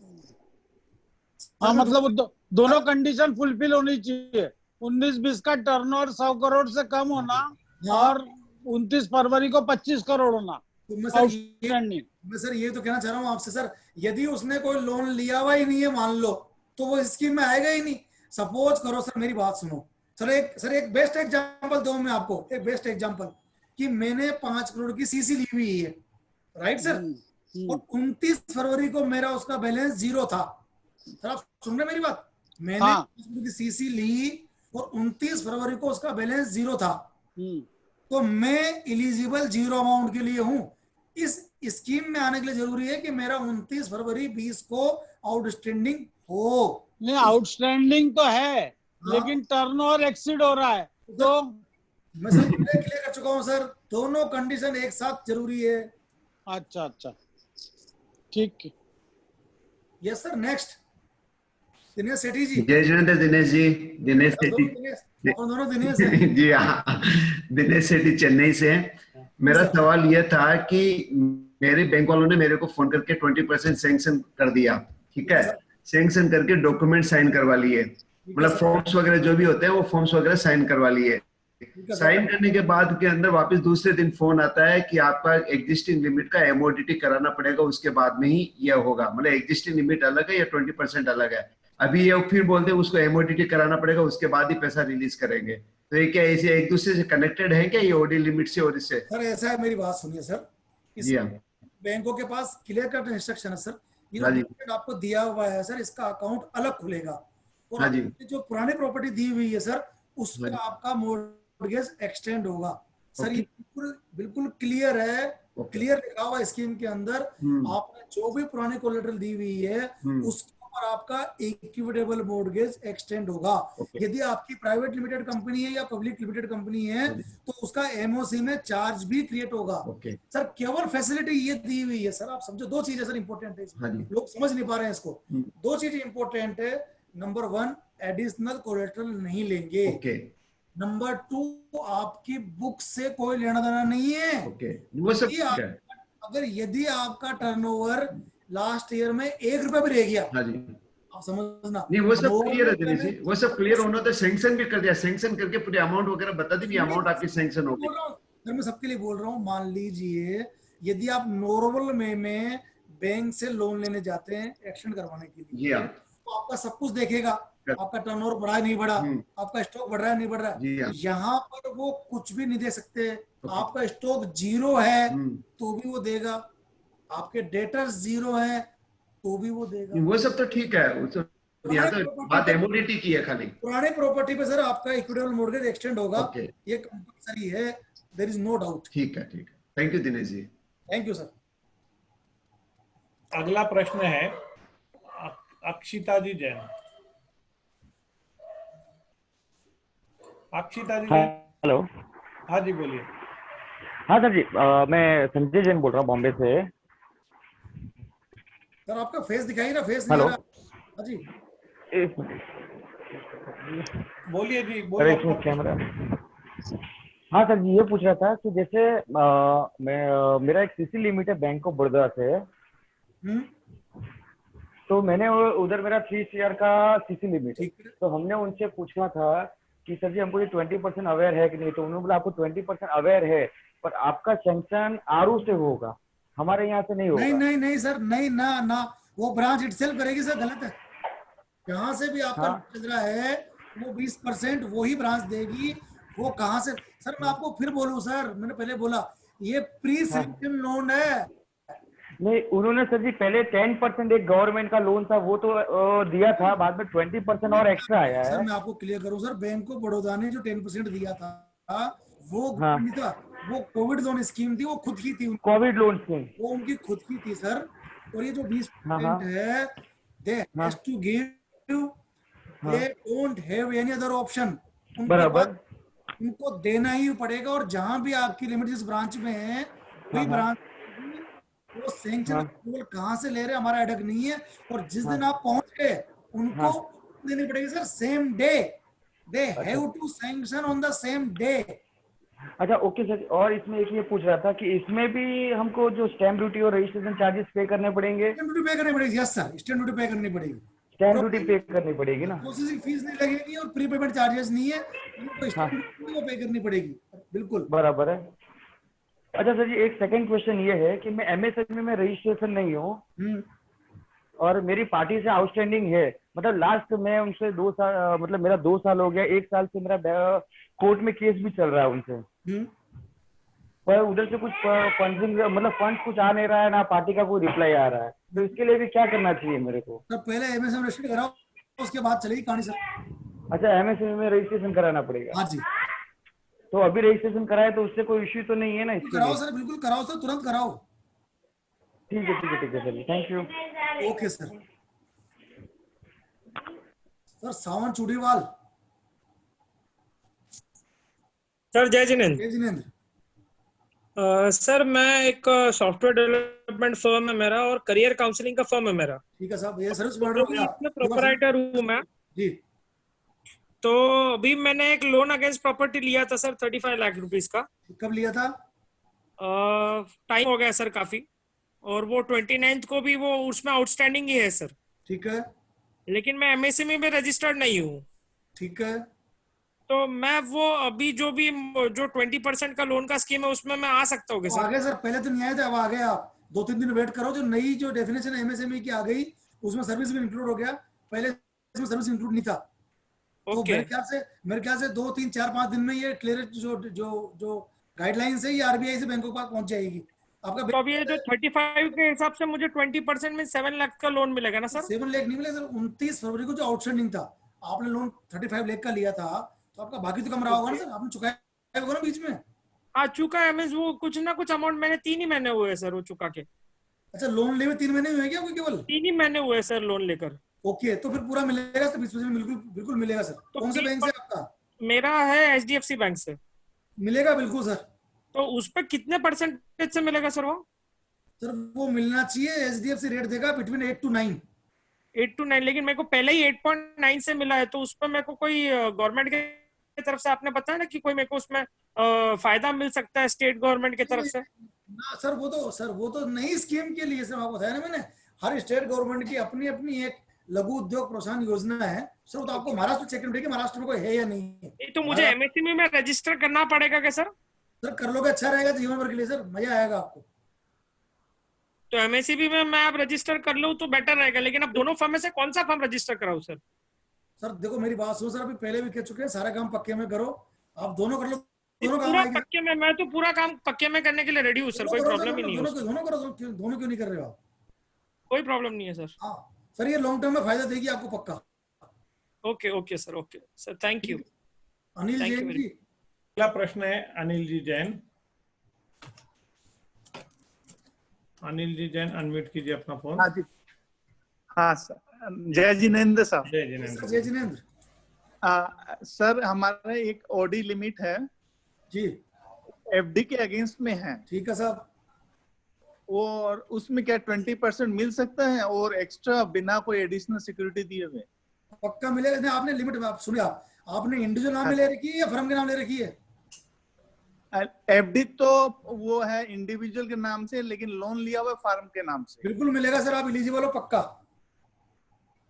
मतलब दोनों कंडीशन फुलफिल होनी चाहिए। 19-20 का टर्नओवर 100 करोड़ से कम होना और 29 फरवरी को 25 करोड़ होना। तो मैं सर ये तो कहना चाह रहा हूँ आपसे सर, यदि उसने कोई लोन लिया हुआ ही नहीं है मान लो, तो वो स्कीम में आएगा ही नहीं सपोज करो सर, मेरी बात सुनो सर, एक बेस्ट एग्जांपल दो मैं आपको, एक बेस्ट एग्जांपल कि मैंने 5 करोड़ की सीसी ली हुई है, राइट सर, और 29 फरवरी को मेरा उसका बैलेंस 0 था। सर आप सुन रहे मेरी बात? मैंने 5 करोड़ की सीसी ली और 29 फरवरी को उसका बैलेंस 0 था, तो मैं एलिजिबल 0 अमाउंट के लिए हूं। इस स्कीम में आने के लिए जरूरी है कि मेरा 29 फरवरी 20 को आउटस्टैंडिंग हो। नहीं, आउटस्टैंडिंग तो है, लेकिन टर्नओवर एक्सीड हो रहा है, तो मैं सर क्लियर कर चुका हूं सर, दोनों कंडीशन एक साथ जरूरी है। अच्छा अच्छा, ठीक है। यस सर, नेक्स्ट दिनेश सेठी जी। जय जिनेंद्र दिनेश जी, दिनेश सेठी दोनों दिनेश हैं। जी हाँ, दिनेश सेठी चेन्नई से। मेरा सवाल यह था कि मेरे बैंक वालों ने मेरे को फोन करके 20% सैंक्शन कर दिया, ठीक है, सैंक्शन करके डॉक्यूमेंट साइन करवा लिए, मतलब फॉर्म्स वगैरह जो भी होते हैं वो फॉर्म्स वगैरह साइन करवा लिए। साइन करने के बाद के अंदर वापस दूसरे दिन फोन आता है कि आपका एग्जिस्टिंग लिमिट का एमओडीटी कराना पड़ेगा, उसके बाद में ही यह होगा, मतलब एग्जिस्टिंग लिमिट अलग है या 20% अलग है। अभी ये फिर बोलते हैं उसको एमओडीटी कराना पड़ेगा, उसके बाद ही पैसा रिलीज करेंगे। तो ये क्या ऐसे एक दूसरे से कनेक्टेड है क्या, ये ओडी लिमिट से और इससे? सर ऐसा है, मेरी बात सुनिए सर, इस बैंकों के पास क्लियर कट इंस्ट्रक्शन है सर, ये आपको दिया हुआ है सर, इसका अकाउंट अलग खुलेगा, और जो पुरानी प्रॉपर्टी दी हुई है सर उस पर आपका मॉर्गेज एक्सटेंड होगा। सर ये बिल्कुल क्लियर है, क्लियर लिखा हुआ स्कीम के अंदर, आपने जो भी पुरानी कोलेटरल दी हुई है उसके ऊपर आपका इक्विटेबल मॉर्गेज एक्सटेंड होगा। यदि आपकी प्राइवेट लिमिटेड कंपनी है या पब्लिक लिमिटेड कंपनी है तो उसका एमओसी में चार्ज भी क्रिएट होगा। सर केवल फैसिलिटी ये दी हुई है सर, आप समझो, दो चीजें सर इंपॉर्टेंट है, लोग समझ नहीं पा रहे हैं इसको। दो चीजें इंपॉर्टेंट है, नंबर 1 एडिशनल कोलेटरल नहीं लेंगे, नंबर 2 आपकी बुक से कोई लेना देना नहीं है। वो सब अगर यदि आपका टर्नओवर लास्ट ईयर में 1 रुपया भी रह गया, आप समझना नहीं, वो सब क्लियर है दिनेश जी, वो सब क्लियर होना तो सैंक्शन भी कर दिया, सैंक्शन करके पूरी अमाउंट वगैरह बता दी, अमाउंट आपकी सैंक्शन होगी। सर मैं सबके लिए बोल रहा हूँ, मान लीजिए यदि आप नॉर्मल में बैंक से लोन लेने जाते हैं एक्सटेंड करवाने के लिए, तो आपका सब कुछ देखेगा, आपका टर्नओवर बढ़ा है नहीं बढ़ा, आपका स्टॉक बढ़ रहा है नहीं बढ़ रहा है। यहाँ पर वो कुछ भी नहीं दे सकते, आपका स्टॉक 0 है तो भी वो देगा, आपके डेटर्स 0 है तो भी वो देगा। वो सब तो ठीक है, वो तो यहाँ तो बात एमओडीटी की है खाली। पुराने प्रॉपर्टी पे सर आपका इक्विटेबल मॉर्गेज एक्सटेंड होगा, ये कंपलसरी है, देयर इज नो डाउट। ठीक है, ठीक है, thank you Dinesh ji. Thank you sir. अगला प्रश्न है अक्षिता जी जैन। अक्षिता जी। हेलो। हाँ जी बोलिए। हाँ सर जी, मैं संजय जैन बोल रहा हूँ बॉम्बे से। सर आपका फेस दिखाई ना, फेस नहीं आ रहा। हाँ जी बोलिए जी, बोलिए। कैमरा। हाँ सर जी, ये पूछ रहा था कि जैसे मेरा एक सीसी लिमिट है बैंक ऑफ बड़ौदा से, तो मैंने उधर मेरा 3 CR का सीसी लिमिट है, तो हमने उनसे पूछना था कि सर जी हमको ये 20% अवेयर है कि नहीं, तो उन्होंने बोला आपको 20% अवेयर है, पर आपका सैंक्शन आरओ से होगा, हमारे यहाँ से नहीं होगा। नहीं सर, नहीं ना, वो ब्रांच इटसेल्फ करेगी सर, गलत है। जहाँ से भी आपका चल रहा है वो 20% वो ही ब्रांच देगी। वो कहाँ से सर, मैं आपको फिर बोलूं सर, मैंने पहले बोला ये प्री सैंक्शन लोन है। नहीं, उन्होंने सर जी पहले 10% एक गवर्नमेंट का लोन था वो तो दिया था, बाद में 20% और एक्स्ट्रा आया है। सर मैं आपको क्लियर करूं सर, बैंक ऑफ बड़ौदा ने जो 10% दिया था वो नहीं था, वो कोविड लोन स्कीम थी, वो खुद की थी, कोविड लोन स्कीम वो उनकी खुद की थी सर। और ये जो 20% है, they has to give, they don't have any other option, बराबर उनको देना ही पड़ेगा। और जहां भी आपकी लिमिट जिस ब्रांच में है वही ब्रांच वो सैंक्शन अप्रूवल कहाँ से ले रहे हैं हमारा अटक नहीं है। और जिस दिन आप पहुंच गए उनको देनी पड़ेगी sir, same day, they have to sanction on the same day. अच्छा ओके सर। और इसमें एक ये पूछ रहा था कि इसमें भी हमको जो स्टैम्प ड्यूटी और रजिस्ट्रेशन चार्जेस पे करने पड़ेंगे? स्टैम्प ड्यूटी पे करनी पड़ेगी। यस सर, स्टैम्प ड्यूटी पे करनी पड़ेगी, स्टैम्प ड्यूटी पे करनी पड़ेगी ना, प्रोसेसिंग फीस नहीं लगेगी और प्री पेमेंट चार्जेस नहीं है, तो स्टैम्प ड्यूटी पे करनी पड़ेगी। बिल्कुल बराबर है। अच्छा सर जी, एक सेकंड क्वेश्चन ये है कि मैं एमएसएमई में रजिस्ट्रेशन नहीं हूँ, और मेरी पार्टी से आउटस्टैंडिंग है, मतलब लास्ट में उनसे 2 साल, मतलब मेरा 2 साल हो गया, 1 साल से मेरा कोर्ट में केस भी चल रहा है उनसे, पर उधर से कुछ फंडिंग मतलब फंड कुछ आ नहीं रहा है, ना पार्टी का कोई रिप्लाई आ रहा है, तो इसके लिए भी क्या करना चाहिए मेरे को? सर पहले एमएसएमई रजिस्टर कराओ, उसके बाद चलेगी कहानी सर। अच्छा, एमएसएमई में रजिस्ट्रेशन कराना पड़ेगा? हाँ जी। तो अभी रजिस्ट्रेशन कराए तो उससे कोई इश्यू तो नहीं है ना? कराओ सर, बिल्कुल कराओ सर, तुरंत कराओ। ठीक है ठीक है ठीक है sir, thank you. Okay sir. Sir Sawan Chudiwal. Sir Jai Jinendra. जय जिनेंद्र। सर मैं एक सॉफ्टवेयर डेवलपमेंट फर्म है मेरा और करियर काउंसलिंग का फर्म है मेरा। ठीक है साहब, ये सर्विस प्रोवाइडर हो गया। इसमें प्रोपराइटर हूँ मैं जी। तो अभी मैंने एक लोन अगेंस्ट प्रॉपर्टी लिया था सर 35 लाख रुपीस का। कब लिया था? टाइम हो गया सर काफी, और वो 29th को भी वो उसमें आउटस्टैंडिंग ही है सर। ठीक है। लेकिन मैं एमएसएमई में रजिस्टर्ड नहीं हूँ। ठीक है। तो मैं वो अभी जो 20% का लोन का स्कीम है उसमें मैं आ सकता हूँ सर? आगे सर, पहले तो नहीं आए थे, अब आ गए आप। 2-3 दिन वेट करो, जो नई जो डेफिनेशन एमएसएमई की आ गई उसमें सर्विस भी इंक्लूड हो गया, पहले इसमें सर्विस इंक्लूड नहीं था। तो मेरे ख्याल से 2, 3, 4, 5 दिन में ये क्लियर जो गाइडलाइंस है ये आरबीआई से बैंकों के पास पहुंच जाएगी आपका। तो अभी ये जो 35 के हिसाब से मुझे 20% में 7 लाख का लोन मिलेगा ना सर? 7 लाख नहीं मिलेगा सर, 29 फरवरी को जो आउटस्टैंडिंग था, आपने लोन 35 लाख का लिया था, तो आपका बाकी तो कम रहा होगा ना सर, आपने चुकाया होगा ना बीच में? हाँ चुका है, मींस वो कुछ ना कुछ अमाउंट मैंने 3 ही महीने हुए सर वो चुका के। अच्छा, लोन ले 3 महीने हुए क्या केवल? 3 ही महीने हुए सर लोन लेकर। ओके, तो फिर पूरा मिलेगा सर, 20% बिल्कुल मिलेगा सर। तो कौन से बैंक से आपका? मेरा है एचडीएफसी बैंक से। मिलेगा बिल्कुल सर। तो उस पर कितने परसेंटेज से मिलेगा सर वो? सर वो मिलना चाहिए, एचडीएफसी रेट देगा बिटवीन 8 to 9। 8 to 9, लेकिन मेरे को पहले ही 8.9 से मिला है, तो उस पर मेरे को कोई गवर्नमेंट की तरफ से आपने बताया ना कि कोई मेरे को उसमें फायदा मिल सकता है स्टेट गवर्नमेंट की तरफ से? ना सर, वो तो नई स्कीम के लिए सर, आपको बताया ना मैंने, हर स्टेट गवर्नमेंट की अपनी अपनी एक लघु उद्योग प्रोत्साहन योजना है सर। तो आपको महाराष्ट्र चेक करेंगे महाराष्ट्र में कोई है या नहीं है। तो मुझे एमएसएमई में रजिस्टर करना पड़ेगा क्या सर? सर कर लोगे, अच्छा रहेगा जीवन भर के लिए सर, मजा आएगा आपको। तो एमएसएमई में मैं अब रजिस्टर कर लूं तो बेटर रहेगा, लेकिन अब दोनों फर्म में से कौन सा फर्म रजिस्टर कराऊं सर? सर देखो मेरी बात सुनो सर, अभी पहले भी कह चुके हैं, सारा काम पक्के में करो, आप दोनों कर लो। दोनों पूरा पक्के में, मैं तो पूरा काम पक्के में करने के लिए रेडी हूँ सर, कोई प्रॉब्लम ही नहीं है। दोनों करो, दोनों क्यों नहीं कर रहे हो आप? कोई प्रॉब्लम नहीं है सर। हाँ सर, ये लॉन्ग टर्म में फायदा देगी आपको पक्का। Okay sir, okay sir, thank you. Anil Jain ji, अगला प्रश्न है अनिल जी जैन। अनिल जी जैन, अनम्यूट कीजिए अपना फोन। हाँ जी, हाँ सर। जय जिनेंद्र साहब। जय जिनेंद्र। जय जिनेंद्र। सर हमारा एक ओडी लिमिट है जी, एफडी के अगेंस्ट में है। ठीक है साहब। और उसमें क्या 20% मिल सकता है और एक्स्ट्रा बिना कोई एडिशनल सिक्योरिटी दिए हुए? पक्का मिलेगा। नहीं, आपने लिमिट में, आप सुनिए, आपने इंडिविजुअल नाम में ले रखी है या फर्म के नाम ले रखी है? एफडी तो वो है इंडिविजुअल के नाम से, लेकिन लोन लिया हुआ फर्म के नाम से। बिल्कुल मिलेगा सर, आप एलिजिबल हो पक्का।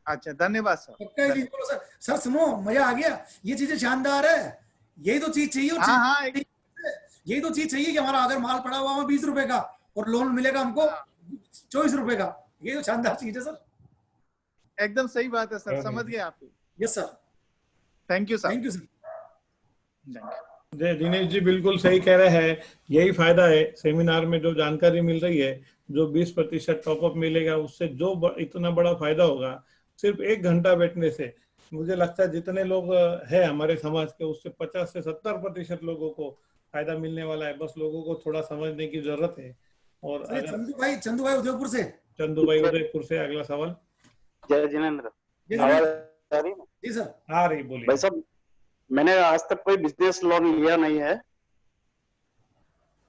अच्छा, धन्यवाद सर। पक्का एलिजिबल हो सर। सर सुनो, मजा आ गया, ये चीजें शानदार है, यही तो चीज चाहिए। यही तो चीज चाहिए कि हमारा अगर माल पड़ा हुआ 20 रुपए का और लोन मिलेगा हमको 24 रुपए का, ये तो शानदार चीज है सर। एकदम सही बात है सर, समझ गए आप। Yes sir, thank you sir. Thank you sir. जय दिनेश जी बिल्कुल सही कह रहे हैं, यही फायदा है सेमिनार में जो जानकारी मिल रही है, जो 20% टॉपअप मिलेगा, उससे जो इतना बड़ा फायदा होगा सिर्फ 1 घंटा बैठने से। मुझे लगता है जितने लोग हैं हमारे समाज के, उससे 50 से 70% लोगों को फायदा मिलने वाला है। बस लोगों को थोड़ा समझने की जरूरत है। और चंदू भाई उदयपुर से। चंदू भाई उदयपुर से अगला सवाल। जय जिनेंद्र। जी सर। आ रही, बोलिए। भाई साहब, मैंने आज तक कोई बिजनेस लोन लिया नहीं है।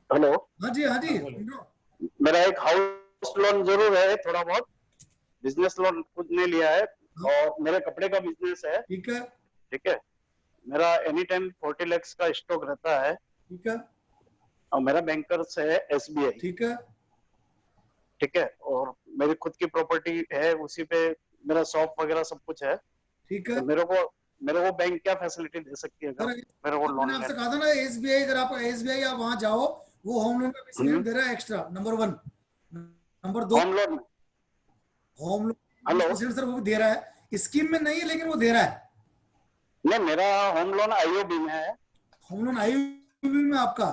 हेलो। हाँ जी, हाँ जी। मेरा एक हाउस लोन जरूर है, थोड़ा बहुत। बिजनेस लोन कुछ नहीं लिया है। और मेरा कपड़े का बिजनेस है। ठीक है। ठीक है। मेरा एनी टाइम 40 लाख का स्टॉक रहता है। ठीक है। और मेरा बैंकर्स है एसबीआई। ठीक है। ठीक है। और मेरी खुद की प्रॉपर्टी है, उसी पे मेरा शॉप वगैरह सब कुछ है। ठीक है। तो मेरे को बैंक क्या फैसिलिटी दे सकती है अगर मेरे को लोन? मैंने आपसे कहा था ना, एसबीआई, अगर आप एसबीआई आप वहां जाओ, वो होम लोन का फैसिलिटी दे रहा है extra, number 1। Number 2, home loan 20% sir वो भी दे रहा है, स्कीम में नहीं है लेकिन वो दे रहा है। नहीं, मेरा होम लोन आईओबी में है। होम लोन आईओबी में आपका?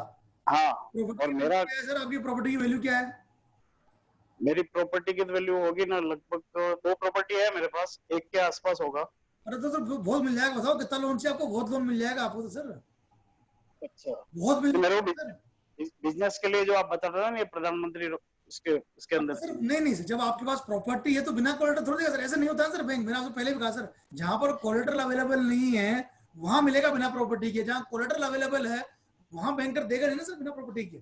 हाँ। और मेरा क्या है सर, आपकी प्रॉपर्टी की वैल्यू क्या है? मेरी प्रॉपर्टी की वैल्यू होगी ना लगभग 2 प्रॉपर्टी है मेरे पास, 1 के आसपास होगा। अरे तो सर बहुत मिल जाएगा, बताओ कितना लोन चाहिए आपको? बहुत लोन मिल जाएगा आपको तो सर, अच्छा बहुत मिल मेरे को जाएगा। बिजनेस के लिए जो आप बता रहे हैं ना, ये प्रधानमंत्री उसके अंदर सर नहीं सर, जब आपके पास प्रॉपर्टी है तो बिना कोलेटरल थोड़ी देगा सर, ऐसा नहीं होता है सर। बैंक, मैंने आपको पहले भी कहा सर, जहां पर कोलेटरल अवेलेबल नहीं है वहां मिलेगा बिना प्रॉपर्टी के, जहां कोलेटरल अवेलेबल है वहां बैंकर देगा नहीं ना सर बिना प्रॉपर्टी के।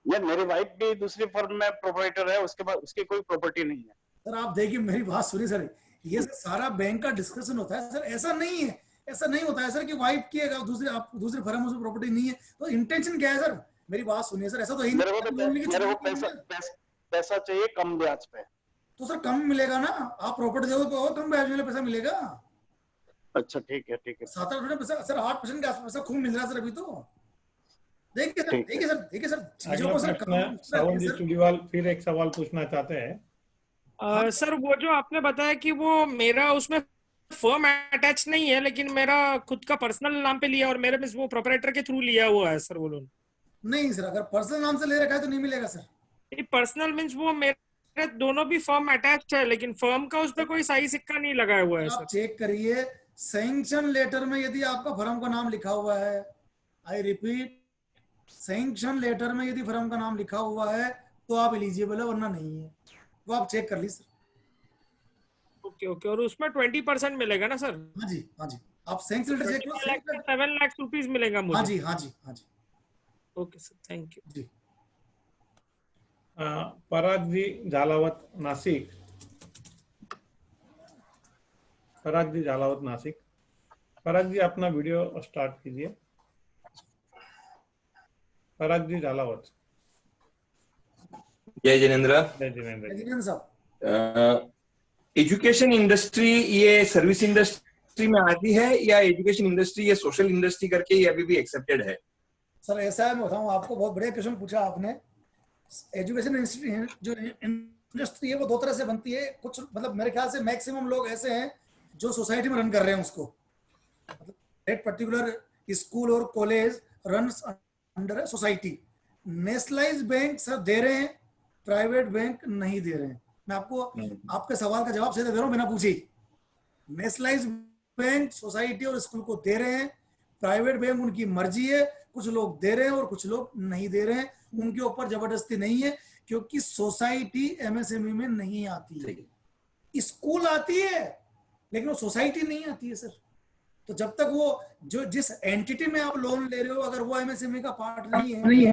ये मेरी वाइफ भी दूसरी फर्म में प्रोपराइटर है, उसके बाद उसकी कोई प्रॉपर्टी नहीं है। सर आप देखिए, मेरी बात सुनिए सर, ये सारा बैंक का डिस्कशन होता है सर, ऐसा नहीं है, ऐसा नहीं होता है सर कि वाइफ की अगर दूसरी फर्म में प्रॉपर्टी नहीं है तो इंटेंशन क्या है सर? मेरी बात सुनिए सर, ऐसा तो मेरे को पैसा चाहिए कम ब्याज पे। तो सर कम मिलेगा ना, आप प्रॉपर्टी दोगे तो और कम ब्याज वाले पैसा मिलेगा। अच्छा ठीक है 7-8% पैसा सर, 8% के आसपास खूब मिल रहा है सर अभी तो। देखिए सर चीजों को सर सावन जी चुलीवाल फिर एक सवाल पूछना चाहते हैं। सर वो जो आपने बताया कि वो मेरा उसमें फर्म अटैच नहीं है लेकिन मेरा खुद का पर्सनल नाम पे लिया और मेरे में वो प्रोपराइटर के थ्रू लिया हुआ है सर वो लोन। नहीं सर, अगर पर्सनल नाम से ले रखा है तो नहीं मिलेगा सर। पर्सनल मींस वो मेरे दोनों भी फर्म अटैच है लेकिन फर्म का उस पर कोई सही सिक्का नहीं लगाया हुआ है। आप चेक करिए सैंक्शन लेटर में यदि आपका फर्म का नाम लिखा हुआ है, आई रिपीट, सैंक्शन लेटर में यदि फर्म का नाम लिखा हुआ है तो आप एलिजिबल है, वरना नहीं है। वो आप चेक कर लीजिए सर। ओके और उसमें 20% मिलेगा ना सर? हाँ जी आप सैंक्शन लेटर चेक करो, 7 लाख रुपीस मिलेगा मुझे। हाँ जी ओके सर, थैंक यू जी। पराग जी झालावत नासिक, पराग जी झालावत नासिक, पराग जी अपना वीडियो स्टार्ट कीजिए। पराग जी झालावत। जय जिनेंद्र। जय जिनेंद्र साहब। एजुकेशन इंडस्ट्री ये सर्विस इंडस्ट्री में आती है या एजुकेशन इंडस्ट्री ये सोशल इंडस्ट्री करके ये अभी भी एक्सेप्टेड है? सर ऐसा है, मैं बताऊं आपको, बहुत बढ़िया क्वेश्चन पूछा आपने। एजुकेशन जो इंडस्ट्री है वो 2 तरह से बनती है। कुछ मतलब मेरे ख्याल से मैक्सिमम लोग ऐसे हैं जो सोसाइटी में रन कर रहे हैं उसको, मतलब एक पर्टिकुलर स्कूल और college runs under society. Nationalise bank sir दे रहे हैं, प्राइवेट बैंक नहीं दे रहे हैं। मैं आपको आपके सवाल का जवाब सीधे दे रहा हूं बिना पूछे। नेशनलाइज बैंक सोसाइटी और स्कूल को दे रहे हैं, प्राइवेट बैंक उनकी मर्जी है, कुछ लोग दे रहे हैं और कुछ लोग नहीं दे रहे हैं, उनके ऊपर जबरदस्ती नहीं है क्योंकि सोसाइटी एमएसएमई में नहीं आती है। स्कूल आती है लेकिन वो सोसाइटी नहीं आती है सर। तो जब तक वो जो जिस एंटिटी में आप लोन ले रहे हो अगर वो एमएसएमई का पार्ट नहीं है,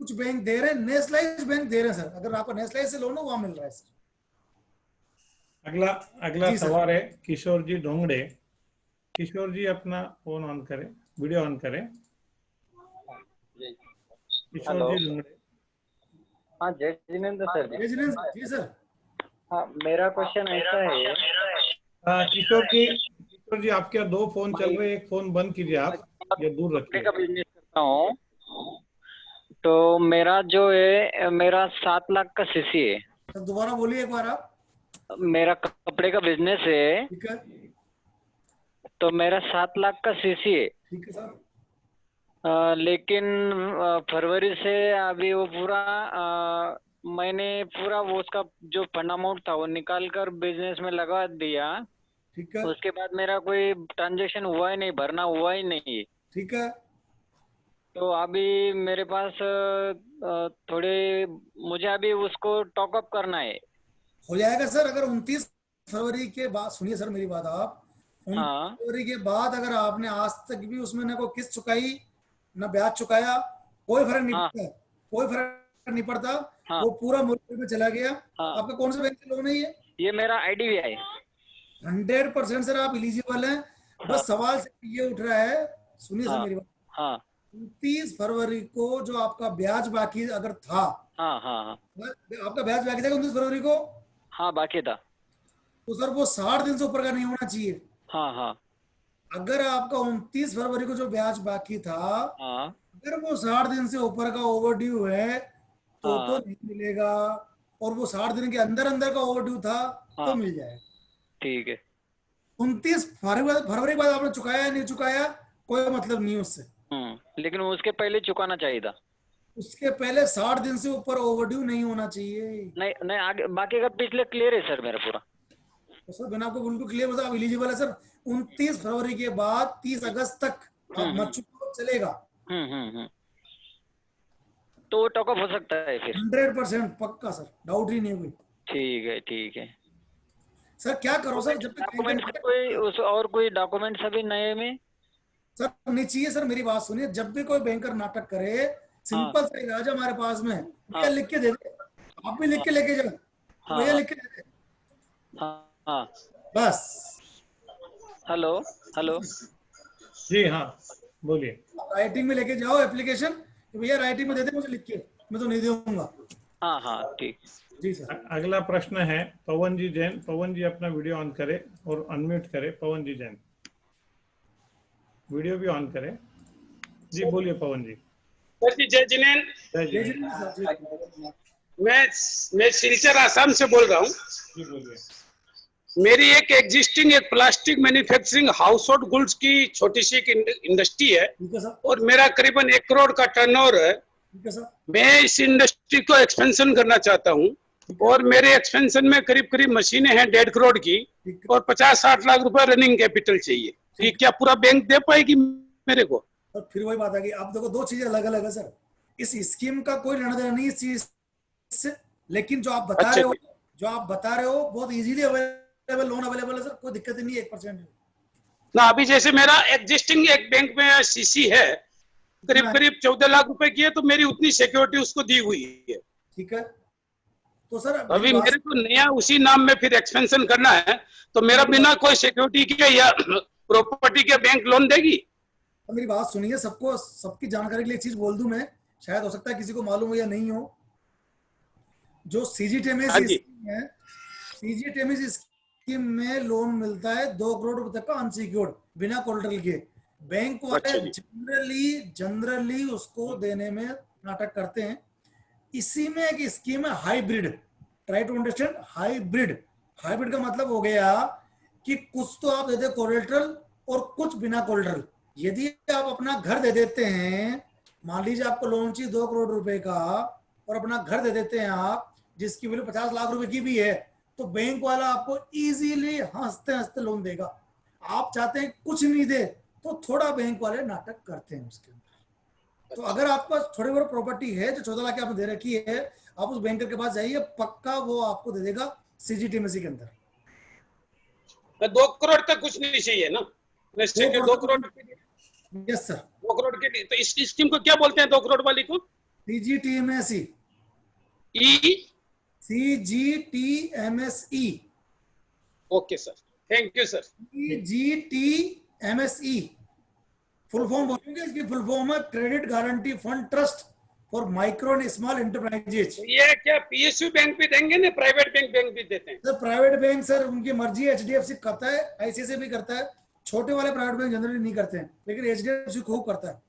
कुछ बैंक दे रहे हैं, नेशनलाइज बैंक दे रहे हैं सर। अगर आपका नेशनलाइज से लोन हो वहां मिल रहा है सर। अगला सवाल है किशोर जी ढोंगड़े। किशोर जी अपना फोन ऑन करें, वीडियो ऑन करें। किशोर जी ढोंगड़े। हाँ जय जिनेंद्र सर। जय जिनेंद्र जी सर। हाँ मेरा क्वेश्चन ऐसा है। किशोर जी आपके 2 फोन चल रहे हैं, एक फोन बंद कीजिए आप, ये दूर रखिए। का बिजनेस करता हूँ तो मेरा जो है मेरा 7 लाख का सीसी है। तो दोबारा बोलिए एक बार आप। मेरा कपड़े का बिजनेस है, ठीक है, तो मेरा 7 लाख का सीसी है। ठीक है सर। लेकिन फरवरी से अभी वो पूरा मैंने पूरा वो उसका जो फंड अमाउंट था वो निकाल कर बिजनेस में लगा दिया। ठीक है। उसके बाद मेरा कोई ट्रांजेक्शन हुआ ही नहीं, भरना हुआ ही नहीं। ठीक है। तो अभी मेरे पास थोड़े मुझे अभी उसको टॉकअप करना है। हो जाएगा सर। अगर 29 फरवरी के बाद, सुनिए सर मेरी बात, आप 29 फरवरी के बाद अगर आपने आज तक भी उसमें न कोई किस्त चुकाई न ब्याज चुकाया, कोई फर्क नहीं पड़ता, कोई फर्क नहीं पड़ता। वो पूरा मुल्क में चला गया। आपका कौन सा बैंक से लोन है ये मेरा IDBI। 100% सर आप एलिजिबल हैं। बस सवाल ये उठ रहा है, सुनिए सर मेरी बात। 29 फरवरी को जो आपका ब्याज बाकी अगर था, आपका ब्याज बाकी था 29 फरवरी को? हाँ बाकी था। तो सर वो 60 दिन से ऊपर का नहीं होना चाहिए। अगर आपका 29 फरवरी को जो ब्याज बाकी था, अगर वो 60 दिन से ऊपर का ओवरड्यू है तो नहीं मिलेगा। और वो 60 दिन के अंदर अंदर का ओवरड्यू था तो मिल जाएगा। ठीक है। 29 फरवरी के बाद आपने चुकाया नहीं चुकाया कोई मतलब नहीं उससे। लेकिन उसके पहले चुकाना चाहिए था। उसके पहले 60 दिन से ऊपर ओवरड्यू नहीं होना चाहिए। नहीं आगे बाकी का पिछले क्लियर है सर मेरा पूरा। तो सर बिना आपको बिल्कुल क्लियर बता आप एलिजिबल है सर। 29 फरवरी के बाद 30 अगस्त तक आप मत चुकाओ चलेगा। तो वो टॉकअप हो सकता है फिर? 100% पक्का सर, डाउट ही नहीं हुई। ठीक है सर। क्या करो सर जब तक कोई कोई डॉक्यूमेंट्स अभी नए में सर नहीं चाहिए सर। मेरी बात सुनिए, जब भी कोई बैंकर नाटक करे सिंपल सा इलाज हमारे पास में, भैया लिख के दे दे, आप भी लिख के लेके जाओ, भैया लिख के दे दे बस। हेलो जी हाँ बोलिए। राइटिंग में लेके जाओ एप्लीकेशन, भैया राइटिंग में दे दे मुझे लिख के, मैं तो नहीं दूंगा। हाँ ठीक जी सर। अगला प्रश्न है पवन जी जैन। पवन जी अपना वीडियो ऑन करे और अनम्यूट करे। पवन जी जैन वीडियो भी ऑन करे। जी बोलिए पवन जी। सर जी जय जिनेंद्र। मैं सिलचर आसाम से बोल रहा हूँ। जी बोलिए। मेरी एक एग्जिस्टिंग एक plastic manufacturing house hold goods की छोटी सी एक इंडस्ट्री है और मेरा करीबन 1 करोड़ का टर्नओवर है। मैं इस इंडस्ट्री को एक्सपेंशन करना चाहता हूँ और मेरे एक्सपेंशन में करीब मशीनें हैं 1.5 करोड़ की और 50-60 लाख रुपए रनिंग कैपिटल चाहिए। ये क्या पूरा बैंक दे पाएगी मेरे को? तो फिर वही बात आ गई। आप देखो 2 चीजें अलग अलग है सर। इस स्कीम का कोई लेना देना नहीं इस चीज से, लेकिन जो आप बता रहे हो बहुत इजीली अवेलेबल लोन अवेलेबल है सर, कोई दिक्कत नहीं है 1% ना। अभी जैसे मेरा एग्जिस्टिंग एक बैंक में सीसी है करीब 14 लाख रुपए की है, तो मेरी उतनी सिक्योरिटी उसको दी हुई है। ठीक है। तो सर अभी मेरे को नया उसी नाम में फिर एक्सपेंशन करना है, तो मेरा बिना कोई सिक्योरिटी के या प्रॉपर्टी के बैंक लोन देगी? तो मेरी बात सुनिए, सबकी जानकारी के लिए एक चीज बोल दूं मैं, शायद हो सकता है किसी को मालूम हो या नहीं हो। जो सीजीटीएमएस है, सीजीटीएमएस स्कीम में लोन मिलता है 2 करोड़ रुपए तक का अनसिक्योर्ड बिना कोलेटरल के। बैंक वाले जनरली उसको देने में नाटक करते हैं। इसी में एक स्कीम है hybrid. Try to understand hybrid का मतलब हो गया कि कुछ तो आप दे दे कोलेटरल और कुछ बिना कोलेटरल। यदि आप अपना घर दे देते हैं, मान लीजिए आपको लोन चाहिए 2 करोड़ रुपए का और अपना घर दे देते हैं आप जिसकी वैल्यू 50 लाख रुपए की भी है, तो बैंक वाला आपको इजीली हंसते हंसते लोन देगा। आप चाहते हैं कुछ नहीं दे तो थोड़ा बैंक वाले नाटक करते हैं उसके अंदर। तो अगर आपका थोड़ी बहुत प्रॉपर्टी है जो 14 लाख आपने दे रखी है, आप उस बैंकर के पास जाइए, पक्का वो आपको दे देगा सीजीटीएमएस के अंदर। 2 करोड़ तक कुछ नहीं चाहिए ना? 2 करोड़। Yes sir. 2 करोड़ के लिए तो इस स्कीम को क्या बोलते हैं 2 करोड़ वाली को? सीजीटीएमएस। CGTMSE। Okay sir, thank you sir. CGTMSE full form बोलेंगे, इसकी फुल फॉर्म है credit guarantee fund trust for micro and small enterprises. ये क्या पीएसयू बैंक भी देंगे ना? प्राइवेट बैंक भी देते हैं सर? प्राइवेट बैंक सर उनकी मर्जी है। HDFC करता है, ICICI भी करता है, छोटे वाले प्राइवेट बैंक जनरली नहीं करते हैं, लेकिन HDFC खूब करता है।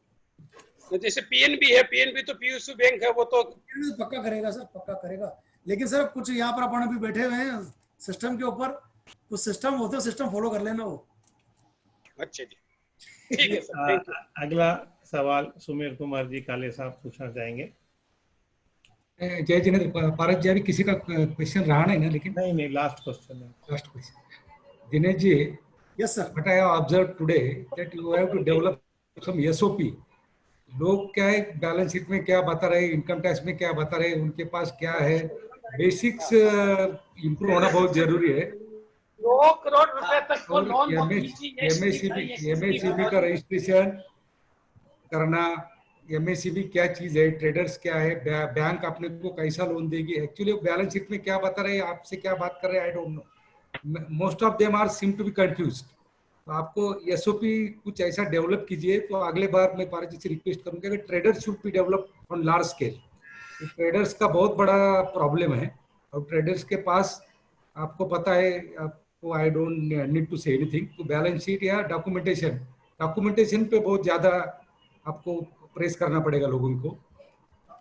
जैसे PNB है, PNB तो पीएसयू बैंक है, वो तो पक्का करेगा सर, पक्का करेगा। लेकिन सर कुछ यहाँ पर अपन अभी बैठे हुए हैं सिस्टम के ऊपर, कुछ सिस्टम होते हैं, सिस्टम फॉलो कर लेना वो। अच्छा जी, ठीक है सर। अगला सवाल सुमेर कुमार जी काले साहब पूछना चाहेंगे। जय जिनेंद्र, पारस जी अभी किसी का क्वेश्चन रहा नहीं ना? लेकिन नहीं लास्ट क्वेश्चन है। Last question Dinesh ji. Yes sir. What I have observed today that you have to develop some SOP। लोग क्या है बैलेंस शीट में क्या बता रहे, इनकम टैक्स में क्या बता रहे, उनके पास क्या है, बेसिक्स इम्प्रूव होना बहुत जरूरी है। 2 करोड़ रुपए तक को लोन MSCB का रजिस्ट्रेशन करना, MSCB क्या चीज है, ट्रेडर्स क्या है, बैंक अपने को कैसा लोन देगी, एक्चुअली बैलेंस शीट में क्या बता रहे हैं, आपसे क्या बात कर रहे हैं, I don't know. Most of them are seem to be confused. तो आपको SOP कुछ ऐसा डेवलप कीजिए। तो अगले बार मैं पारस जी से रिक्वेस्ट करूंगा कि traders should be develop on large scale. Traders का बहुत बड़ा प्रॉब्लम है और ट्रेडर्स के पास आपको पता है, आपको I don't need to say anything, तो बैलेंस शीट या डॉक्यूमेंटेशन पे बहुत ज़्यादा आपको प्रेस करना पड़ेगा लोगों को।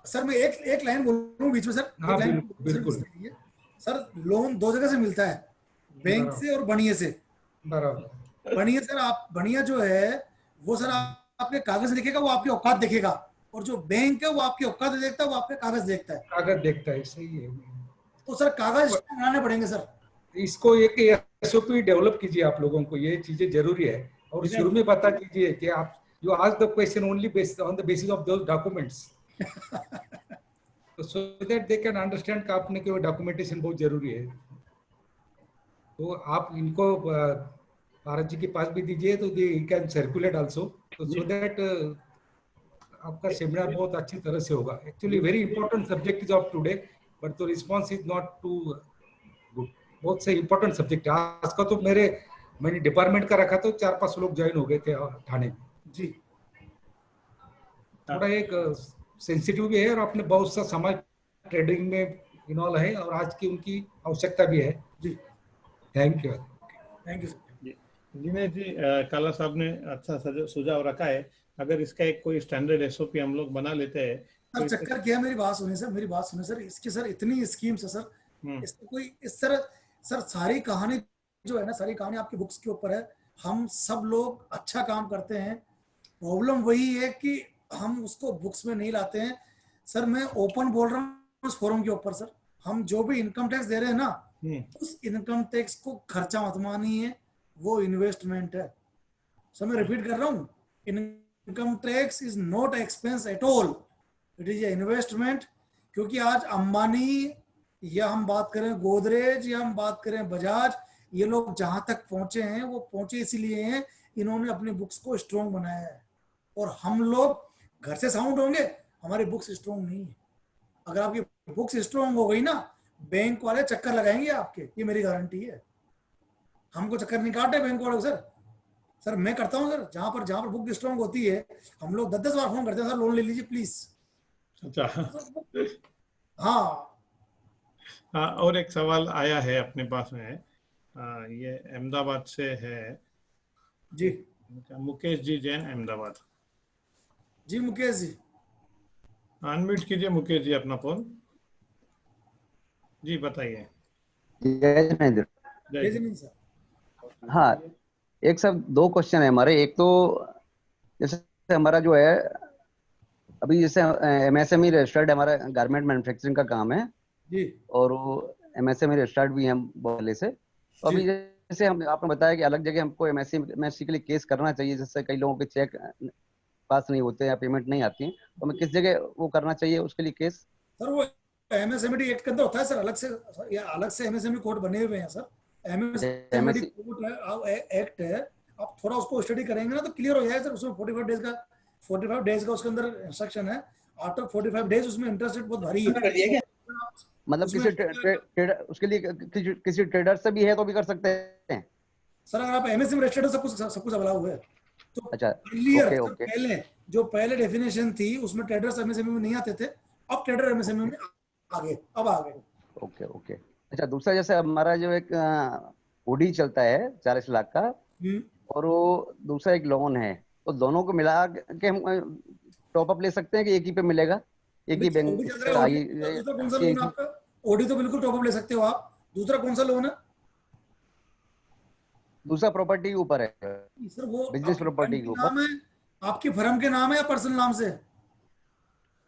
सर मैं एक लाइन बोलूं बीच में सर, हाँ, एक लाइन बिल्कुल। सर, लोन दो जगह से मिलता है, बैंक से और बनिए से। बराबर। बनिए सर, आप बनिया जो है वो सर आपके कागज देखेगा, वो आपकी औकात देखेगा, और जो बैंक है वो आपकी औकात देखता है, वो आपके कागज देखता है। कागज देखता है, सही है। तो सर कागज बनाने पड़ेंगे सर। इसको एक एसओपी डेवलप कीजिए, आप लोगों को ये चीजें जरूरी है, और शुरू में बता दीजिए कि आप you ask the question only based on the basis of those documents, so that they can understand कि आपने कोई डॉक्यूमेंटेशन बहुत जरूरी है। तो आप इनको भारत जी के पास भी दीजिए, तो दे कैन सर्कुलेट आल्सो, तो सो दैट आपका सेमिनार बहुत अच्छी तरह से होगा। Actually very important subject is of today, but the response is not too good. बहुत से इंपॉर्टेंट सब्जेक्ट है आज का। तो मैंने डिपार्टमेंट का रखा तो 4-5 लोग ज्वाइन हो गए थे ठाणे में जी। थोड़ा एक सेंसिटिव भी है, और अपने बहुत सा समाज ट्रेडिंग में इन्वॉल्व है, और आज की उनकी आवश्यकता भी है जी। Thank you sir. Dinesh ji, Kala साहब ने अच्छा सुझाव रखा है। अगर इसका एक कोई स्टैंडर्ड एसओपी हम लोग बना लेते हैं सर, चक्कर क्या, मेरी बात सुनिए सर, मेरी बात सुनिए सर, इसकी सर इतनी स्कीम्स है सर, इसको कोई इस तरह सर, सारी कहानी जो है ना, सारी कहानी आपकी बुक्स के ऊपर है। हम सब लोग अच्छा काम करते हैं, प्रॉब्लम वही है कि हम उसको बुक्स में नहीं लाते हैं। सर मैं ओपन बोल रहा हूँ उस फोरम के ऊपर सर, हम जो भी इनकम टैक्स दे रहे हैं ना, उस इनकम टैक्स को खर्चा मत मानिए, वो इन्वेस्टमेंट है। सर मैं रिपीट कर रहा हूँ, income tax is not expense at all, it is investment. क्योंकि आज अंबानी या हम बात करें गोदरेज या हम बात करें बजाज, ये लोग जहां तक पहुंचे हैं वो पहुंचे इसीलिए हैं, इन्होंने अपनी बुक्स को स्ट्रॉन्ग बनाया है। और हम लोग घर से साउंड होंगे, हमारी बुक्स स्ट्रॉन्ग नहीं है। अगर आपकी बुक्स स्ट्रॉन्ग हो गई ना, बैंक वाले चक्कर लगाएंगे आपके, ये मेरी गारंटी है। हमको चक्कर नहीं काटे बैंक वालों सर। सर मैं करता हूँ सर, जहां पर बुक स्ट्रॉन्ग होती है, हम लोग 10-10 बार फोन करते हैं, सर लोन ले लीजिए प्लीज। अच्छा। हाँ, और एक सवाल आया है अपने पास में, ये अहमदाबाद से है जी। मुकेश जी जैन, अहमदाबाद। जी मुकेश जी, अनम्यूट कीजिए मुकेश जी अपना फोन। जी बताइए। जय जिनेंद्र। जय जिनेंद्र सर। हाँ, एक सब 2 क्वेश्चन है हमारे। एक तो जैसे हमारा जो है अभी, जैसे एमएसएमई रजिस्टर्ड हमारा गारमेंट मैन्युफैक्चरिंग का काम है जी, और वो एमएसएमई रजिस्टर्ड भी हम पहले से। तो अभी जैसे हम आपने बताया कि अलग जगह हमको एमएससी के लिए केस करना चाहिए, जैसे कई लोगों के चेक पास नहीं होते या पेमेंट नहीं आती है, तो हमें किस जगह वो करना चाहिए उसके लिए केस? सर वो एमएसएमई एक्ट के अंदर होता है सर, अलग से एमएसएमई कोड बने हुए हैं सर। एमएसएमई कोड है, एक्ट है, आप थोड़ा उसको स्टडी करेंगे ना तो क्लियर हो जाएगा सर। उसमें 45 डेज का उसके अंदर इंस्ट्रक्शन है। आफ्टर 45 डेज उसमें इंटरेस्ट रेट बहुत भारी है। मतलब उसके लिए किसी ट्रेडर से भी है तो भी कर सकते हैं सर? अगर आप एमएसएमई रजिस्टर्ड सब कुछ अलाउ है तो। अच्छा, क्लियर। पहले डेफिनेशन थी उसमें ट्रेडर्स एमएसएमई में नहीं आते थे, अब ट्रेडर एमएसएमई में आ गए। ओके। अच्छा, दूसरा जैसे हमारा जो एक ओडी चलता है 40 लाख का, और वो दूसरा एक लोन है, तो दोनों को मिला के हम टॉप अप ले सकते हैं कि एक ही पे मिलेगा, एक ही बैंक? दूसरा कौन सा लोन है आपका? ओडी तो बिल्कुल टॉप अप ले सकते हो आप। दूसरा कौन सा लोन है? दूसरा प्रॉपर्टी के ऊपर है सर, वो बिजनेस प्रॉपर्टी के ऊपर। आपकी फर्म के नाम है या पर्सनल नाम से?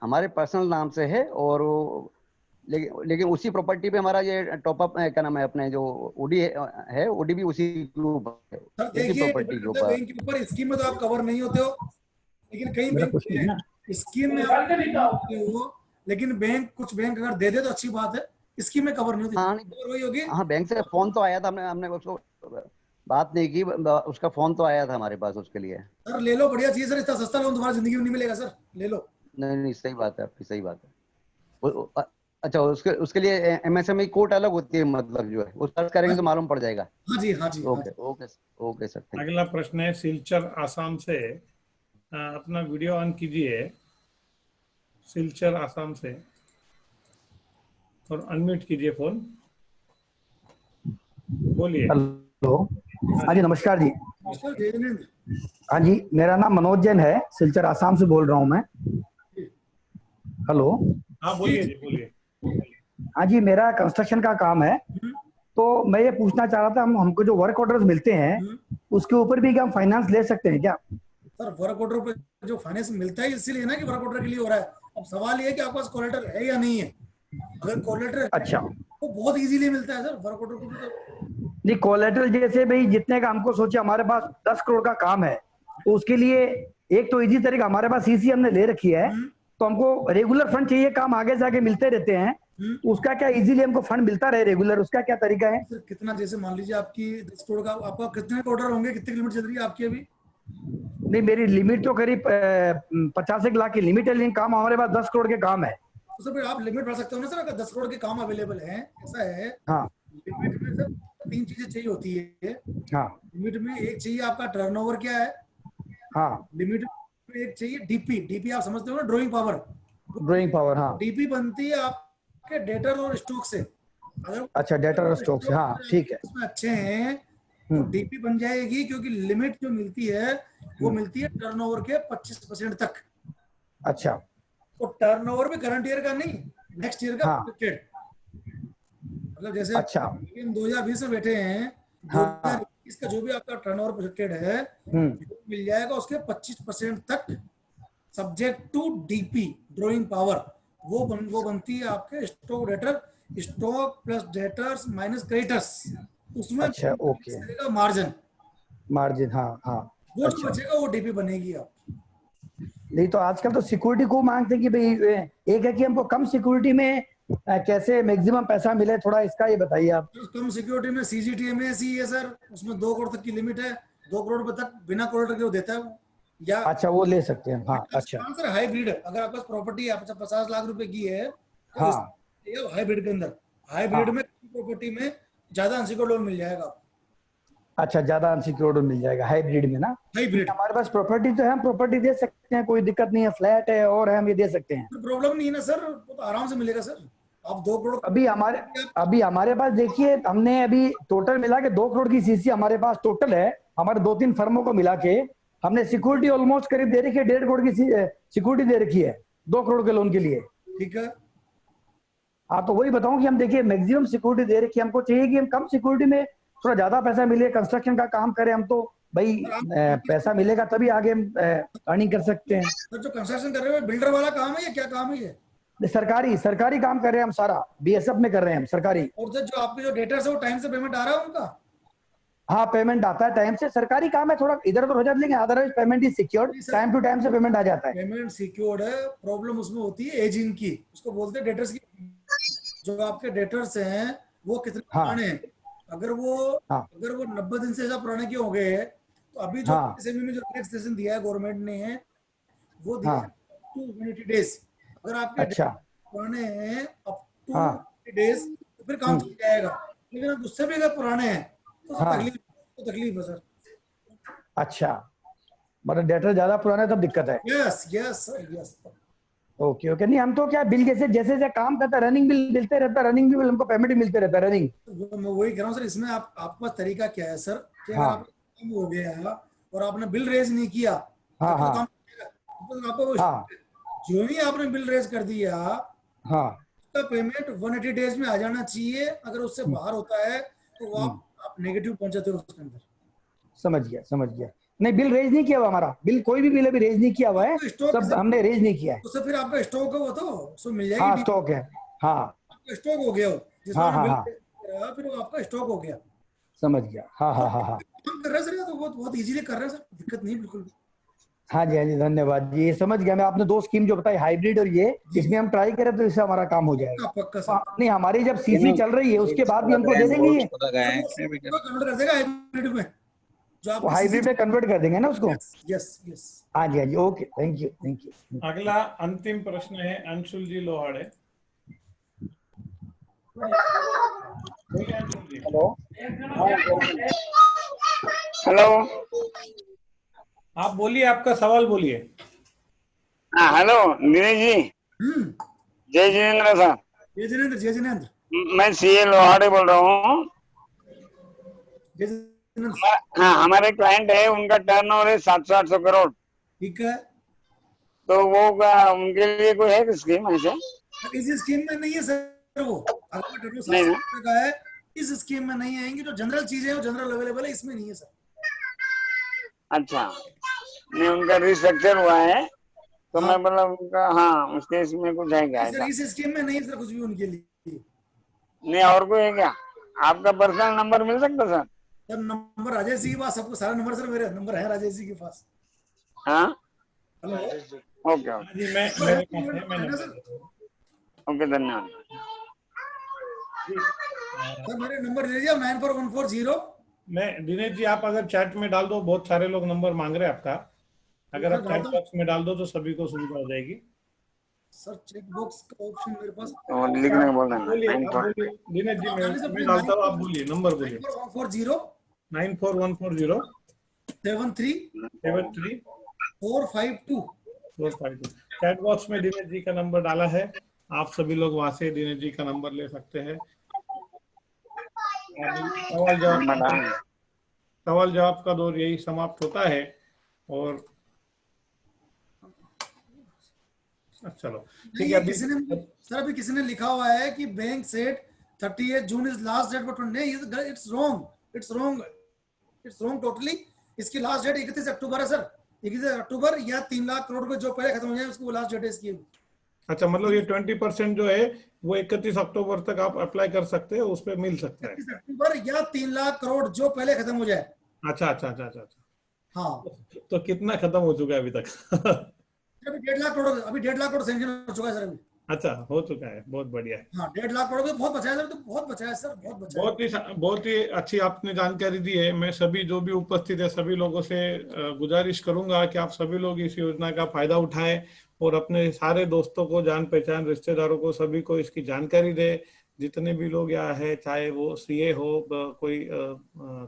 हमारे पर्सनल नाम से है, और लेकिन उसी प्रॉपर्टी पे हमारा ये टॉप अप क्या नाम है अपने जो ओडी है, ओडी भी उसी के ऊपर है, प्रॉपर्टी के ऊपर। बैंक के ऊपर स्कीम में तो आप कवर नहीं होते हो, लेकिन कई बैंक स्कीम में आप हो, लेकिन कुछ बैंक अगर दे दे तो अच्छी बात है, स्कीम में कवर नहीं होती। वही होगी। हाँ, बैंक से फोन तो आया था, हमने उसको बात नहीं की, उसका फोन तो आया था हमारे पास उसके लिए। सर ले लो, बढ़िया चीज सर, इतना सस्ता लोन तुम्हारी जिंदगी में नहीं मिलेगा सर, ले लो। नहीं, सही बात है आपकी, सही बात है। अच्छा, उसके लिए एमएसएमई कोड अलग होती है, मतलब जो है वो सर्च करेंगे तो मालूम पड़ जाएगा। हाँ जी। Okay sir. अगला प्रश्न है सिलचर आसाम से। अपना वीडियो ऑन कीजिए, सिलचर आसाम से, और अनम्यूट कीजिए फोन, बोलिए। हेलो, हाँ जी, नमस्कार जी। हाँ जी, मेरा नाम मनोज जैन है, सिलचर आसाम से बोल रहा हूँ मैं। हेलो। हाँ बोलिए जी, बोलिए। हाँ जी, मेरा कंस्ट्रक्शन का काम है, तो मैं ये पूछना चाह रहा था, हमको जो वर्क ऑर्डर्स मिलते हैं उसके ऊपर भी क्या हम फाइनेंस ले सकते हैं क्या? सर वर्क ऑर्डर पे जो फाइनेंस मिलता है इसीलिए ना कि वर्क ऑर्डर के लिए हो रहा है। अब सवाल ये है कि आपके पास कोलेटरल है या नहीं है। अगर कोलेटरल अच्छा, वो बहुत इजीली मिलता है सर वर्क ऑर्डर को तो। नहीं कोलेटरल जैसे भाई जितने का हमको सोचे हमारे पास 10 करोड़ का काम है, तो उसके लिए एक तो इजी तरीका, हमारे पास सीसी हमने ले रखी है, तो हमको रेगुलर फंड चाहिए, काम आगे से आगे मिलते रहते हैं, तो उसका क्या इजीली हमको फंड मिलता रहे रेगुलर, उसका क्या तरीका है? सर कितना, जैसे मान लीजिए आपकी 10 करोड़ का, आपका कितने ऑर्डर होंगे, कितनी लिमिट चल रही है आपकी अभी? नहीं मेरी लिमिट तो करीब 50 लाख की लिमिट है, लेकिन काम हमारे पास 10 करोड़ के काम है। तो सर आप लिमिट बढ़ा सकते हो ना सर, अगर 10 करोड़ के काम अवेलेबल है। ऐसा है हाँ, लिमिट में सर 3 चीजें चाहिए होती है। हाँ, लिमिट में एक चाहिए आपका टर्नओवर क्या है। हाँ, लिमिट में एक चाहिए डीपी। डीपी आप समझते हो ना, ड्राइंग पावर। ड्राइंग पावर, हाँ। डीपी बनती है आपके डेटर और स्टॉक से। अगर अच्छा, डेटर और स्टॉक से, हाँ ठीक है। उसमें अच्छे हैं तो डीपी बन जाएगी, क्योंकि लिमिट जो मिलती है वो मिलती है टर्नओवर के 25% तक। अच्छा, तो टर्नओवर भी करंट ईयर का नहीं, नेक्स्ट ईयर का प्रोजेक्टेड। मतलब जैसे अच्छा, हम 2020 में बैठे हैं, 2021 का जो भी आपका टर्नओवर प्रोजेक्टेड है मिल जाएगा उसके 25% तक, subject to DP drawing power. वो बनती है आपके stock debtor, stock plus debtors minus creditors, उसमें अच्छा, ओके, मार्जिन। मार्जिन, हाँ हाँ। वो जो बचेगा वो डीपी बनेगी आप। नहीं तो आजकल तो सिक्योरिटी को मांगते हैं कि भाई, एक है कि हमको कम सिक्योरिटी में कैसे मैक्सिमम पैसा मिले, थोड़ा इसका ये बताइए आप। कम सिक्योरिटी में CGTMA ही है सर, उसमें 2 करोड़ तक की लिमिट है। 2 करोड़ तक बिना कोलेटरल के वो देता है वो। या अच्छा, वो ले सकते हैं, हाँ। अच्छा सर हाइब्रिड, अगर आपके पास प्रॉपर्टी आपसे 50 लाख रुपए की है तो हाँ, हाइब्रिड के अंदर, हाइब्रिड में प्रॉपर्टी में ज्यादा अनसिक्योर्ड लोन मिल जाएगा। अच्छा, ज्यादा अनसिक्योर्ड मिल जाएगा हाइब्रिड में ना। हाइब्रिड हमारे पास प्रॉपर्टी तो है, हम प्रॉपर्टी दे सकते हैं, कोई दिक्कत नहीं है, फ्लैट है और है, हम ये दे सकते हैं। प्रॉब्लम नहीं है ना सर, वो तो आराम से मिलेगा सर। आप 2 करोड़ अभी हमारे पास देखिए, हमने अभी टोटल मिला के 2 करोड़ की सीसी हमारे पास टोटल है, हमारे 2-3 फर्मों को मिला के हमने सिक्योरिटी ऑलमोस्ट करीब दे रखी है, 1.5 करोड़ की सिक्योरिटी दे रखी है 2 करोड़ के लोन के लिए। ठीक है, हाँ, तो वही बताऊं कि हम देखिए मैक्सिमम सिक्योरिटी दे रखी है, हमको चाहिए कि हम कम सिक्योरिटी में थोड़ा ज्यादा पैसा मिले, कंस्ट्रक्शन का काम करें हम, तो भाई पैसा मिलेगा तभी आगे हम अर्निंग कर सकते हैं। तो जो कंस्ट्रक्शन कर रहे हो बिल्डर वाला काम है या क्या काम है ये? सरकारी काम कर रहे हैं हम, सारा BSF में कर रहे हैं हम, सरकारी। और जो आपके जो डेटर्स है वो टाइम से पेमेंट आ रहा है उनका? हाँ, पेमेंट आता है टाइम से, सरकारी काम है, थोड़ा इधर उधर हो जाता है, लेकिन otherwise payment is secured, time to time से पेमेंट आ जाता है। पेमेंट सिक्योर्ड है, प्रॉब्लम उसमें होती है एजिंग की, उसको बोलते हैं डेटर्स की। जो आपके डेटर्स हैं वो कितने पुराने हैं, अगर वो 90 दिन से ज्यादा पुराने के हो गए, तो अभी जो SME में जो टैक्सेशन दिया है गवर्नमेंट ने, वो दिया 180 डेज। अगर आपके पुराने हैं अप टू 180 डेज तो फिर काम चल जाएगा, लेकिन अब उससे भी अगर पुराने हैं तो तकलीफ है सर। अच्छा, मतलब डेटर ज्यादा पुराना है तब दिक्कत है। यस। ओके, नहीं हम तो क्या बिल जैसे जैसे काम करता है, रनिंग बिल मिलते रहता है, रनिंग बिल हमको पेमेंट भी मिलते रहता है, रनिंग। मैं वही कह रहा हूँ सर, इसमें आपके पास तरीका क्या है सर कि अगर आपका काम हो गया और आपने बिल रेज नहीं किया तो आपको जो ही आपने बिल रेज कर दिया उसका पेमेंट 180 डेज में आ जाना चाहिए। अगर उससे बाहर होता है तो वो आप नेगेटिव पहुंचाते हो उसके अंदर। समझ गया। नहीं, बिल रेज नहीं किया हुआ हमारा, बिल कोई भी बिल अभी रेज नहीं किया हुआ है, सब हमने रेज नहीं किया है। तो फिर आपका स्टॉक है वो तो उसमें मिल जाएगी। हाँ, स्टॉक है, हाँ आपका स्टॉक हो गया, फिर वो आपका स्टॉक हो गया। समझ गया, हाँ। काम कर रहे हैं सर, तो बहुत इजीली कर रहे हैं सर, दिक्कत नहीं बिल्कुल भी। हाँ जी, धन्यवाद जी, ये समझ गया मैं। आपने 2 स्कीम जो बताई, हाइब्रिड और ये, इसमें हम ट्राई करें तो इससे हमारा काम हो जाएगा। नहीं, हमारी जब सीसी चल रही है उसके बाद भी हमको दे देंगे ये, कन्वर्ट कर देगा हाइब्रिड में, जो आप हाइब्रिड में कन्वर्ट कर देंगे ना उसको। यस। हाँ जी, ओके, थैंक यू। अगला अंतिम प्रश्न है अंशुल जी लोहाड़े। हेलो, आप बोलिए, आपका सवाल बोलिए। हाँ, हेलो दिनेश जी। जय जिनेन्द्र साहब। जय जिनेन्द्र। मैं CA लोहाड़े बोल रहा हूँ। हाँ, हमारे क्लाइंट है, उनका टर्नओवर है 700-800 करोड़। ठीक है। तो वो उनके लिए कोई है स्कीम ऐसे? इस स्कीम में नहीं है सर, वो अगर टर्नओवर 7 नहीं से ना? ऊपर का है इस स्कीम में नहीं आएंगी। जो जनरल चीजें हैं वो जनरल अवेलेबल है, इसमें नहीं है सर। अच्छा, नहीं उनका रिस्ट्रक्चर हुआ है तो मैं मतलब उनका, हाँ उसके इसमें कुछ है क्या सर ऐसा? इस स्कीम में नहीं है सर कुछ भी उनके लिए। नहीं और कोई है क्या? आपका पर्सनल नंबर मिल सकता sir? Sir number Rajesh ji के पास, सबको सारा नंबर सर मेरे नंबर है राजेश जी के पास। हाँ हेलो ओके ओके धन्यवाद सर। मेरे नंबर दे दिया 94140। मैं दिनेश जी, आप अगर चैट में डाल दो, बहुत सारे लोग नंबर मांग रहे हैं आपका, अगर आप चैट बॉक्स में डाल दो तो सभी को सुविधा हो जाएगी। सर चेक बॉक्स का ऑप्शन मेरे पास लिखने का बोल रहे हैं। बोलिए, आप बोलिए दिनेश जी, मैं डालता हूँ, आप बोलिए नंबर बोलिए। 94140 73 452। चैट बॉक्स में दिनेश जी का नंबर डाला है, आप सभी लोग वहां से दिनेश जी का नंबर ले सकते हैं। सवाल जवाब का दौर यही समाप्त होता है। और चलो ठीक है। किसी ने सर अभी किसी ने लिखा हुआ है कि bank set 30 June is last date, but नहीं, इट्स रॉन्ग टोटली। इसकी लास्ट डेट 31 अक्टूबर है सर। 31 अक्टूबर या 3 लाख करोड़ रुपए जो पहले खत्म हो जाए उसकी वो लास्ट डेट है इसकी। अच्छा, मतलब ये 20% जो है वो 31 अक्टूबर तक आप अप्लाई कर सकते हैं, उस पे मिल सकता है। 31 अक्टूबर या 3 लाख करोड़ जो पहले खत्म हो जाए। अच्छा अच्छा अच्छा अच्छा अच्छा। हाँ तो कितना खत्म हो चुका है अभी तक? अभी 1.5 लाख करोड़ सैंक्शन हो चुका है सर अभी। अच्छा, हो चुका है, बहुत बढ़िया। हाँ 1.5 लाख करोड़ बहुत बचा है सर, तो बहुत बचा है सर, बहुत बचा है। बहुत ही अच्छी आपने जानकारी दी है। मैं सभी जो भी उपस्थित है सभी लोगों से गुजारिश करूंगा कि आप सभी लोग इस योजना का फायदा उठाएं और अपने सारे दोस्तों को, जान पहचान रिश्तेदारों को, सभी को इसकी जानकारी दे। जितने भी लोग यहाँ है, चाहे वो सीए हो, कोई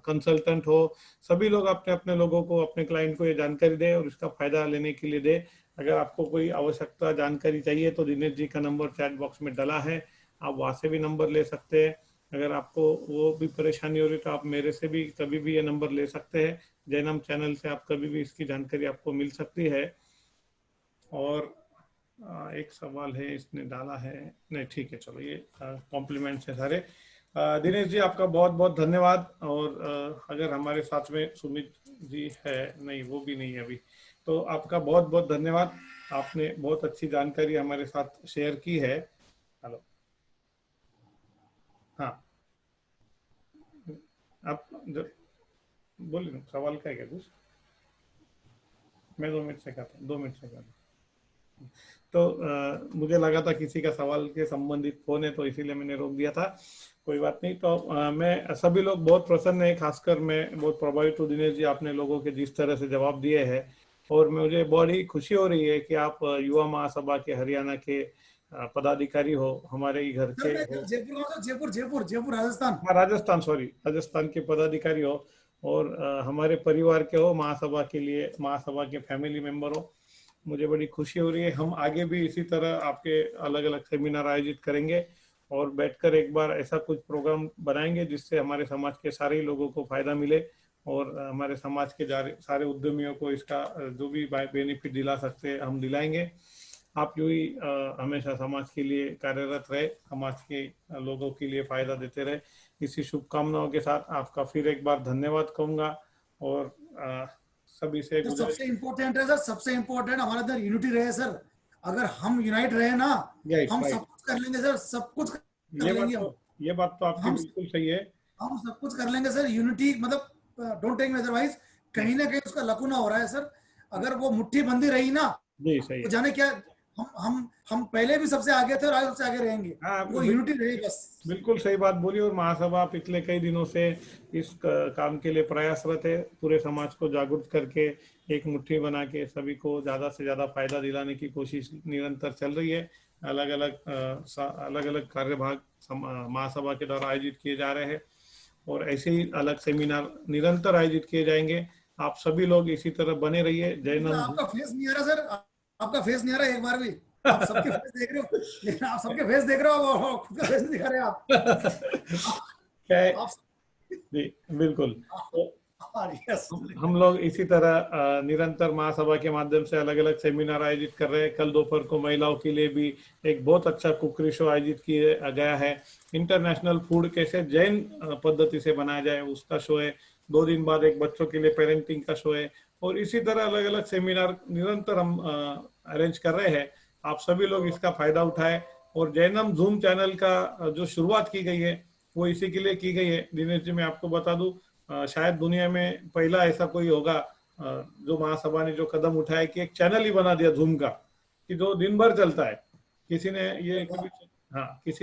कंसल्टेंट हो, सभी लोग अपने अपने लोगों को, अपने क्लाइंट को ये जानकारी दे और इसका फायदा लेने के लिए दे। अगर आपको कोई आवश्यकता जानकारी चाहिए तो दिनेश जी का नंबर चैट बॉक्स में डला है, आप वहां से भी नंबर ले सकते हैं। अगर आपको वो भी परेशानी हो रही तो आप मेरे से भी कभी भी ये नंबर ले सकते हैं। जैनम चैनल से आप कभी भी इसकी जानकारी आपको मिल सकती है। और एक सवाल है इसने डाला है, नहीं ठीक है, चलो ये कॉम्प्लीमेंट्स है सारे। दिनेश जी आपका बहुत बहुत धन्यवाद। और अगर हमारे साथ में सुमित जी है, नहीं वो भी नहीं है अभी, तो आपका बहुत बहुत धन्यवाद। आपने बहुत अच्छी जानकारी हमारे साथ शेयर की है। हेलो, हाँ आप बोलिए ना, सवाल क्या है क्या कुछ? मैं 2 मिनट से कहता हूँ, 2 मिनट से कहता हूँ। तो मुझे लगा था किसी का सवाल के संबंधित फोन है, तो इसीलिए मैंने रोक दिया था। कोई बात नहीं। तो मैं सभी लोग बहुत प्रसन्न है, खासकर मैं बहुत प्रभावित हूँ दिनेश जी, आपने लोगों के जिस तरह से जवाब दिए हैं। और मुझे बड़ी खुशी हो रही है कि आप युवा महासभा के हरियाणा के पदाधिकारी हो, हमारे ही घर के हो। जयपुर राजस्थान। हाँ राजस्थान, सॉरी, राजस्थान के पदाधिकारी हो और हमारे परिवार के हो, महासभा के लिए, महासभा के फैमिली मेंबर हो। मुझे बड़ी खुशी हो रही है। हम आगे भी इसी तरह आपके अलग अलग सेमिनार आयोजित करेंगे और बैठकर एक बार ऐसा कुछ प्रोग्राम बनाएंगे जिससे हमारे समाज के सारे लोगों को फायदा मिले और हमारे समाज के सारे उद्यमियों को इसका जो भी बेनिफिट दिला सकते हैं हम दिलाएंगे। आप यूं ही हमेशा समाज के लिए कार्यरत रहे, समाज के लोगों के लिए फायदा देते रहे। इसी शुभकामनाओं के साथ आपका फिर एक बार धन्यवाद कहूंगा। और सभी से तो सबसे इम्पोर्टेंट है सर, सबसे इम्पोर्टेंट हमारे अंदर यूनिटी रहे सर। अगर हम यूनाइट रहे ना, हम सब कुछ कर लेंगे सर, सब कुछ कर लेंगे। ये बात तो आपकी बिल्कुल सही है, हम सब कुछ कर लेंगे सर। यूनिटी मतलब डोंट टेक मी अदरवाइज, कहीं ना कहीं उसका लकुना हो रहा है सर। अगर वो मुट्ठी बंदी रही ना, जी सही तो जाने क्या, हम पहले भी सबसे आगे थे और आगे सबसे आगे रहेंगे। वो यूनिटी रहे बस। बिल्कुल सही बात बोली। और महासभा पिछले कई दिनों से इस काम के लिए प्रयासरत है, पूरे समाज को जागरूक करके एक मुट्ठी बना के सभी को ज्यादा से ज्यादा फायदा दिलाने की कोशिश निरंतर चल रही है। अलग अलग कार्यभाग महासभा के द्वारा आयोजित किए जा रहे हैं और ऐसे ही अलग सेमिनार निरंतर आयोजित किए जाएंगे। आप सभी लोग इसी तरह बने रहिए। जैनम, आपका फेस नहीं आ रहा सर, आपका फेस नहीं आ रहा एक बार भी। आप सबके फेस देख रहे हो, लेकिन आप सबके फेस देख रहे हो, खुद का फेस नहीं दिखा रहे आप। क्या है? जी बिल्कुल। हम लोग इसी तरह निरंतर महासभा के माध्यम से अलग अलग सेमिनार आयोजित कर रहे हैं। कल दोपहर को महिलाओं के लिए भी एक बहुत अच्छा कुकरी शो आयोजित किया गया है। इंटरनेशनल फूड कैसे जैन पद्धति से बनाया जाए उसका शो है। 2 दिन बाद एक बच्चों के लिए पेरेंटिंग का शो है। और इसी तरह अलग अलग सेमिनार निरंतर हम अरेंज कर रहे हैं। आप सभी लोग इसका फायदा उठाएं। और जैनम जूम चैनल का जो शुरुआत की गई है वो इसी के लिए की गई है। दिनेश जी मैं आपको बता दूं, शायद दुनिया में पहला ऐसा कोई होगा जो महासभा ने जो कदम उठाया कि एक चैनल ही बना दिया जूम का, कि जो दिन भर चलता है। किसी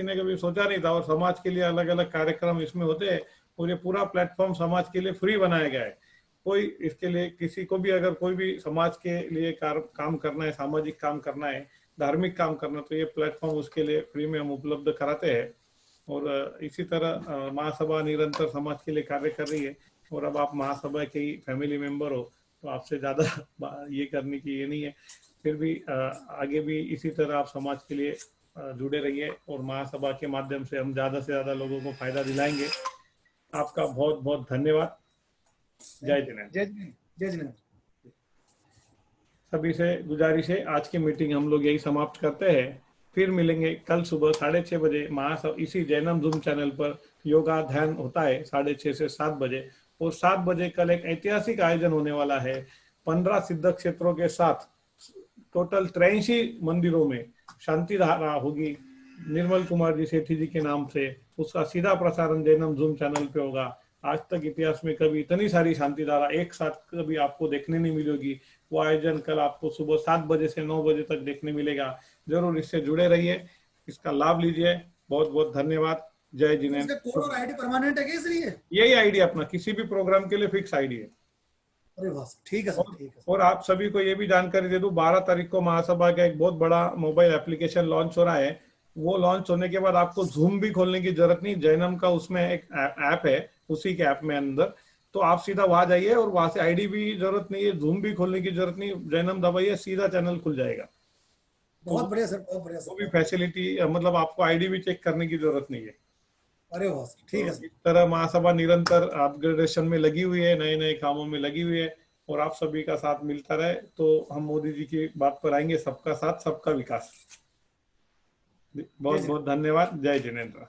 ने कभी सोचा नहीं था। और समाज के लिए अलग अलग कार्यक्रम इसमें होते हैं। और ये पूरा प्लेटफॉर्म समाज के लिए फ्री बनाया गया है। कोई इसके लिए किसी को भी अगर कोई भी समाज के लिए काम करना है, सामाजिक काम करना है, धार्मिक काम करना, तो ये प्लेटफॉर्म उसके लिए फ्री में हम उपलब्ध कराते हैं। और इसी तरह महासभा निरंतर समाज के लिए कार्य कर रही है। और अब आप महासभा के ही फैमिली मेंबर हो तो आपसे ज्यादा ये करने की ये नहीं है। फिर भी आगे भी इसी तरह आप समाज के लिए जुड़े रहिए और महासभा के माध्यम से हम ज्यादा से ज्यादा लोगों को फायदा दिलाएंगे। आपका बहुत बहुत धन्यवाद। जय जिनेंद्र। जय जिनेंद्र। सभी से गुजारिश है, आज की मीटिंग हम लोग यही समाप्त करते हैं। फिर मिलेंगे कल सुबह 6:30 बजे महासभा इसी जैनम जूम चैनल पर। योगा ध्यान होता है 6:30 से 7 बजे। और 7 बजे कल एक ऐतिहासिक आयोजन होने वाला है। 15 सिद्ध क्षेत्रों के साथ टोटल 83 मंदिरों में शांति धारा होगी निर्मल कुमार जी सेठी जी के नाम से। उसका सीधा प्रसारण जैनम जूम चैनल पे होगा। आज तक इतिहास में कभी इतनी सारी शांति धारा एक साथ कभी आपको देखने नहीं मिलेगी। वो आयोजन कल आपको सुबह 7 बजे से 9 बजे तक देखने मिलेगा। जरूर इससे जुड़े रहिए, इसका लाभ लीजिए। बहुत बहुत धन्यवाद। जय जिनेंद्र। कोड और आईडी परमानेंट है क्या इसलिए? यही आईडी अपना किसी भी प्रोग्राम के लिए फिक्स आईडी है। अरे वाह, ठीक है सर, ठीक है। और आप सभी को ये भी जानकारी दे दूं, 12 तारीख को महासभा का एक बहुत बड़ा मोबाइल एप्लीकेशन लॉन्च हो रहा है। वो लॉन्च होने के बाद आपको जूम भी खोलने की जरूरत नहीं। जैनम का उसमें एक ऐप है, उसी के ऐप में अंदर तो आप सीधा वहां जाइए और वहां से आईडी भी जरूरत नहीं है, जूम भी खोलने की जरूरत नहीं। जैनम दबाइए, सीधा चैनल खुल जाएगा। बहुत बढ़िया सर, बहुत बढ़िया सर। वो भी फैसिलिटी, मतलब आपको आईडी भी चेक करने की जरूरत नहीं है। अरे वाह, ठीक है सर। इस तरह महासभा निरंतर अपग्रेडेशन में लगी हुई है, नए नए कामों में लगी हुई है। और आप सभी का साथ मिलता रहे तो हम मोदी जी की बात पर आएंगे, सबका साथ सबका विकास। बहुत बहुत धन्यवाद। जय जिनेंद्र।